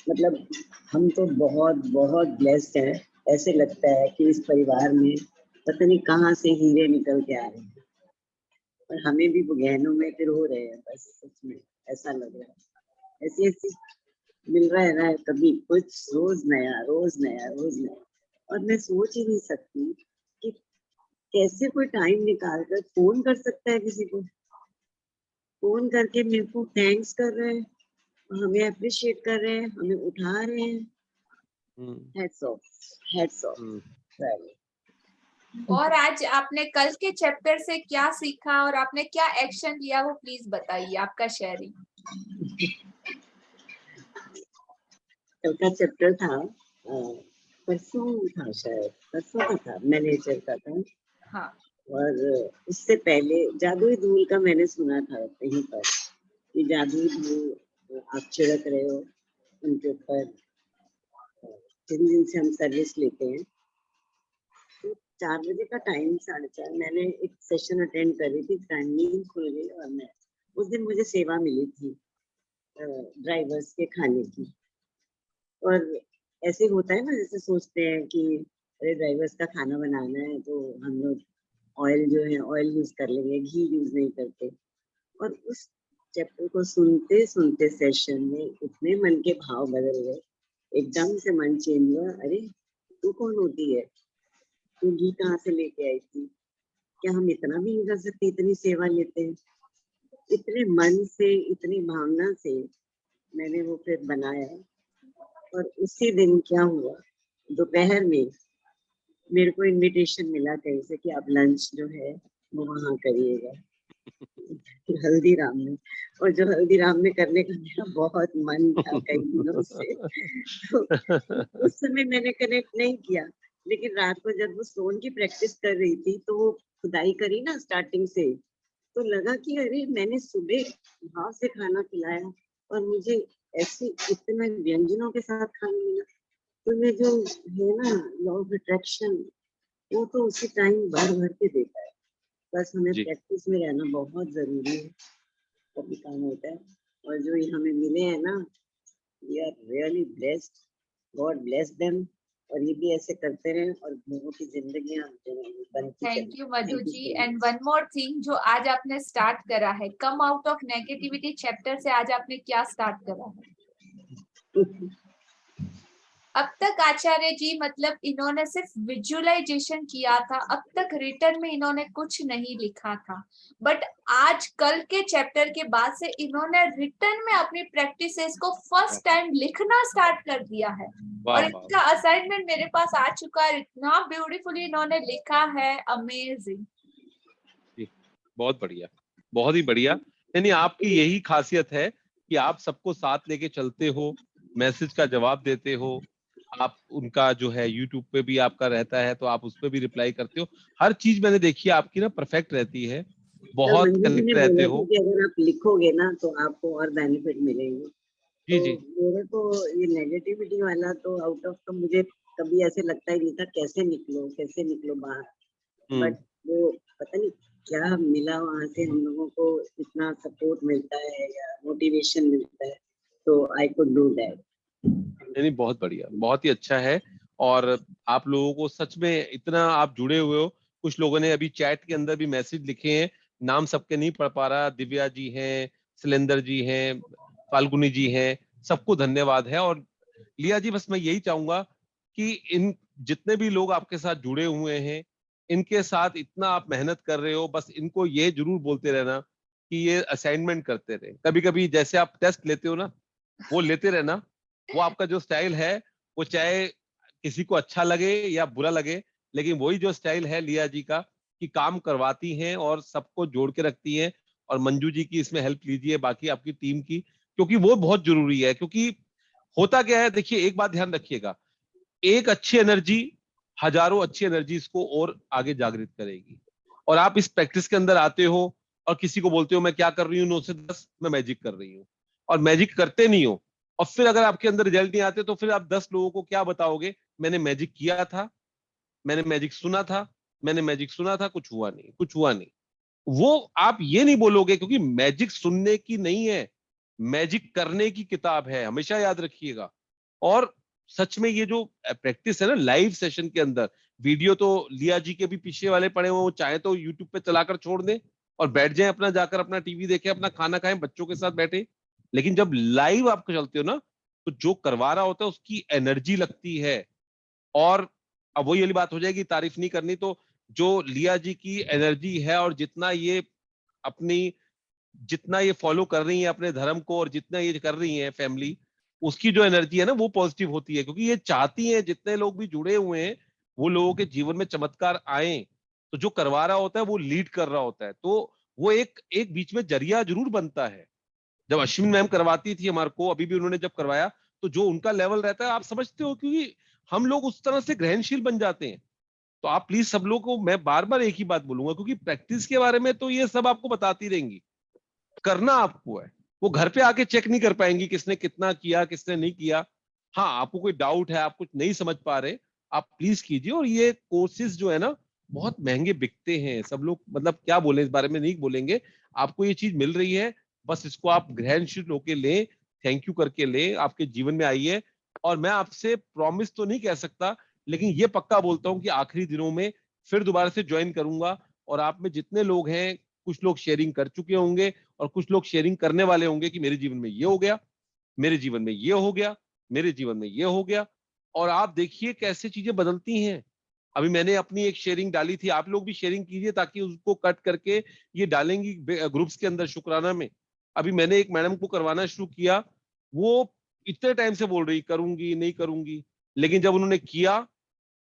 मतलब हम तो बहुत बहुत ब्लेस्ड हैं। ऐसे लगता है कि इस परिवार में पता नहीं कहाँ से हीरे निकल के आ रहे हैं, और हमें भी वो गहनों में फिर हो रहे हैं। बस सच में ऐसा लग रहा है, ऐसी ऐसी मिल रहा है ना, कभी कुछ, रोज नया रोज नया रोज नया। और मैं सोच ही नहीं सकती कि कैसे कोई टाइम निकाल कर फोन कर सकता है किसी को, फोन करके मेरे को थैंक्स कर रहे हैं, हमें अप्रिशिएट कर रहे हैं, हमें उठा रहे हैं। Heads of, heads of. और आज आपने कल के चैप्टर से क्या सीखा और आपने क्या एक्शन लिया वो प्लीज बताइए आपका शेयरिंग। कल का चैप्टर था परसों था, शायद परसों का था, मैनेजर का था। हाँ। और उससे पहले जादुई धूल का मैंने सुना था कहीं पर कि जादुई धूल आप छिड़क रहे हो उनके ऊपर, जिन दिन से हम सर्विस लेते हैं। तो 4 बजे का टाइम, 4:30, मैंने एक सेशन अटेंड कर रही थी, नींद खुल गई और मैं उस दिन मुझे सेवा मिली थी ड्राइवर्स के खाने की। और ऐसे होता है ना, जैसे सोचते हैं कि अरे ड्राइवर्स का खाना बनाना है तो हम लोग ऑयल जो है ऑयल यूज कर लेंगे, घी यूज नहीं करते। और उस चैप्टर को सुनते सुनते सेशन में इतने मन के भाव बदल गए, एकदम से मन चेंज हुआ। अरे तू कौन होती है, तू घी कहाँ से लेके आई थी, क्या हम इतना भी नहीं कर सकते, इतनी सेवा लेते हैं। इतने मन से, इतनी भावना से मैंने वो फिर बनाया। और उसी दिन क्या हुआ, दोपहर में मेरे को इनविटेशन मिला कहीं से कि आप लंच जो है वो वहाँ करिएगा हल्दीराम में। और जो हल्दीराम में करने का मेरा बहुत मन था कई दिनों से, तो उस समय मैंने कनेक्ट नहीं किया। लेकिन रात को जब वो स्टोन की प्रैक्टिस कर रही थी तो वो खुदाई करी ना स्टार्टिंग से, तो लगा कि अरे मैंने सुबह भाव से खाना खिलाया और मुझे ऐसे इतने व्यंजनों के साथ खाना मिला। तो ये जो है ना लॉ ऑफ अट्रैक्शन, वो तो उसी टाइम भर भर के देता है। बस हमें प्रैक्टिस में रहना बहुत जरूरी है, तभी काम होता है। और जो ये हमें मिले हैं ना, we are really blessed, God bless them. और ये भी ऐसे करते रहे और लोगों की जिंदगियां बनती चली। Thank you Madhu ji. And one more thing, जो आज आपने स्टार्ट करा है come out of negativity chapter से, आज आपने क्या स्टार्ट करा है? अब तक आचार्य जी मतलब इन्होंने सिर्फ विजुअलाइजेशन किया था, अब तक रिटर्न में इन्होंने कुछ नहीं लिखा था। बट आज कल के चैप्टर के बाद से इन्होंने रिटर्न में अपनी प्रैक्टिसेस को फर्स्ट टाइम लिखना स्टार्ट कर दिया है। और इनका असाइनमेंट मेरे पास आ चुका है, इतना ब्यूटीफुली इन्होंने लिखा है, अमेजिंग। बहुत बढ़िया, बहुत ही बढ़िया। यानी आपकी यही खासियत है कि आप सबको साथ लेके चलते हो, मैसेज का जवाब देते हो, आप उनका जो है यूट्यूब पे भी आपका रहता है तो आप उस पे भी रिप्लाई करते हो। हर चीज मैंने देखी है आपकी ना परफेक्ट रहती है, बहुत कनेक्ट रहते हो। कि अगर आप लिखोगे ना तो आपको और बेनिफिट मिलेंगे। जी तो जी। मेरे को ये नेगेटिविटी वाला तो आउट ऑफ का मुझे कभी ऐसे लगता ही नहीं था, कैसे निकलो बाहर। बट वो पता नहीं क्या मिला वहां से, हम लोगों को इतना सपोर्ट मिलता है या मोटिवेशन मिलता है, so I could do that. नहीं, बहुत बढ़िया, बहुत ही अच्छा है। और आप लोगों को सच में इतना आप जुड़े हुए हो। कुछ लोगों ने अभी चैट के अंदर भी मैसेज लिखे हैं, नाम सबके नहीं पढ़ पा रहा। दिव्या जी हैं, सिलेंदर जी हैं, फाल्गुनी जी हैं, सबको धन्यवाद है। और लिया जी, बस मैं यही चाहूंगा कि इन जितने भी लोग आपके साथ जुड़े हुए हैं, इनके साथ इतना आप मेहनत कर रहे हो, बस इनको ये जरूर बोलते रहना कि ये असाइनमेंट करते रहे। कभी कभी जैसे आप टेस्ट लेते हो ना, वो लेते रहना। वो आपका जो स्टाइल है, वो चाहे किसी को अच्छा लगे या बुरा लगे, लेकिन वही जो स्टाइल है लिया जी का, कि काम करवाती हैं और सबको जोड़ के रखती हैं। और मंजू जी की इसमें हेल्प लीजिए, बाकी आपकी टीम की, क्योंकि वो बहुत जरूरी है। क्योंकि होता क्या है, देखिए एक बात ध्यान रखिएगा, एक अच्छी एनर्जी हजारों अच्छी एनर्जीज को और आगे जागृत करेगी। और आप इस प्रैक्टिस के अंदर आते हो और किसी को बोलते हो मैं क्या कर रही हूँ, 9 से 10 मैं मैजिक कर रही हूँ, और मैजिक करते नहीं हो, और फिर अगर आपके अंदर रिजल्ट नहीं आते, तो फिर आप 10 लोगों को क्या बताओगे, मैंने मैजिक किया था, मैंने मैजिक सुना था, मैंने मैजिक सुना था, कुछ हुआ नहीं, कुछ हुआ नहीं। वो आप ये नहीं बोलोगे, क्योंकि मैजिक सुनने की नहीं है, मैजिक करने की किताब है, हमेशा याद रखिएगा। और सच में ये जो प्रैक्टिस है ना लाइव सेशन के अंदर, वीडियो तो लिया जी के भी पीछे वाले पड़े हुए, वो चाहे तो यूट्यूब पे चलाकर छोड़ दें और बैठ जाएं अपना, जाकर अपना टीवी देखें, अपना खाना खाएं, बच्चों के साथ बैठे। लेकिन जब लाइव आप चलते हो ना, तो जो करवा रहा होता है उसकी एनर्जी लगती है। और अब वही वाली बात हो जाएगी, तारीफ नहीं करनी तो, जो लिया जी की एनर्जी है और जितना ये फॉलो कर रही है अपने धर्म को, और जितना ये कर रही है फैमिली, उसकी जो एनर्जी है ना वो पॉजिटिव होती है। क्योंकि ये चाहती है जितने लोग भी जुड़े हुए हैं, वो लोगों के जीवन में चमत्कार आए। तो जो करवा रहा होता है वो लीड कर रहा होता है, तो वो एक एक बीच में जरिया जरूर बनता है। जब अश्विन मैम करवाती थी हमारे को, अभी भी उन्होंने जब करवाया, तो जो उनका लेवल रहता है आप समझते हो, क्योंकि हम लोग उस तरह से ग्रहणशील बन जाते हैं। तो आप प्लीज सब लोग को, मैं बार बार एक ही बात बोलूंगा, क्योंकि प्रैक्टिस के बारे में तो ये सब आपको बताती रहेंगी, करना आपको है। वो घर पे आके चेक नहीं कर पाएंगी किसने कितना किया, किसने नहीं किया। हाँ, आपको कोई डाउट है, आप कुछ नहीं समझ पा रहे, आप प्लीज कीजिए। और ये कोर्सेज जो है ना, बहुत महंगे बिकते हैं। सब लोग मतलब क्या बोले, इस बारे में नहीं बोलेंगे। आपको ये चीज मिल रही है, बस इसको आप ग्रहणशील होके लें, थैंक यू करके लें, आपके जीवन में आइए। और मैं आपसे प्रॉमिस तो नहीं कह सकता, लेकिन ये पक्का बोलता हूँ कि आखिरी दिनों में फिर दोबारा से ज्वाइन करूंगा। और आप में जितने लोग हैं, कुछ लोग शेयरिंग कर चुके होंगे और कुछ लोग शेयरिंग करने वाले होंगे कि मेरे जीवन में ये हो गया, मेरे जीवन में ये हो गया, मेरे जीवन में ये हो गया। और आप देखिए कैसे चीजें बदलती हैं। अभी मैंने अपनी एक शेयरिंग डाली थी, आप लोग भी शेयरिंग कीजिए, ताकि उसको कट करके ये डालेंगी ग्रुप्स के अंदर शुक्राना में। अभी मैंने एक मैडम को करवाना शुरू किया, वो इतने टाइम से बोल रही करूंगी नहीं करूंगी, लेकिन जब उन्होंने किया,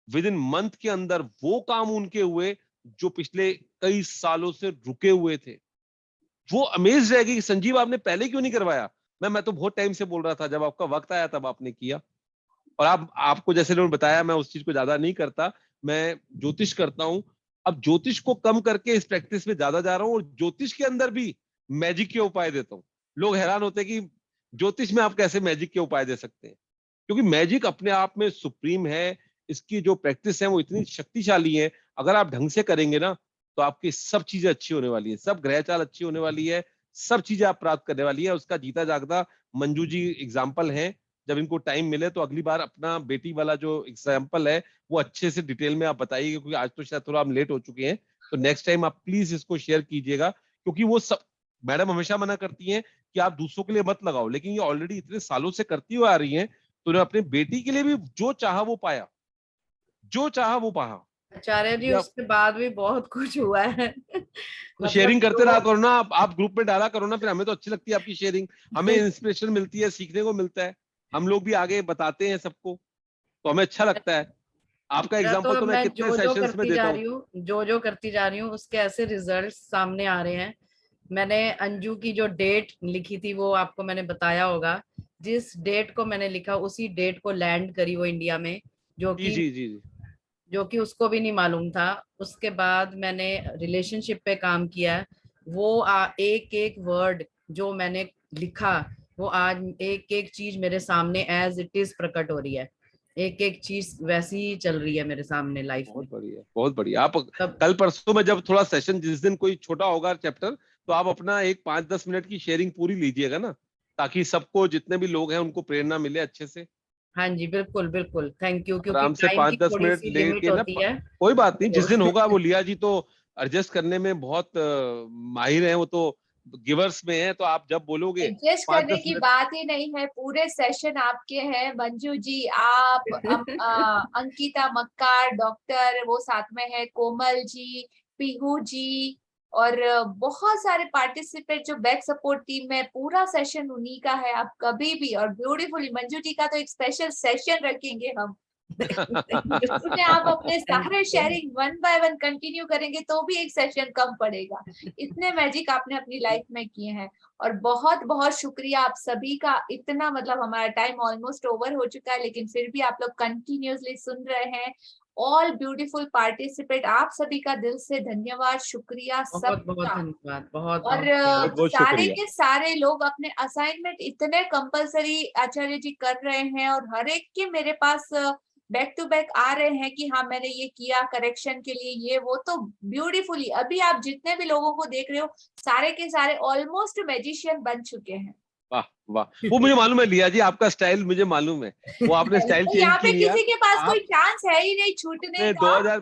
विद इन मंथ के अंदर वो काम उनके हुए जो पिछले कई सालों से रुके हुए थे। वो अमेज रहेगी कि संजीव आपने पहले क्यों नहीं करवाया। मैं तो बहुत टाइम से बोल रहा था, जब आपका वक्त आया तब आपने किया। और आपको जैसे लोगों ने बताया, मैं उस चीज को ज्यादा नहीं करता, मैं ज्योतिष करता हूं। अब ज्योतिष को कम करके इस प्रैक्टिस में ज्यादा जा रहा हूं, और ज्योतिष के अंदर भी मैजिक के उपाय देता हूं। लोग हैरान होते हैं कि ज्योतिष में आप कैसे मैजिक के उपाय दे सकते हैं, क्योंकि मैजिक अपने आप में सुप्रीम है। इसकी जो प्रैक्टिस है वो इतनी शक्तिशाली है, अगर आप ढंग से करेंगे ना, तो आपकी सब चीजें अच्छी होने वाली है, सब ग्रह चाल अच्छी होने वाली है, सब चीजें आप प्राप्त करने वाली है। उसका जीता जागता मंजू जी एग्जाम्पल है। जब इनको टाइम मिले तो अगली बार अपना बेटी वाला जो एग्जाम्पल है वो अच्छे से डिटेल में आप बताइए, क्योंकि आज तो शायद थोड़ा हम लेट हो चुके हैं। तो नेक्स्ट टाइम आप प्लीज इसको शेयर कीजिएगा, क्योंकि वो सब मैडम हमेशा मना करती हैं कि आप दूसरों के लिए मत लगाओ, लेकिन ये ऑलरेडी इतने सालों से करती हुई आ रही हैं। तो उन्होंने अपनी बेटी के लिए भी जो चाहा वो पाया, जो चाहा वो पाया। आचार्य जी, उसके बाद भी बहुत कुछ हुआ है। तो शेयरिंग करते रहा करो ना, आप ग्रुप में डाला करो ना, फिर हमें तो अच्छी लगती है आपकी शेयरिंग, हमें इंस्पिरेशन मिलती है, सीखने को मिलता है, हम लोग भी आगे बताते हैं सबको, तो हमें अच्छा लगता है। आपका एग्जांपल तो मैं कितने सेशंस में देता हूँ, जो करती जा रही हूँ उसके ऐसे रिजल्ट सामने आ रहे हैं। मैंने अंजू की जो डेट लिखी थी वो आपको मैंने बताया होगा, जिस डेट को मैंने लिखा उसी डेट को लैंड करी वो इंडिया में, जो कि उसको भी नहीं मालूम था। उसके बाद मैंने रिलेशनशिप पे काम किया है। वो एक एक वर्ड जो मैंने लिखा, वो आज एक एक चीज मेरे सामने एज इट इज प्रकट हो रही है। एक एक चीज वैसी ही चल रही है मेरे सामने लाइफ में। बहुत बढ़िया, बहुत बढ़िया। आप कल परसों में जब थोड़ा सेशन, जिस दिन कोई छोटा होगा चैप्टर, तो आप अपना एक 5-10 मिनट की शेयरिंग पूरी लीजिएगा ना, ताकि सबको, जितने भी लोग हैं, उनको प्रेरणा मिले अच्छे से। हाँ जी, बिल्कुल बिल्कुल, थैंक यू। क्योंकि आराम से टाइम की 5-10 थोड़ी मिनट सी लिमिट लेके ना, होती है। कोई बात नहीं, जिस दिन होगा तो वो लिया जी तो एडजस्ट करने में बहुत माहिर हैं, वो तो गिवर्स में है, तो आप जब बोलोगे एडजस्ट करने 5-10 की मिनट। बात ही नहीं है, पूरे सेशन आपके हैं मंजू जी, आप अंकिता मक्कार, डॉक्टर, वो साथ में है कोमल जी, पीहू जी, और बहुत सारे पार्टिसिपेंट जो बैक सपोर्ट टीम में, पूरा सेशन उन्हीं का है। आप कभी भी, और ब्यूटीफुली मंजू जी का तो एक स्पेशल सेशन रखेंगे हम, जिसमें आप अपने सारे शेयरिंग 1 बाय 1 कंटिन्यू करेंगे तो भी एक सेशन कम पड़ेगा। इतने मैजिक आपने अपनी लाइफ में किए हैं, और बहुत बहुत शुक्रिया आप सभी का। इतना मतलब हमारा टाइम ऑलमोस्ट ओवर हो चुका है, लेकिन फिर भी आप लोग कंटिन्यूअसली सुन रहे हैं। ऑल ब्यूटीफुल पार्टिसिपेट, आप सभी का दिल से धन्यवाद, शुक्रिया बहुत बहुत सबका। धन्यवाद, बहुत और बहुत बहुत सारे शुक्रिया। के सारे लोग अपने असाइनमेंट इतने कंपलसरी आचार्य जी कर रहे हैं, और हर एक के मेरे पास बैक टू बैक आ रहे हैं कि हाँ मैंने ये किया करेक्शन के लिए, ये वो, तो ब्यूटीफुली अभी आप जितने भी लोगों को देख रहे हो, सारे के सारे ऑलमोस्ट मैजिशियन बन चुके हैं। वाह वाह, वो मुझे मालूम है लिया जी, आपका स्टाइल मुझे मालूम है, वो आपने स्टाइल तो चेंज यहाँ पे किया। किसी के पास कोई आप चांस है ही नहीं छूटने ने का।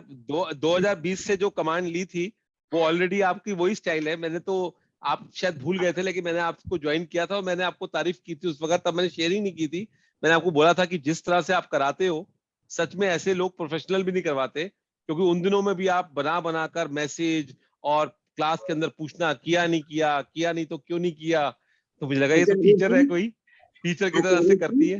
2020 से जो कमांड ली थी, वो ऑलरेडी आपकी वही स्टाइल है। मैंने तो, आप शायद भूल गए थे, लेकिन मैंने आपको ज्वाइन किया था और मैंने आपको तारीफ की थी उस वक्त, तब मैंने शेयरिंग नहीं की थी। मैंने आपको बोला था कि जिस तरह से आप कराते हो, सच में ऐसे लोग प्रोफेशनल भी नहीं करवाते, क्योंकि उन दिनों में भी आप बना बना कर मैसेज और क्लास के अंदर पूछना, किया नहीं किया, किया नहीं तो क्यों नहीं किया, तो मुझे लगा ये तो आचार्य टीचर जी, है, कोई टीचर की तरह आचार्य से जी, करती है।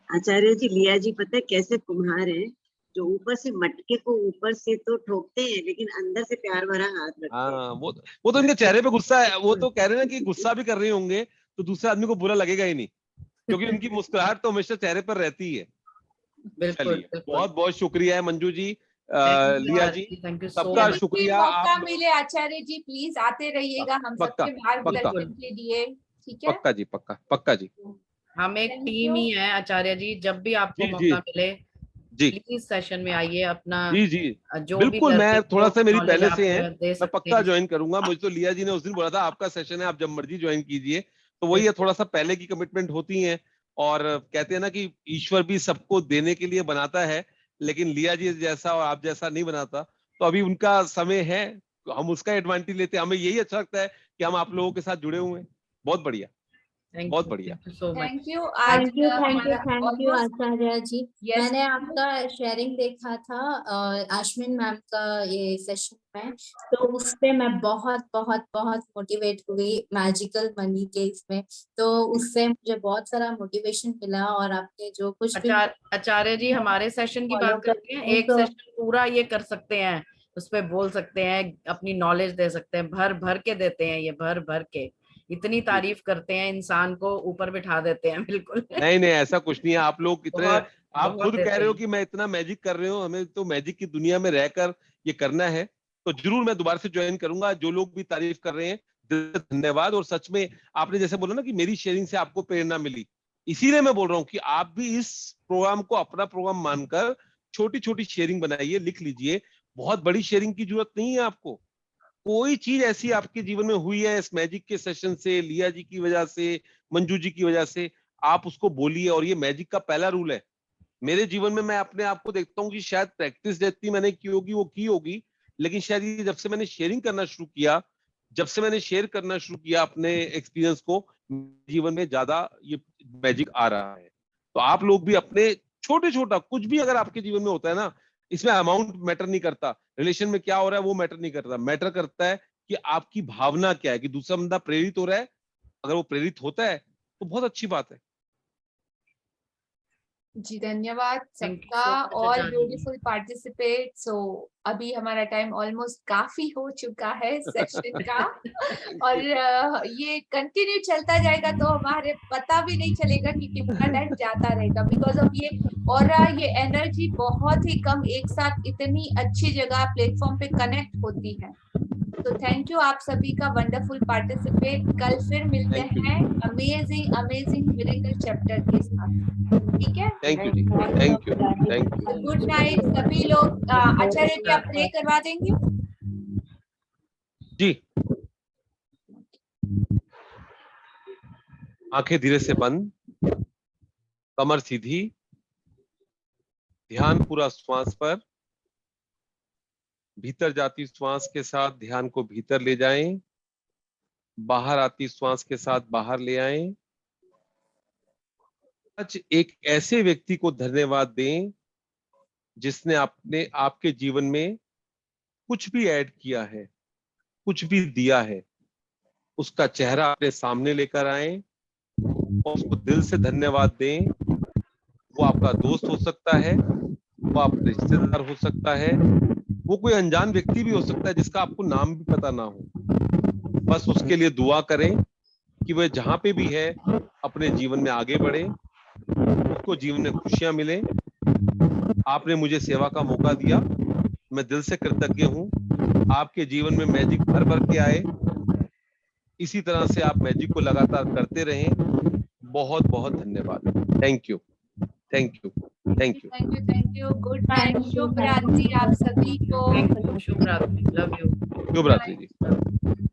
आचार्य जी, लिया जी पता है कैसे कुम्हार हैं, जो ऊपर से मटके को ऊपर से तो ठोकते हैं, लेकिन अंदर से प्यार भरा हाथ रखते हैं। हाँ, वो तो इनके चेहरे पे गुस्सा है, वो तो कह रहे हैं ना कि गुस्सा भी कर रहे होंगे तो दूसरे आदमी को बुरा लगेगा ही नहीं, क्योंकि उनकी मुस्कुराहट तो हमेशा चेहरे पर रहती है। बिल्कुल चलिए, बिल्कुल। बहुत बहुत शुक्रिया है मंजू जी, थैंक यू लिया जी, थैंक यू सो सबका जब मच। भी शुक्रिया। मौका आप मिले आचार्य जी प्लीज आते रहिएगा हम पक्का सबके पक्का मार्गदर्शन के लिए, ठीक है? पक्का जी, पक्का पक्का जी। हम एक थैंक टीम यू। ही है आचार्य जी, जब भी आपको जी जी मौका मिले जी प्लीज सेशन में आइए, अपना जी जी, जो भी बिल्कुल। मैं थोड़ा सा, मेरी नॉलेज पहले आप से है, दे मैं सकते पक्का हैं। ज्वाइन करूंगा। मुझे तो लिया जी ने उस दिन बोला था आपका सेशन है, आप जब मर्जी ज्वाइन कीजिए, तो वही है, बिल्कुल थोड़ा सा पहले की कमिटमेंट होती है। और कहते हैं ना कि ईश्वर भी सबको देने के लिए बनाता है, लेकिन लिया जी जैसा और आप जैसा नहीं बनाता, तो अभी उनका समय है, तो हम उसका एडवांटेज लेते हैं। हमें यही अच्छा लगता है कि हम आप लोगों के साथ जुड़े हुए हैं। बहुत बढ़िया, बहुत बढ़िया। Thank you so much. Thank you. आज हमारा thank you almost, Acharya ji. Yes मैंने आपका शेयरिंग देखा था आश्विन मैम का ये सेशन में, तो उससे मैं बहुत बहुत बहुत मोटिवेट हुई मैजिकल मनी के इसमें, तो उससे मुझे बहुत सारा मोटिवेशन मिला। और आपने जो कुछ भी आचार्य जी, हमारे सेशन की फॉलो बात कर करते हैं, रहे हैं एक तो सेशन पूरा ये कर सकते हैं, उस पे बोल सकते हैं, अपनी नॉलेज दे सकते हैं, भर भर के देते हैं, ये भर भर के इतनी जी, तारीफ करते हैं, इंसान को ऊपर बिठा देते हैं बिल्कुल। नहीं नहीं, ऐसा कुछ नहीं है। आप लोग इतने, बहुत आप बहुत खुद कह देते रहे हो हैं। कि मैं इतना मैजिक कर रहे हूँ, हमें तो मैजिक की दुनिया में रहकर ये करना है, तो जरूर मैं दोबारा से ज्वाइन करूंगा। जो लोग भी तारीफ कर रहे हैं, दिल से धन्यवाद। और सच में आपने जैसे बोला ना कि मेरी शेयरिंग से आपको प्रेरणा मिली, इसीलिए मैं बोल रहा हूँ कि आप भी इस प्रोग्राम को अपना प्रोग्राम मानकर छोटी छोटी शेयरिंग बनाइए, लिख लीजिए। बहुत बड़ी शेयरिंग की जरूरत नहीं है आपको। कोई चीज ऐसी आपके जीवन में हुई है इस मैजिक के सेशन से, लिया जी की वजह से, मंजू जी की वजह से, आप उसको बोलिए। और ये मैजिक का पहला रूल है मेरे जीवन में। मैं अपने आप को देखता हूँ कि शायद प्रैक्टिस जितनी मैंने की होगी वो की होगी, लेकिन शायद ये जब से मैंने शेयरिंग करना शुरू किया, जब से मैंने शेयर करना शुरू किया अपने एक्सपीरियंस को, जीवन में ज्यादा ये मैजिक आ रहा है। तो आप लोग भी अपने छोटे छोटा कुछ भी अगर आपके जीवन में होता है ना, इसमें अमाउंट मैटर नहीं करता, रिलेशन में क्या हो रहा है वो मैटर नहीं करता, मैटर करता है कि आपकी भावना क्या है, कि दूसरा बंदा प्रेरित हो रहा है। अगर वो प्रेरित होता है तो बहुत अच्छी बात है। जी, धन्यवाद थैंक यू सबका, so much all Acharya ji. Beautiful participate. So अभी हमारा टाइम ऑलमोस्ट काफी हो चुका है सेशन का, और ये कंटिन्यू चलता जाएगा तो हमारे पता भी नहीं चलेगा कि कितना टाइम जाता रहेगा, बिकॉज ऑफ ये ऑरा, ये एनर्जी बहुत ही कम एक साथ इतनी अच्छी जगह प्लेटफॉर्म पे कनेक्ट होती है। तो थैंक यू आप सभी का, वंडरफुल पार्टिसिपेट। कल फिर मिलते थैंक यू जी, हैं अमेजिंग अमेजिंग मिरेकल चैप्टर के साथ, ठीक है? थैंक यू जी, thank you, thank you. Good night सभी लोग। आचार्य जी आप प्रे करवा देंगे? जी, आंखें धीरे से बंद, कमर सीधी, ध्यान पूरा श्वास पर। भीतर जाती श्वास के साथ ध्यान को भीतर ले जाएं, बाहर आती श्वास के साथ बाहर ले आएं। आज एक ऐसे व्यक्ति को धन्यवाद दें जिसने आपके जीवन में कुछ भी ऐड किया है, कुछ भी दिया है। उसका चेहरा अपने सामने लेकर आए और उसको दिल से धन्यवाद दें। वो आपका दोस्त हो सकता है, वो आपका रिश्तेदार हो सकता है, वो कोई अनजान व्यक्ति भी हो सकता है जिसका आपको नाम भी पता ना हो। बस उसके लिए दुआ करें कि वह जहां पे भी है अपने जीवन में आगे बढ़े, उसको जीवन में खुशियां मिले। आपने मुझे सेवा का मौका दिया, मैं दिल से कृतज्ञ हूं। आपके जीवन में मैजिक भर भर के आए, इसी तरह से आप मैजिक को लगातार करते रहें। बहुत बहुत धन्यवाद। Thank you, thank you, thank you, thank you. Good night, शुभ रात्रि आप सभी को। शुभ रात्रि, लव यू। शुभ रात्रि जी।